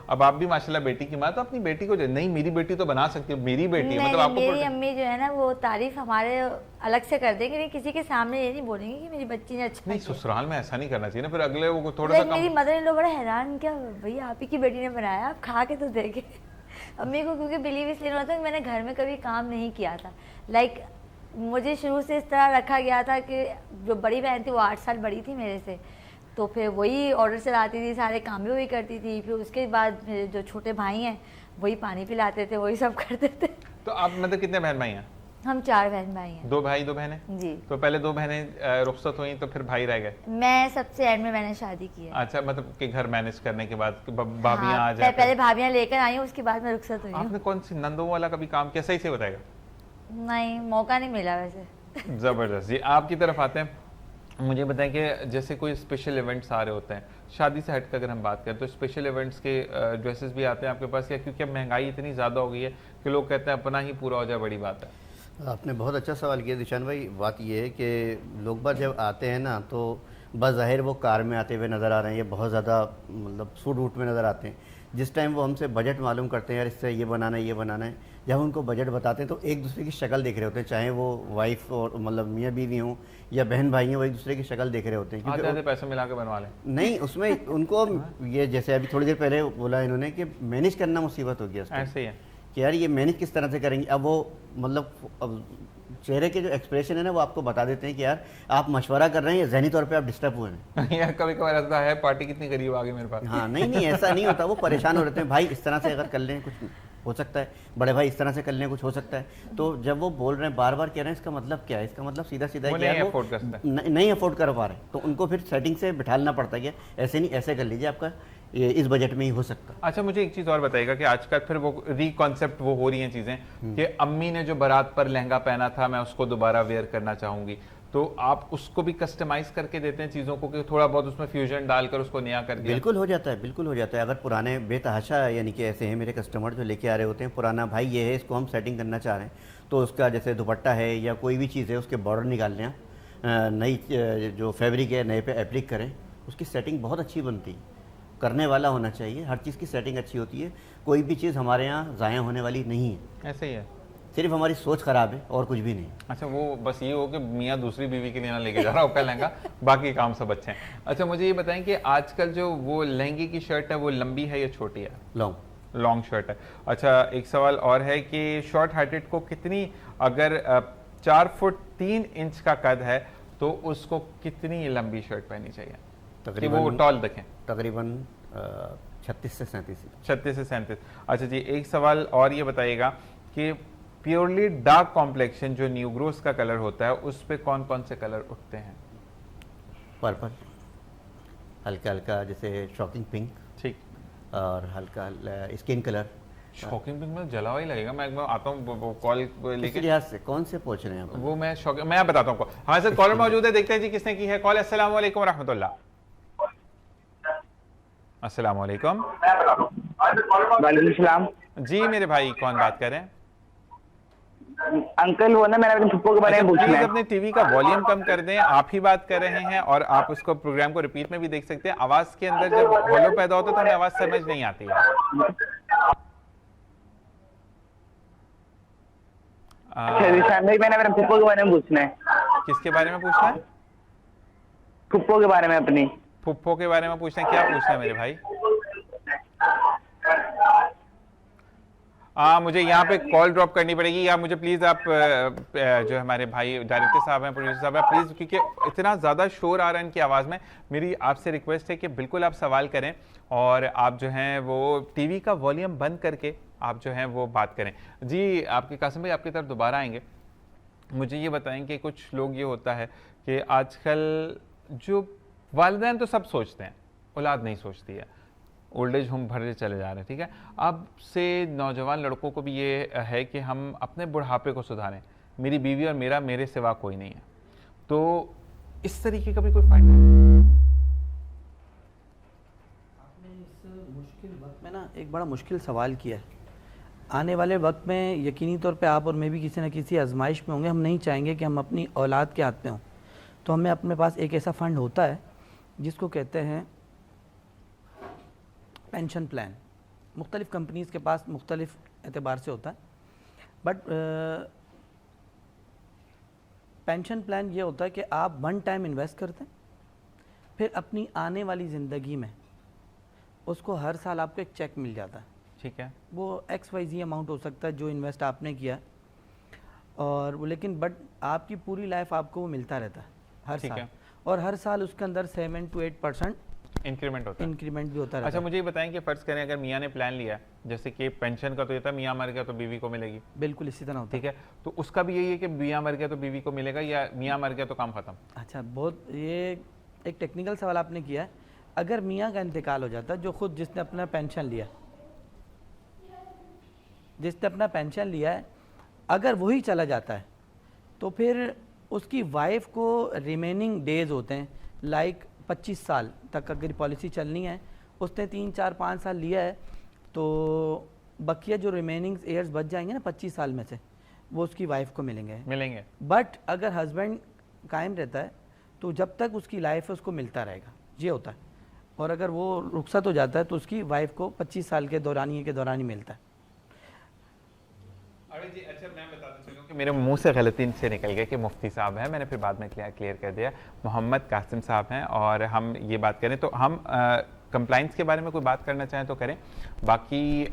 A: अब आप भी माशाल्लाह बेटी की माँ, तो अपनी बेटी को नहीं मेरी बेटी तो बना सकती है, मेरी बेटी है, मतलब आपको
C: मेरी अम्मी जो है ना वो तारीफ हमारे अलग से कर देंगे, किसी के सामने ये नहीं बोलेंगे कि मेरी बच्ची ने अच्छा।
A: नहीं, ससुराल में ऐसा नहीं करना चाहिए ना, फिर अगले वो थोड़ा सा।
C: मेरी मदर इन लॉ बड़ा हैरान, क्या भैया आप ही की बेटी ने बनाया, आप खा के तो देखे। अब मेरे को क्योंकि बिलीव इसलिए नहीं होता कि मैंने घर में कभी काम नहीं किया था। लाइक मुझे शुरू से इस तरह रखा गया था कि जो बड़ी बहन थी वो 8 साल बड़ी थी मेरे से, तो फिर वही ऑर्डर चलाती थी, सारे काम भी वही करती थी। फिर उसके बाद मेरे जो छोटे भाई हैं वही पानी पिलाते थे, वही सब करते थे।
A: तो आप मतलब कितने बहन भाई हैं?
C: हम 4 बहन भाई हैं।
A: 2 भाई 2 बहनें?
C: जी।
A: तो पहले 2 बहनें रुखसत हुई तो फिर भाई रह गए?
C: मैं सबसे एंड में मैंने शादी की है।
A: अच्छा, मतलब कि घर मैनेज करने के बाद भाभियां आ जाए?
C: पहले भाभियां लेकर आई हूँ, उसके बाद मैं रुखसत हुई हूँ।
A: आपने कौन सी नंदों वाला कभी काम किया? सही से बताएगा।
C: नहीं, मौका नहीं मिला वैसे।
A: जबरदस्त जी। आपकी तरफ आते हैं, मुझे बताएं कि जैसे कोई स्पेशल इवेंट्स आ रहे होते हैं, शादी से हटकर अगर हम बात करें तो स्पेशल इवेंट्स के ड्रेसेस भी आते हैं आपके पास, या क्योंकि अब महंगाई इतनी ज़्यादा हो गई है कि लोग कहते हैं अपना ही पूरा हो जाए, बड़ी बात है?
D: आपने बहुत अच्छा सवाल किया दिशान भाई। बात ये है कि लोग बाग जब आते हैं ना तो बज़ाहिर वो कार में आते हुए नज़र आ रहे हैं, ये बहुत ज़्यादा मतलब सूट वूट में नज़र आते हैं। जिस टाइम वो हमसे बजट मालूम करते हैं, यार इससे ये बनाना है ये बनाना है, जब उनको बजट बताते हैं तो एक दूसरे की शक्ल देख रहे होते हैं, चाहे वो वाइफ और मतलब मियाँ बीवी हों या बहन भाई हैं, वो एक दूसरे की शक्ल देख रहे होते हैं।
A: आधे पैसे मिला के बनवा लें।
D: नहीं, उसमें उनको ये जैसे अभी थोड़ी देर पहले बोला इन्होंने कि मैनेज करना मुसीबत हो गया उसको।
A: ऐसे ही है
D: कि यार ये मैनेज किस तरह से करेंगे। अब वो मतलब अब चेहरे के जो एक्सप्रेशन है ना वो आपको बता देते हैं कि यार आप मशवरा कर रहे हैं या ज़हनी तौर पे आप डिस्टर्ब हुए हैं।
A: यार कभी कभार ऐसा है, पार्टी कितनी करीब आ गई मेरे पास।
D: हाँ, नहीं ऐसा नहीं होता, वो परेशान हो रहते हैं, भाई इस तरह से अगर कर लें कुछ हो सकता है, बड़े भाई इस तरह से कर लें कुछ हो सकता है। तो जब वो बोल रहे हैं बार बार कह रहे हैं, इसका मतलब क्या है? इसका मतलब सीधा सीधा
A: वो नहीं अफोर्ड कर सकते,
D: नहीं अफोर्ड कर पा रहे, तो उनको फिर सेटिंग से बिठालना पड़ता है कि ऐसे नहीं ऐसे कर लीजिए, आपका ये इस बजट में ही हो सकता है।
A: अच्छा, मुझे एक चीज़ और बताइएगा कि आजकल फिर वो रीकॉन्सेप्ट वो हो रही हैं चीज़ें कि अम्मी ने जो बारात पर लहंगा पहना था मैं उसको दोबारा वेयर करना चाहूँगी, तो आप उसको भी कस्टमाइज करके देते हैं चीज़ों को कि थोड़ा बहुत उसमें फ्यूजन डालकर उसको नया कर दिया?
D: बिल्कुल हो जाता है, बिल्कुल हो जाता है। अगर पुराने बेतहाशा यानी कि ऐसे हैं मेरे कस्टमर जो लेके आ रहे होते हैं, पुराना भाई ये है इसको हम सेटिंग करना चाह रहे हैं, तो उसका जैसे दुपट्टा है या कोई भी चीज़ है उसके बॉर्डर निकाल लें, नई जो फैब्रिक है नए पे एप्लिक करें, उसकी सेटिंग बहुत अच्छी बनती है। करने वाला होना चाहिए, हर चीज़ की सेटिंग अच्छी होती है, कोई भी चीज़ हमारे यहाँ ज़ाया होने वाली नहीं है।
A: ऐसे ही है,
D: सिर्फ हमारी सोच ख़राब है और कुछ भी नहीं।
A: अच्छा, वो बस ये हो कि मियाँ दूसरी बीवी के लिए ना लेके जा रहा हो लहंगा, बाकी काम सब अच्छे हैं। अच्छा, मुझे ये बताएं कि आजकल जो वो लहंगे की शर्ट है वो लंबी है या छोटी है? लॉन्ग शर्ट है। अच्छा, एक सवाल और है कि शॉर्ट हार्टेड को कितनी, अगर 4 फुट 3 इंच का कद है तो उसको कितनी लंबी शर्ट पहननी चाहिए कि वो टॉल दिखें?
D: तकरीबन 36 से 37।
A: 36 से 37। अच्छा जी, एक सवाल और ये बताइएगा कि प्योरली डार्क कॉम्प्लेक्शन जो न्यूग्रोस का कलर होता है उस पे कौन कौन से कलर उठते हैं? पर्पल,
D: हल्का हल्का जैसे शॉकिंग पिंक,
A: ठीक,
D: और हल्का स्किन कलर।
A: शॉकिंग पिंक में जला हुआ ही लगेगा। मैं एक बार आता हूँ कॉल लेके।
D: लिहाज से कौन से पूछ रहे हैं आप?
A: वो मैं बताता हूँ। हमारे साथ कॉलर मौजूद है, देखते हैं जी किसने की है कॉल। अस्सलाम वालेकुम रहमतुल्लाह। अस्सलाम वालेकुम।
F: वालेकुम सलाम।
A: जी मेरे भाई, कौन बात कर रहे हैं?
F: अंकल वो ना मैंने अपने फुप्पो के बारे में पूछना
A: प्लीज
F: है।
A: अपने टीवी का वॉल्यूम कम कर दें, आप ही बात कर रहे हैं और आप उसको प्रोग्राम को रिपीट में भी देख सकते हैं। आवाज के अंदर जब हॉलो पैदा होता है तो हमें आवाज समझ नहीं आती है।
F: अच्छा निशान भाई, मैंने अपने फुप्पो के बारे में पूछना है।
A: किसके बारे में पूछना है?
F: फुप्पो के बारे में अपनी।
A: फुप्पो के बारे में पूछना है, क्या पूछना है मेरे भाई? मुझे यहाँ पे कॉल ड्रॉप करनी पड़ेगी, या मुझे प्लीज़ आप जो हमारे भाई डायरेक्टर साहब हैं, प्रोड्यूसर साहब हैं, प्लीज़, क्योंकि इतना ज़्यादा शोर आ रहा है इनकी आवाज़ में, मेरी आपसे रिक्वेस्ट है कि बिल्कुल आप सवाल करें और आप जो हैं वो टीवी का वॉल्यूम बंद करके आप जो हैं वो बात करें। जी आपके कासिम भाई, आपकी तरफ दोबारा आएंगे। मुझे ये बताएं कि कुछ लोग ये होता है कि आजकल जो वालिदैन तो सब सोचते हैं, औलाद नहीं सोचती है, ओल्ड एज होम भरे चले जा रहे हैं, ठीक है। अब से नौजवान लड़कों को भी ये है कि हम अपने बुढ़ापे को सुधारें, मेरी बीवी और मेरे सिवा कोई नहीं है, तो इस तरीके का भी कोई फायदा है?
E: आपने इस मुश्किल वक्त में ना एक बड़ा मुश्किल सवाल किया है। आने वाले वक्त में यकीनी तौर पे आप और मैं भी किसी न किसी आजमाइश में होंगे। हम नहीं चाहेंगे कि हम अपनी औलाद के हाथ में हों, तो हमें अपने पास एक ऐसा फ़ंड होता है जिसको कहते हैं पेंशन प्लान। मुख्तलिफ़ कंपनीज़ के पास मुख्तलिफ़ एतबार से होता है, बट पेंशन प्लान ये होता है कि आप वन टाइम इन्वेस्ट करते हैं, फिर अपनी आने वाली ज़िंदगी में उसको हर साल आपको एक चेक मिल जाता है
A: ठीक है,
E: वो XYZ अमाउंट हो सकता है जो इन्वेस्ट आपने किया, और वो लेकिन बट आपकी पूरी लाइफ आपको वो मिलता रहता है हर
A: ठीक
E: साल,
A: है।
E: और हर साल उसके अंदर 7 to 8%
A: इंक्रीमेंट होता है।
E: इंक्रीमेंट भी होता रहता
A: अच्छा
E: है।
A: मुझे ये बताएं कि फ़र्ज़ करें अगर मियाँ ने प्लान लिया है, जैसे कि पेंशन का तो ये था मियाँ मर गया तो बीवी को मिलेगी,
E: बिल्कुल इसी तरह होता है।
A: ठीक है, तो उसका भी यही है कि मियाँ मर गया तो बीवी को मिलेगा, या मियाँ मर गया तो काम ख़त्म?
E: अच्छा, बहुत ये एक टेक्निकल सवाल आपने किया है। अगर मियाँ का इंतकाल हो जाता है, जो खुद जिसने अपना पेंशन लिया, है, अगर वही चला जाता है तो फिर उसकी वाइफ को रिमेनिंग डेज होते हैं, लाइक 25 साल तक अगर पॉलिसी चलनी है, उसने 3, 4, 5 साल लिया है, तो बकिया जो रिमेनिंग ईयर्स बच जाएंगे ना 25 साल में से, वो उसकी वाइफ को मिलेंगे। बट अगर हस्बैंड कायम रहता है तो जब तक उसकी लाइफ है उसको मिलता रहेगा, ये होता है। और अगर वो रुखसत हो जाता है तो उसकी वाइफ को 25 साल के दौरान ही मिलता है।
A: अरे जी, अच्छा मैं बताता चलूं कि मेरे मुंह से गलती से निकल गया कि मुफ्ती साहब हैं, मैंने फिर बाद में क्लियर कर दिया, मोहम्मद कासिम साहब हैं। और हम ये बात करें तो हम कंप्लाइंस के बारे में कोई बात करना चाहें तो करें, बाकी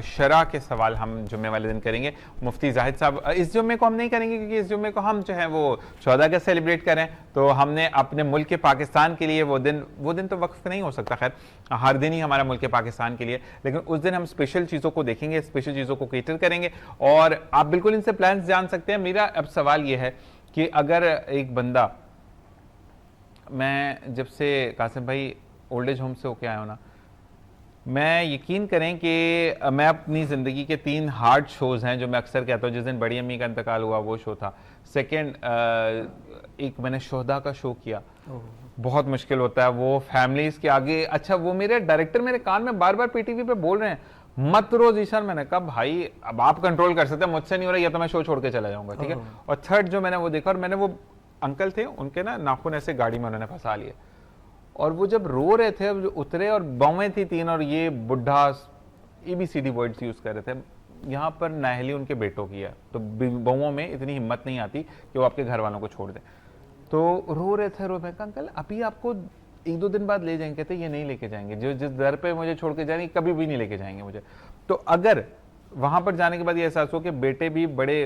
A: शरा के सवाल हम जुम्मे वाले दिन करेंगे। मुफ्ती जाहिद साहब इस जुम्मे को हम नहीं करेंगे क्योंकि इस जुम्मे को हम जो है वो 14 अगस्त सेलिब्रेट करें, तो हमने अपने मुल्क के पाकिस्तान के लिए वो दिन तो वक्फ नहीं हो सकता, खैर हर दिन ही हमारा मुल्क के पाकिस्तान के लिए, लेकिन उस दिन हम स्पेशल चीज़ों को देखेंगे, स्पेशल चीज़ों को केटर करेंगे। और आप बिल्कुल इनसे प्लान्स जान सकते हैं। मेरा अब सवाल ये है कि अगर एक बंदा, मैं जब से कासिम भाई ओल्ड एज होम से होके आया हूँ ना, मैं यकीन करें कि मैं अपनी ज़िंदगी के 3 हार्ड शोज़ हैं जो मैं अक्सर कहता हूँ। जिस दिन बड़ी अम्मी का इंतकाल हुआ वो शो था, सेकंड एक मैंने शोहदा का शो किया, बहुत मुश्किल होता है वो फैमिलीज़ के आगे। अच्छा वो मेरे डायरेक्टर मेरे कान में बार बार PTV पे बोल रहे हैं मत रोज ईशान, मैंने कहा भाई अब आप कंट्रोल कर सकते हैं, मुझसे नहीं हो रहा, या तो मैं शो छोड़ के चला जाऊँगा, ठीक है। और थर्ड जो मैंने वो देखा, और मैंने वो अंकल थे उनके ना नाखून ऐसे गाड़ी में उन्होंने फंसा लिए, और वो जब रो रहे थे, अब जो उतरे और बौएं थी 3, और ये बुढ़ा ABCD वर्ड्स यूज़ कर रहे थे। यहाँ पर नाहली उनके बेटों की है, तो बउओं में इतनी हिम्मत नहीं आती कि वो आपके घर वालों को छोड़ दें, तो रो रहे थे। मैं कहा अंकल अभी आपको 1-2 दिन बाद ले जाएंगे, कहते ये नहीं लेके जाएंगे, जो जिस दर पे मुझे छोड़ के जाएंगे कभी भी नहीं लेके जाएंगे मुझे। तो अगर वहाँ पर जाने के बाद ये एहसास हो कि बेटे भी बड़े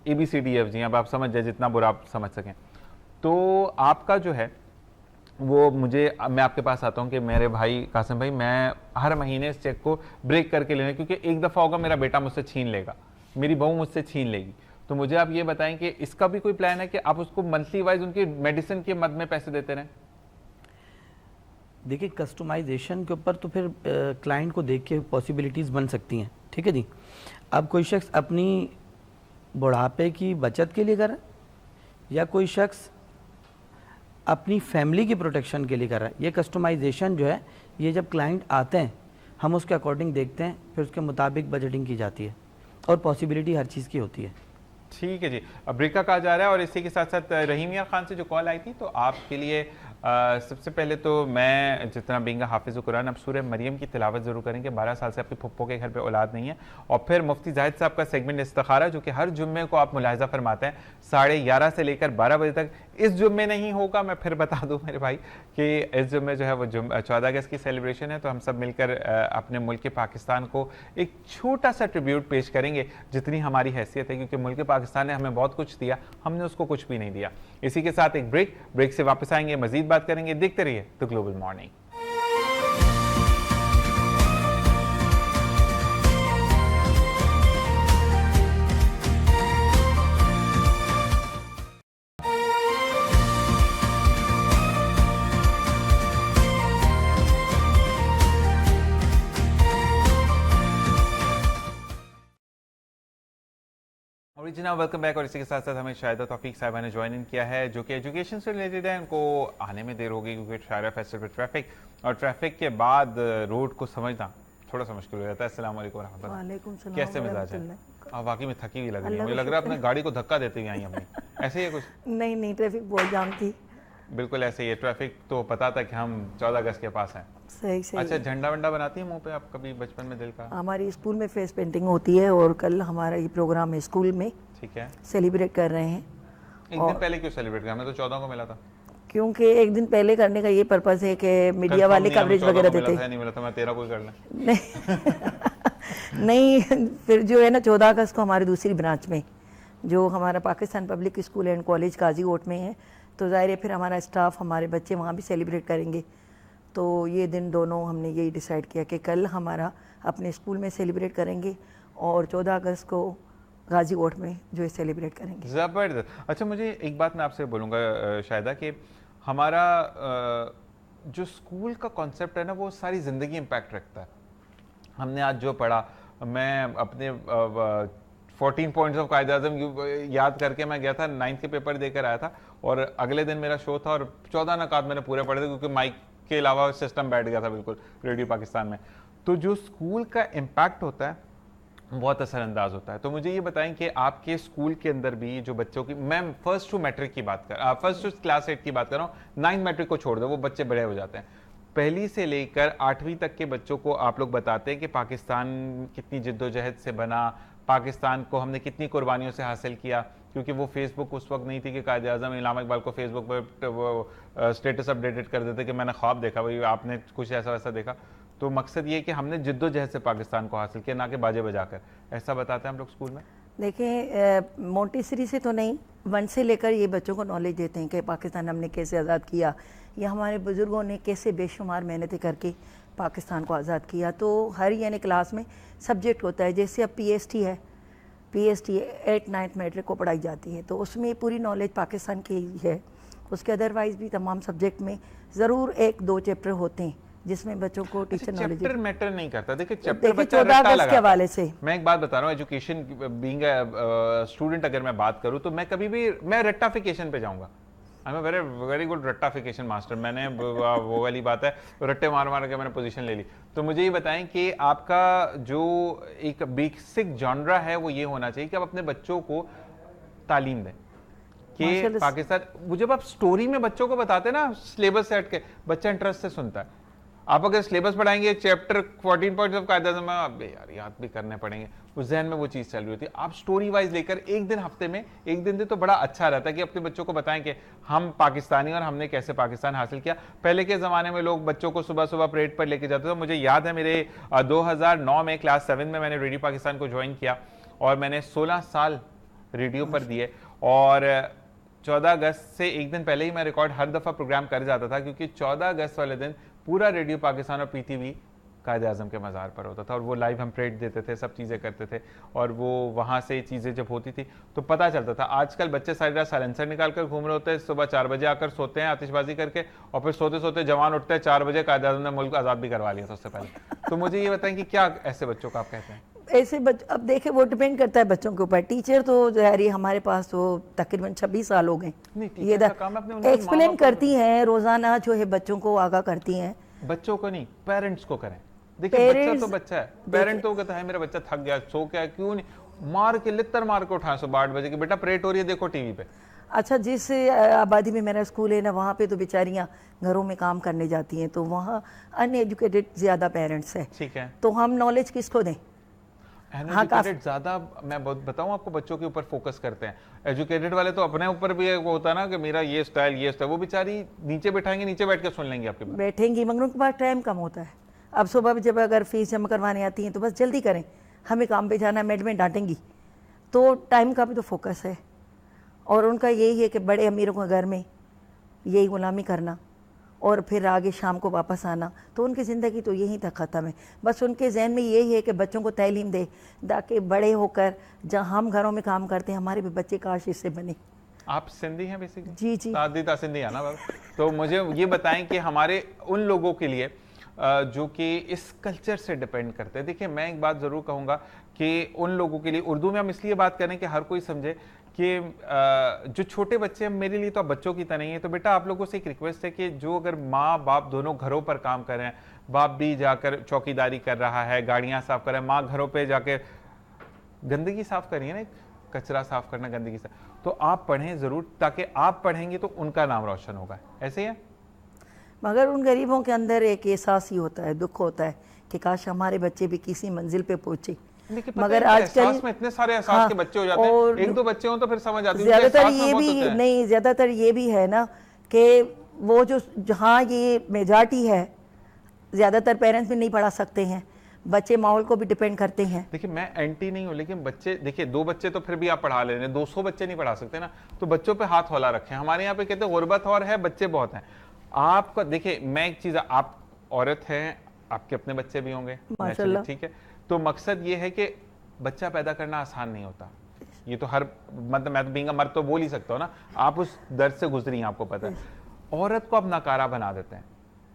A: ABCDFG हैं, अब आप समझ जाए जितना बुरा आप समझ सकें, तो आपका जो है वो मैं आपके पास आता हूँ कि मेरे भाई कासिम भाई, मैं हर महीने इस चेक को ब्रेक करके लेना, क्योंकि एक दफ़ा होगा मेरा बेटा मुझसे छीन लेगा, मेरी बहू मुझसे छीन लेगी। तो मुझे आप ये बताएं कि इसका भी कोई प्लान है कि आप उसको मंथली वाइज उनकी मेडिसिन के मद में पैसे देते रहें?
E: देखिए कस्टमाइजेशन के ऊपर तो फिर क्लाइंट को देख के पॉसिबिलिटीज़ बन सकती हैं, ठीक है जी। अब कोई शख्स अपनी बुढ़ापे की बचत के लिए कर रहा है या कोई शख्स अपनी फैमिली की प्रोटेक्शन के लिए कर रहा है, ये कस्टमाइजेशन जो है ये जब क्लाइंट आते हैं हम उसके अकॉर्डिंग देखते हैं, फिर उसके मुताबिक बजटिंग की जाती है और पॉसिबिलिटी हर चीज़ की होती है।
A: ठीक है जी, अब ब्रेक का कहा जा रहा है। और इसी के साथ साथ रहीम यार खान से जो कॉल आई थी, तो आपके लिए सबसे पहले तो मैं जितना बिंगा हाफिज़ कुरान, अब सूरह मरियम की तिलावत ज़रूर करेंगे। 12 साल से आपके फुप्पो के घर पे औलाद नहीं है। और फिर मुफ्ती जाहिद साहब का सेगमेंट इस्तिखारा, जो कि हर जुम्मे को आप मुलाहिज़ा फरमाते हैं 11:30 से लेकर 12 बजे तक। इस जुम्मे नहीं होगा, मैं फिर बता दूं मेरे भाई कि इस जुम्मे जो है वो 14 अगस्त की सेलिब्रेशन है, तो हम सब मिलकर अपने मुल्क के पाकिस्तान को एक छोटा सा ट्रिब्यूट पेश करेंगे जितनी हमारी हैसियत है, क्योंकि मुल्क पाकिस्तान ने हमें बहुत कुछ दिया, हमने उसको कुछ भी नहीं दिया। इसी के साथ एक ब्रेक से वापस आएंगे, मजीद बात करेंगे। देखते रहिए the global morning. Original welcome back. और इसी के साथ साथ हमें शाहिदा तौफीक साहिबा ने ज्वाइन इन किया है, जो कि एजुकेशन से रिलेटेड है। उनको आने में देर होगी क्योंकि शायरा फेस्टिवल पे ट्रैफिक, और ट्रैफिक के बाद रोड को समझना थोड़ा सा मुश्किल हो जाता है। अस्सलाम वालेकुम रहमतुल्लाह।
G: वालेकुम सलाम।
A: कैसे मिजाज है? आप वाकई में थकी हुई लग रही है, मुझे लग रहा है अपने गाड़ी को धक्का देते हुए आई अपनी, ऐसे ही है कुछ?
G: नहीं, ट्रैफिक बहुत जाम थी।
A: बिल्कुल ऐसे ही है, ट्रैफिक तो पता था कि हम 14 अगस्त के पास हैं।
G: सही।
A: अच्छा, झंडा वंडा बनाती है मुंह पे आप कभी बचपन में दिल का?
G: हमारी स्कूल में फेस पेंटिंग होती है और कल हमारा ये प्रोग्राम है स्कूल में,
A: ठीक है।
G: सेलिब्रेट कर रहे हैं।
A: एक दिन पहले क्यों सेलिब्रेट किया? हमें तो 14 को मिला था।
G: क्योंकि एक दिन पहले करने का ये पर्पस है कि मीडिया वाले कवरेज वगैरह देते
A: नहीं मिला था, मैं 13 को ही कर लें।
G: नहीं नहीं फिर जो है ना 14 अगस्त को हमारी दूसरी ब्रांच में जो हमारा Pakistan public school and college Qazikot में है, तो ज़ाहिर है फिर हमारा स्टाफ हमारे बच्चे वहाँ भी सेलिब्रेट करेंगे। तो ये दिन दोनों हमने यही डिसाइड किया कि कल हमारा अपने स्कूल में सेलिब्रेट करेंगे और 14 अगस्त को गाजीकोट में जो है सेलिब्रेट करेंगे।
A: ज़बरदस्त। अच्छा, मुझे एक बात मैं आपसे बोलूँगा शायदा, कि हमारा जो स्कूल का कॉन्सेप्ट है ना वो सारी ज़िंदगी इम्पैक्ट रखता है। हमने आज जो पढ़ा, मैं अपने 14 पॉइंट्स ऑफ कायद-ए-आज़म याद करके मैं गया था, 9th के पेपर देकर आया था और अगले दिन मेरा शो था और 14 नकात मैंने पूरे पढ़े थे क्योंकि माइक के अलावा सिस्टम बैठ गया था बिल्कुल रेडियो पाकिस्तान में। तो जो स्कूल का इम्पैक्ट होता है बहुत असरअंदाज होता है। तो मुझे ये बताएं कि आपके स्कूल के अंदर भी जो बच्चों की, मैं फर्स्ट टू मैट्रिक की बात कर फर्स्ट टू क्लास 8 की बात कर रहा हूँ, 9th मैट्रिक को छोड़ दो, वो बच्चे बड़े हो जाते हैं। पहली से लेकर 8वीं तक के बच्चों को आप लोग बताते हैं कि पाकिस्तान कितनी जिद्दोजहद से बना, पाकिस्तान को हमने कितनी कुर्बानियों से हासिल किया, क्योंकि वो फेसबुक उस वक्त नहीं थी कि कायद-ए-आज़म इल्हाम इकबाल को फेसबुक पर वो स्टेटस अपडेटेड कर देते कि मैंने ख्वाब देखा, भाई आपने कुछ ऐसा वैसा देखा। तो मकसद ये है कि हमने जिद्दोजहद से पाकिस्तान को हासिल किया, ना कि बाजे बजाकर। ऐसा बताते हैं हम लोग स्कूल में।
G: देखिए मोंटेसरी से तो नहीं, 1 से लेकर ये बच्चों को नॉलेज देते हैं कि पाकिस्तान हमने कैसे आज़ाद किया या हमारे बुज़ुर्गों ने कैसे बेशुमार मेहनतें करके पाकिस्तान को आज़ाद किया। तो हर यानी क्लास में सब्जेक्ट होता है, जैसे अब PST है, PST 8th 9th मैट्रिक को पढ़ाई जाती है, तो उसमें पूरी नॉलेज पाकिस्तान की ही है। उसके अदरवाइज़ भी तमाम सब्जेक्ट में ज़रूर 1-2 चैप्टर होते हैं जिसमें बच्चों को टीचर नॉलेज।
A: चैप्टर मैटर नहीं करता। देखिए चैप्टर
G: 14 अगस्त के हवाले से
A: मैं एक बात बता रहा हूँ, एजुकेशन बीइंग स्टूडेंट अगर मैं बात करूँ तो मैं कभी भी मैं रट्टाफिकेशन पे जाऊंगा। I am very very good रट्टाफिकेशन मास्टर। मैंने वो वाली बात है, रट्टे मार मार के मैंने पोजीशन ले ली। तो मुझे ये बताएं कि आपका जो एक बेसिक जॉनरा है वो ये होना चाहिए कि आप अपने बच्चों को तालीम दें कि पाकिस्तान, जब आप स्टोरी में बच्चों को बताते हैं ना सिलेबस सेट के, बच्चा इंटरेस्ट से सुनता है। आप अगर सिलेबस पढ़ाएंगे चैप्टर 14 पॉइंट्स ऑफ कायद-ए-आज़म, अबे यार याद भी करने पड़ेंगे, उस जहन में वो चीज़ चल रही होती है। आप स्टोरी वाइज लेकर एक दिन हफ्ते में एक दिन दे तो बड़ा अच्छा रहता है कि अपने बच्चों को बताएं कि हम पाकिस्तानी और हमने कैसे पाकिस्तान हासिल किया। पहले के ज़माने में लोग बच्चों को सुबह सुबह परेड पर लेके जाते थे। मुझे याद है मेरे 2009 में क्लास 7 में मैंने रेडियो पाकिस्तान को ज्वाइन किया और मैंने 16 साल रेडियो पर दिए और 14 अगस्त से एक दिन पहले ही मैं रिकॉर्ड हर दफ़ा प्रोग्राम कर जाता था, क्योंकि 14 अगस्त वाले दिन पूरा रेडियो पाकिस्तान और PTV कायद-ए-आज़म के मज़ार पर होता था और वो लाइव हम परेड देते थे, सब चीज़ें करते थे और वो वहाँ से चीज़ें जब होती थी तो पता चलता था। आजकल बच्चे सारी रात साइलेंसर निकाल कर घूम रहे होते हैं, सुबह 4 बजे आकर सोते हैं आतिशबाजी करके और फिर सोते सोते जवान उठते हैं 4 बजे, कायद-ए-आज़म ने मुल्क आज़ाद भी करवा लिया था उससे पहले। तो मुझे ये बताएं कि क्या ऐसे बच्चों को आप कहते हैं?
G: ऐसे अब देखे वो डिपेंड करता है बच्चों के ऊपर। टीचर तो ज़ाहिर हमारे पास तो तकरीबन 26 साल हो गए, ये एक्सप्लेन करती हैं रोज़ाना, जो है बच्चों को आगाह करती हैं।
A: बच्चों को नहीं, पेरेंट्स को करें। देखिए बच्चा तो बच्चा है, पेरेंट तो कहता है मेरा बच्चा थक गया, सो क्या, क्यों नहीं मार के लित्तर मार के उठाए सुबह 8 बजे की, बेटा परेड हो रही है देखो टीवी पे।
G: अच्छा, जिस आबादी में मेरा स्कूल है ना, वहाँ पे तो बेचारियाँ घरों में काम करने जाती हैं, तो वहाँ अनएजुकेटेड ज़्यादा पेरेंट्स हैं।
A: ठीक है,
G: तो हम नॉलेज किसको दें?
A: एजुकेटेड ज्यादा, मैं बताऊं आपको, बच्चों के ऊपर फोकस करते हैं। एजुकेटेड वाले तो अपने ऊपर भी वो होता है ना कि मेरा ये स्टाइल, वो बेचारी नीचे बैठाएंगे, नीचे बैठ के सुन लेंगे आपकी बात,
G: बैठेंगी, मगर उनके पास टाइम कम होता है। अब सुबह जब अगर फीस जमा करवाने आती हैं तो बस जल्दी करें, हमें काम पे जाना है, मैडमें डांटेंगी, तो टाइम का भी तो फोकस है। और उनका यही है कि बड़े अमीरों के घर में यही गुलामी करना और फिर आगे शाम को वापस आना, तो उनकी ज़िंदगी तो यहीं तक ख़त्म है। बस उनके जहन में यही है कि बच्चों को तालीम दे ताकि बड़े होकर जहाँ हम घरों में काम करते हैं हमारे भी बच्चे काश इससे बने।
A: आप सिंधी हैं बेसिकली?
G: जी जी,
A: दादी सिंधी है ना बाबा। तो मुझे ये बताएं कि हमारे उन लोगों के लिए जो कि इस कल्चर से डिपेंड करते हैं, देखिए मैं एक बात ज़रूर कहूँगा कि उन लोगों के लिए, उर्दू में हम इसलिए बात करें कि हर कोई समझे कि जो छोटे बच्चे हैं, मेरे लिए तो आप बच्चों की तरह ही है। तो बेटा आप लोगों से एक रिक्वेस्ट है कि जो अगर माँ बाप दोनों घरों पर काम कर रहे हैं, बाप भी जाकर चौकीदारी कर रहा है, गाड़ियाँ साफ कर रहा है, माँ घरों पे जाकर गंदगी साफ कर रही है ना, कचरा साफ करना, गंदगी साफ, तो आप पढ़ें ज़रूर, ताकि आप पढ़ेंगे तो उनका नाम रोशन होगा। ऐसे ही है।
G: मगर उन गरीबों के अंदर एक एहसास ही होता है, दुख होता है कि काश हमारे बच्चे भी किसी मंजिल पे पहुंचे।
A: मगर आजकल में इतने सारे एहसास के बच्चे हो जाते हैं, एक दो बच्चे हों तो फिर समझ आती है।
G: ज्यादातर ये भी नहीं, ज्यादातर ये भी है ना कि वो जो जहाँ ये मेजॉरिटी है, ज़्यादातर पेरेंट्स भी नहीं पढ़ा सकते हैं, बच्चे माहौल को भी डिपेंड करते हैं।
A: देखिए मैं एंटी नहीं हूँ, लेकिन बच्चे देखिए 2 बच्चे तो फिर भी आप पढ़ा ले रहे हैं, 200 बच्चे नहीं पढ़ा सकते ना, तो बच्चों पे हाथ हौला रखें। हमारे यहाँ पे कहते हैं गुर्बत और है, बच्चे बहुत हैं। आपका देखिए मैं एक चीज, आप औरत हैं, आपके अपने बच्चे भी होंगे
G: माशाल्लाह।
A: ठीक है, तो मकसद ये है कि बच्चा पैदा करना आसान नहीं होता। ये तो हर मतलब मैं तो बीइंग अ मर्द तो बोल ही सकता हूँ ना, आप उस दर्द से गुजरी हैं, आपको पता है। औरत को आप नकारा बना देते हैं,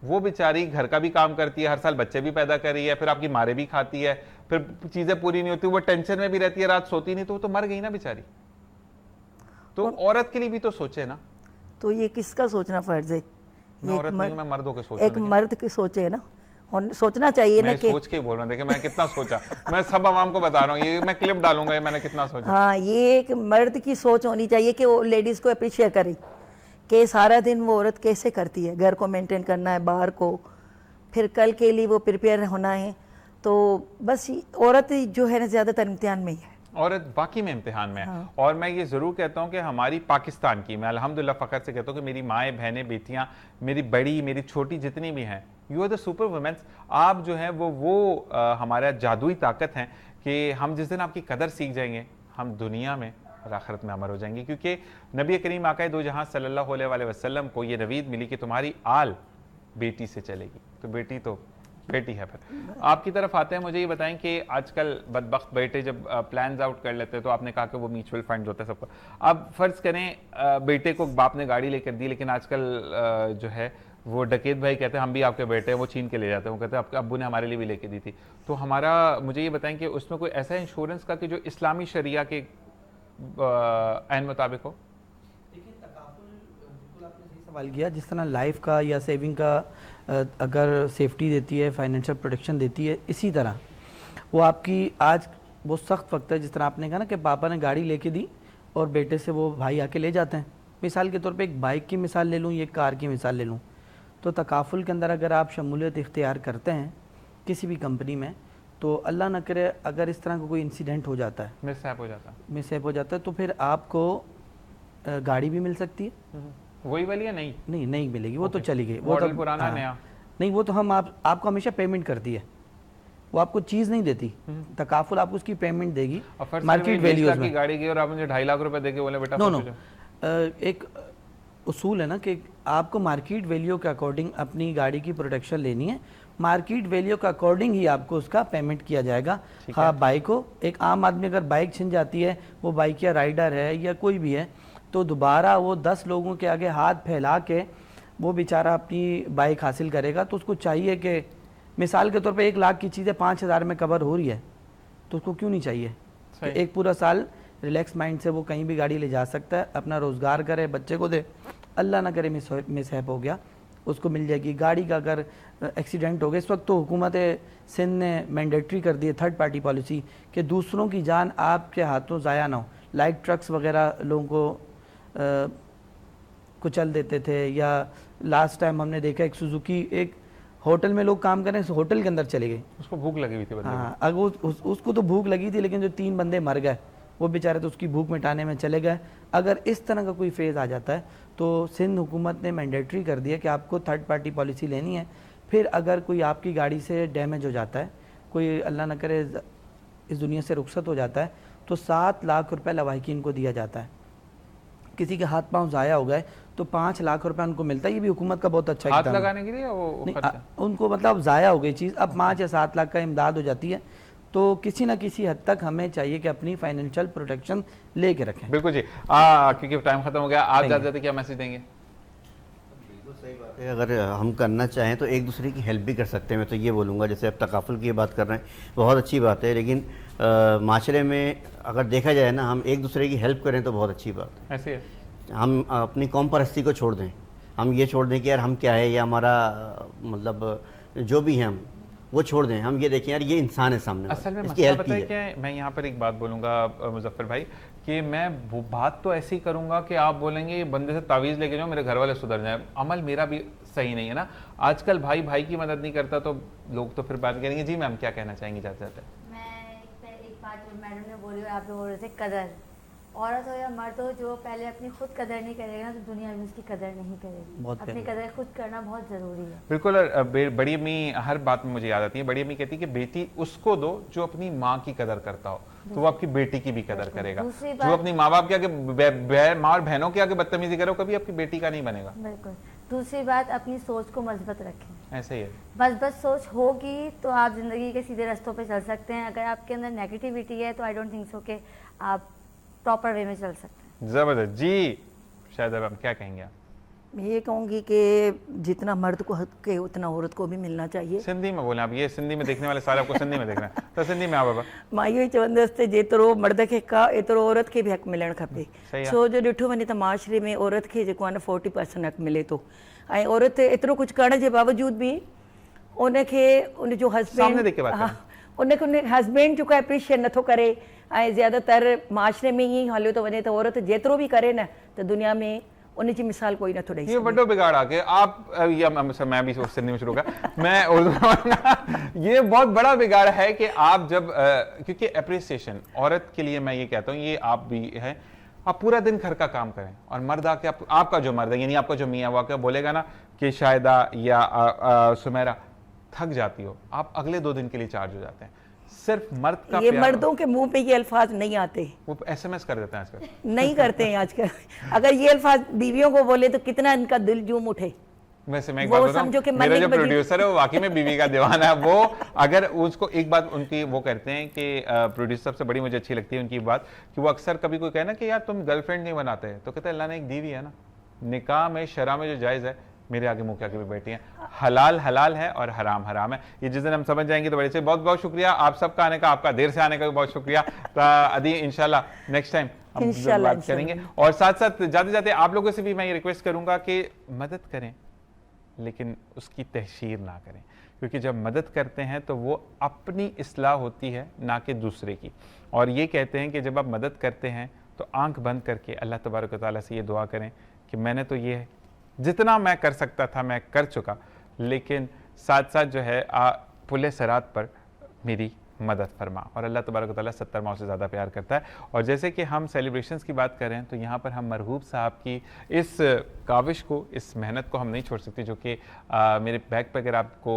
A: वो बेचारी घर का भी काम करती है, हर साल बच्चे भी पैदा कर रही है, फिर आपकी मारे भी खाती है, फिर चीजें पूरी नहीं होती, वो टेंशन में भी रहती है, रात सोती नहीं, तो वो तो मर गई ना बेचारी। तो औरत के लिए भी तो सोचे ना।
G: तो ये किसका सोचना फर्ज है?
A: मैं
G: ये
A: औरत नहीं हूं, मैं मर्दों के सोच
G: एक मर्द की सोचे ना, और सोचना चाहिए ना
A: मैं
G: कि
A: सोच के ही बोल रहा हूँ। देखिए मैं कितना सोचा, मैं सब आवाम को बता रहा हूँ, ये मैं क्लिप डालूंगा, ये मैंने कितना सोचा।
G: हाँ, ये एक मर्द की सोच होनी चाहिए कि वो लेडीज़ को अप्रिशिएट करे कि सारा दिन वो औरत कैसे करती है, घर को मेंटेन करना है, बाहर को, फिर कल के लिए वो प्रिपेयर होना है। तो बस औरत जो है ना ज़्यादातर इम्तिहान में ही है,
A: औरत बाकी में इम्तिहान में है। और मैं ये जरूर कहता हूँ कि हमारी पाकिस्तान की, मैं अल्हम्दुलिल्लाह फ़ख्र से कहता हूँ कि मेरी माएँ, बहनें, बेटियाँ, मेरी बड़ी, मेरी छोटी, जितनी भी हैं, you are the super womens. आप जो हैं वो हमारा जादुई ताकत हैं कि हम जिस दिन आपकी कदर सीख जाएंगे, हम दुनिया में और आखिरत में अमर हो जाएंगे। क्योंकि नबी करीम आका दो जहां सल्लल्लाहु अलैहि वसल्लम को ये नवीद मिली कि तुम्हारी आल बेटी से चलेगी, तो बेटी तो बेटी है। फिर आपकी तरफ आते हैं, मुझे ये बताएं कि आजकल बदबख्त बेटे जब प्लान्स आउट कर लेते हैं, तो आपने कहा कि वो म्यूचुअल फंड होता है सबको। अब फर्ज करें बेटे को बाप ने गाड़ी लेकर दी, लेकिन आजकल जो है वो डकैत भाई कहते हैं हम भी आपके बेटे हैं, वो छीन के ले जाते हैं, वो कहते हैं आपके अब्बू ने हमारे लिए भी लेके दी थी। तो हमारा, मुझे ये बताएं कि उसमें कोई ऐसा इंश्योरेंस का कि जो इस्लामी शरिया के ऐन मुताबिक हो?
E: देखिए तकाफुल बिल्कुल आपने सही सवाल किया। जिस तरह लाइफ का या सेविंग का अगर सेफ्टी देती है, फाइनेंशियल प्रोटेक्शन देती है, इसी तरह वो आपकी आज वो सख्त वक्त है। जिस तरह आपने कहा ना कि पापा ने गाड़ी लेके दी और बेटे से वो भाई आके ले जाते हैं। मिसाल के तौर पे एक बाइक की मिसाल ले लूँ, एक कार की मिसाल ले लूँ, तो तकाफुल के अंदर अगर आप शमूलियत इख्तियार करते हैं किसी भी कंपनी में, तो अल्लाह न करे अगर इस तरह का कोई इंसिडेंट हो जाता है, मिसहैप हो जाता है, तो फिर आपको गाड़ी भी मिल सकती है।
A: वही वाली है? नहीं
E: मिलेगी, वो तो चली गई, वो
A: मॉडल
E: तो
A: पुराना नया
E: नहीं, वो तो हम आपको हमेशा पेमेंट करती है, वो आपको चीज़ नहीं देती। तकाफुल आपको उसकी पेमेंट देगी मार्केट वैल्यूज में।
A: गाड़ी की और आप मुझे 2.5 लाख रुपए देके बोले बेटा
E: नो एक उसूल है ना कि आपको मार्केट वैल्यू के अकॉर्डिंग अपनी गाड़ी की प्रोटेक्शन लेनी है। मार्केट वैल्यू के अकॉर्डिंग ही आपको उसका पेमेंट किया जाएगा। हाँ, बाइक हो, एक आम आदमी अगर बाइक छिन जाती है, वो बाइक या राइडर है या कोई भी है, तो दोबारा वो 10 लोगों के आगे हाथ फैला के वो बेचारा अपनी बाइक हासिल करेगा। तो उसको चाहिए कि मिसाल के तौर पे 1 लाख की चीज़ें 5,000 में कवर हो रही है, तो उसको क्यों नहीं चाहिए? एक पूरा साल रिलैक्स माइंड से वो कहीं भी गाड़ी ले जा सकता है, अपना रोज़गार करे, बच्चे को दे, अल्लाह ना करे मिसहैप हो गया, उसको मिल जाएगी। गाड़ी का अगर एक्सीडेंट हो गया, इस वक्त तो हुकूमत सिंध ने मैंडेटरी कर दी है थर्ड पार्टी पॉलिसी कि दूसरों की जान आपके हाथों ज़ाया ना हो। लाइट ट्रक्स वगैरह लोगों को कुचल देते थे, या लास्ट टाइम हमने देखा एक सुजुकी, एक होटल में लोग काम कर रहे हैं, होटल के अंदर चले गए,
A: उसको भूख लगी हुई थी।
E: हाँ, अगर उसको तो भूख लगी थी, लेकिन जो 3 बंदे मर गए, वो बेचारे तो उसकी भूख मिटाने में चले गए। अगर इस तरह का कोई फेज़ आ जाता है, तो सिंध हुकूमत ने मैंडेटरी कर दिया कि आपको थर्ड पार्टी पॉलिसी लेनी है। फिर अगर कोई आपकी गाड़ी से डैमेज हो जाता है, कोई अल्लाह न करे इस दुनिया से रुखसत हो जाता है, तो 7 लाख रुपए लवाहिकीन को दिया जाता है। किसी के हाथ पांव ज़ाया हो गए तो 5 लाख रुपए उनको मिलता है। ये भी हुकूमत का बहुत अच्छा
A: हाथ लगाने के लिए वो
E: उनको मतलब ज़ाया हो गई चीज़, अब 5 या 7 लाख का इमदाद हो जाती है। तो किसी न किसी हद तक हमें चाहिए कि अपनी फाइनेंशियल प्रोटेक्शन लेके रखें।
A: बिल्कुल जी। क्योंकि टाइम खत्म हो गया, आप ज़्यादा क्या मैसेज देंगे?
D: बिल्कुल सही बात है। अगर हम करना चाहें तो एक दूसरे की हेल्प भी कर सकते हैं। मैं तो ये बोलूँगा, जैसे अब तकाफुल की बात कर रहे हैं, बहुत अच्छी बात है, लेकिन माशरे में अगर देखा जाए ना, हम एक दूसरे की हेल्प करें तो बहुत अच्छी बात है।
A: ऐसे है,
D: हम अपनी कौम परस्ती को छोड़ दें, हम ये छोड़ दें कि यार हम क्या है, या हमारा मतलब जो भी है हम वो छोड़ दें। हम ये देखें यार ये इंसान है सामने,
A: असल में
D: इसकी
A: मसला
D: हेल्प
A: पता है
D: की
A: क्या है? मैं यहाँ पर एक बात बोलूँगा मुजफ्फर भाई, कि मैं वो बात तो ऐसी करूँगा कि आप बोलेंगे ये बंदे से तावीज़ लेके जाओ मेरे घर वाले सुधर जाए। अमल मेरा भी सही नहीं है ना। आजकल भाई भाई की मदद नहीं करता तो लोग तो फिर बात करेंगे। जी मैम, क्या कहना चाहेंगी? जाते जाते
C: मैं एक बात मैडम ने बोली, आप लोग बोल रहे थे कदर, औरत हो या मर्द हो, जो पहले अपनी खुद कदर नहीं करेगा ना, तो दुनिया भी उसकी कदर नहीं करेगी।
E: बहुत
C: अपनी
E: प्यारी
C: कदर खुद करना बहुत ज़रूरी है।
A: बिल्कुल। और बड़ी अम्मी हर बात में मुझे याद आती है, बड़ी अम्मी कहती है कि बेटी उसको दो जो अपनी माँ की कदर करता हो, तो वो आपकी बेटी की भी कदर करेगा।
C: दूसरी
A: जो
C: बात-
A: अपनी माँ बाप के आगे माँ और बहनों के आगे बदतमीजी करे, वो कभी आपकी बेटी का नहीं बनेगा।
C: बिल्कुल। दूसरी बात, अपनी सोच को मजबूत रखें।
A: ऐसे ही है।
C: बस सोच होगी तो आप ज़िंदगी के सीधे रास्तों पे चल सकते हैं। अगर आपके अंदर नेगेटिविटी है तो आई डोंट थिंक सो कि आप प्रॉपर वे में चल सकते हैं।
A: जबरदस्त जी। शायद अब हम क्या कहेंगे आप?
G: मैं ये कहूँगी कि जितना मर्द को हक है उतना औरत को भी मिलना चाहिए।
A: सिंधी में बोले आप, ये सिंधी में देखने वाले सारे आपको सिंधी में देख रहे हैं, तो सिंधी में आप बाबा।
G: मां इहो ई चवंदसि त जेतिरो मर्द खे का एतिरो औरत खे बि हक़ मिलणु खपे।
A: सही आहे।
G: छो जो ॾिठो वञे त माशरे में औरत खे जेको आहे न 40% हक़ मिले थो, ऐं औरत एतिरो कुझु करण जे बावजूद बि उनखे उनजो
A: सामने देख के बात
G: हस्बैंड उनखे उन हस्बैंड जेको एप्रिशिएट नथो करे, ऐं ज़्यादातर माशरे में ईअं ई हलियो थो वञे त औरत जेतिरो बि करे न त दुनिया में उनजी मिसाल कोई नथो ॾेई
A: ये
G: सघे।
A: बड़ो बिगाड़ आ गया आप। मैं भी सिंधी में शुरू कर, मैं उर्दू में बोलूंगा। ये बहुत बड़ा बिगाड़ है कि आप जब क्योंकि अप्रिसिएशन औरत के लिए मैं ये कहता हूँ, ये आप भी है, आप पूरा दिन घर का काम करें और मर्द आके आपका जो मर्द है, यानी आपका जो मियाँ वो आके बोलेगा ना कि शायदा या सुमेरा थक जाती हो, आप अगले 2 दिन के लिए चार्ज हो जाते हैं। सिर्फ मर्द का
G: ये
A: प्यार-
G: मर्दों के मुंह पे ये अल्फाज नहीं आते,
A: वो SMS कर देते हैं आजकल।
G: नहीं करते हैं आजकल। अगर ये अल्फाज बीवियों को बोले तो कितना इनका दिल झूम उठे।
A: वैसे मैं एक
G: वो
A: बात बताऊं,
G: समझो कि
A: मेरा
G: मरने
A: जो
G: की वजह-
A: प्रोड्यूसर है वो वाकई में बीवी का दीवाना है। वो अगर उसको एक बात उनकी वो कहते हैं कि प्रोड्यूसर सबसे बड़ी मुझे अच्छी लगती है उनकी बात कि वो अक्सर कभी कोई कहे ना कि यार तुम गर्लफ्रेंड नहीं बनाते, तो कहते हैं अल्लाह ने एक दीवी है ना, निकाह में शरा में जो जायज़ है मेरे आगे मुँह के आगे भी बैठी हैं। हलाल हलाल है और हराम हराम है। ये जिस दिन हम समझ जाएंगे तो बड़े से बहुत बहुत शुक्रिया आप सबका आने का, आपका देर से आने का भी बहुत शुक्रिया। अदी इंशाल्लाह नेक्स्ट टाइम हम
G: इंशाल्लाह,
A: बात करेंगे। और साथ साथ जाते जाते आप लोगों से भी मैं ये रिक्वेस्ट करूंगा कि मदद करें लेकिन उसकी तहशीर ना करें, क्योंकि जब मदद करते हैं तो वो अपनी इस्लाह होती है ना कि दूसरे की। और ये कहते हैं कि जब आप मदद करते हैं तो आंख बंद करके अल्लाह तबारक व तआला से ये दुआ करें कि मैंने तो ये जितना मैं कर सकता था मैं कर चुका, लेकिन साथ साथ जो है पुले सरात पर मेरी मदद फरमा। और अल्लाह तबारक व तआला 70 माह से ज़्यादा प्यार करता है। और जैसे कि हम सेलिब्रेशंस की बात करें तो यहाँ पर हम मरहूब साहब की इस काविश को, इस मेहनत को हम नहीं छोड़ सकते, जो कि मेरे बैक पर अगर आपको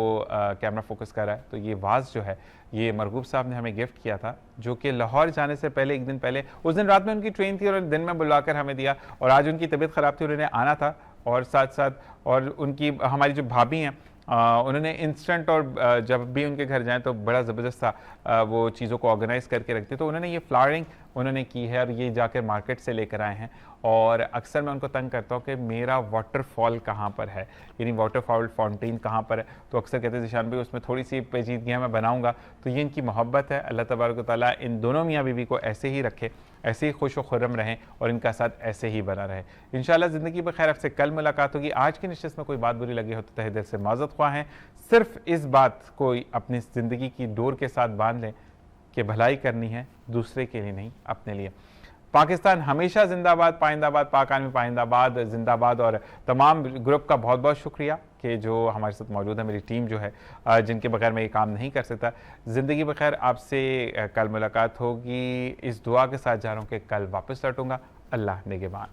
A: कैमरा फोकस कर रहा है तो ये वाज जो है ये मरहूब साहब ने हमें गिफ्ट किया था, जो कि लाहौर जाने से पहले एक दिन पहले, उस दिन रात में उनकी ट्रेन थी और दिन में बुलाकर हमें दिया। और आज उनकी तबीयत ख़राब थी, उन्होंने आना था, और साथ साथ और उनकी हमारी जो भाभी हैं उन्होंने इंस्टेंट और जब भी उनके घर जाएं तो बड़ा ज़बरदस्त था वो चीज़ों को ऑर्गेनाइज़ करके रखते, तो उन्होंने ये फ्लावरिंग उन्होंने की है और ये जाकर मार्केट से लेकर आए हैं। और अक्सर मैं उनको तंग करता हूँ कि मेरा वाटरफॉल कहाँ पर है, यानी वाटरफॉल फाउंटेन कहाँ पर है, तो अक्सर कहते हैं जिशान भाई उसमें थोड़ी सी पेचीदगियाँ मैं बनाऊँगा। तो ये इनकी मोहब्बत है। अल्लाह तबारक व तआला इन दोनों मियाँ बीवी को ऐसे ही रखे, ऐसे ही खुश व खुर्रम रहें और इनका साथ ऐसे ही बना रहे इंशाल्लाह। ज़िंदगी बखैर, आपसे कल मुलाकात होगी। आज की नशिस्त में कोई बात बुरी लगी हो तो तहे दिल से माज़रत ख्वाह हैं। सिर्फ इस बात को अपनी ज़िंदगी की डोर के साथ बांध लें कि भलाई करनी है दूसरे के लिए नहीं, अपने लिए। पाकिस्तान हमेशा जिंदाबाद, पाइंदाबाद, पाक आर्मी पाइंदाबाद, जिंदाबाद। और तमाम ग्रुप का बहुत बहुत शुक्रिया कि जो हमारे साथ मौजूद है, मेरी टीम जो है जिनके बगैर मैं ये काम नहीं कर सकता। ज़िंदगी बखैर, आपसे कल मुलाकात होगी। इस दुआ के साथ जा रहा हूँ कि कल वापस लौटूंगा। अल्लाह निगहबान।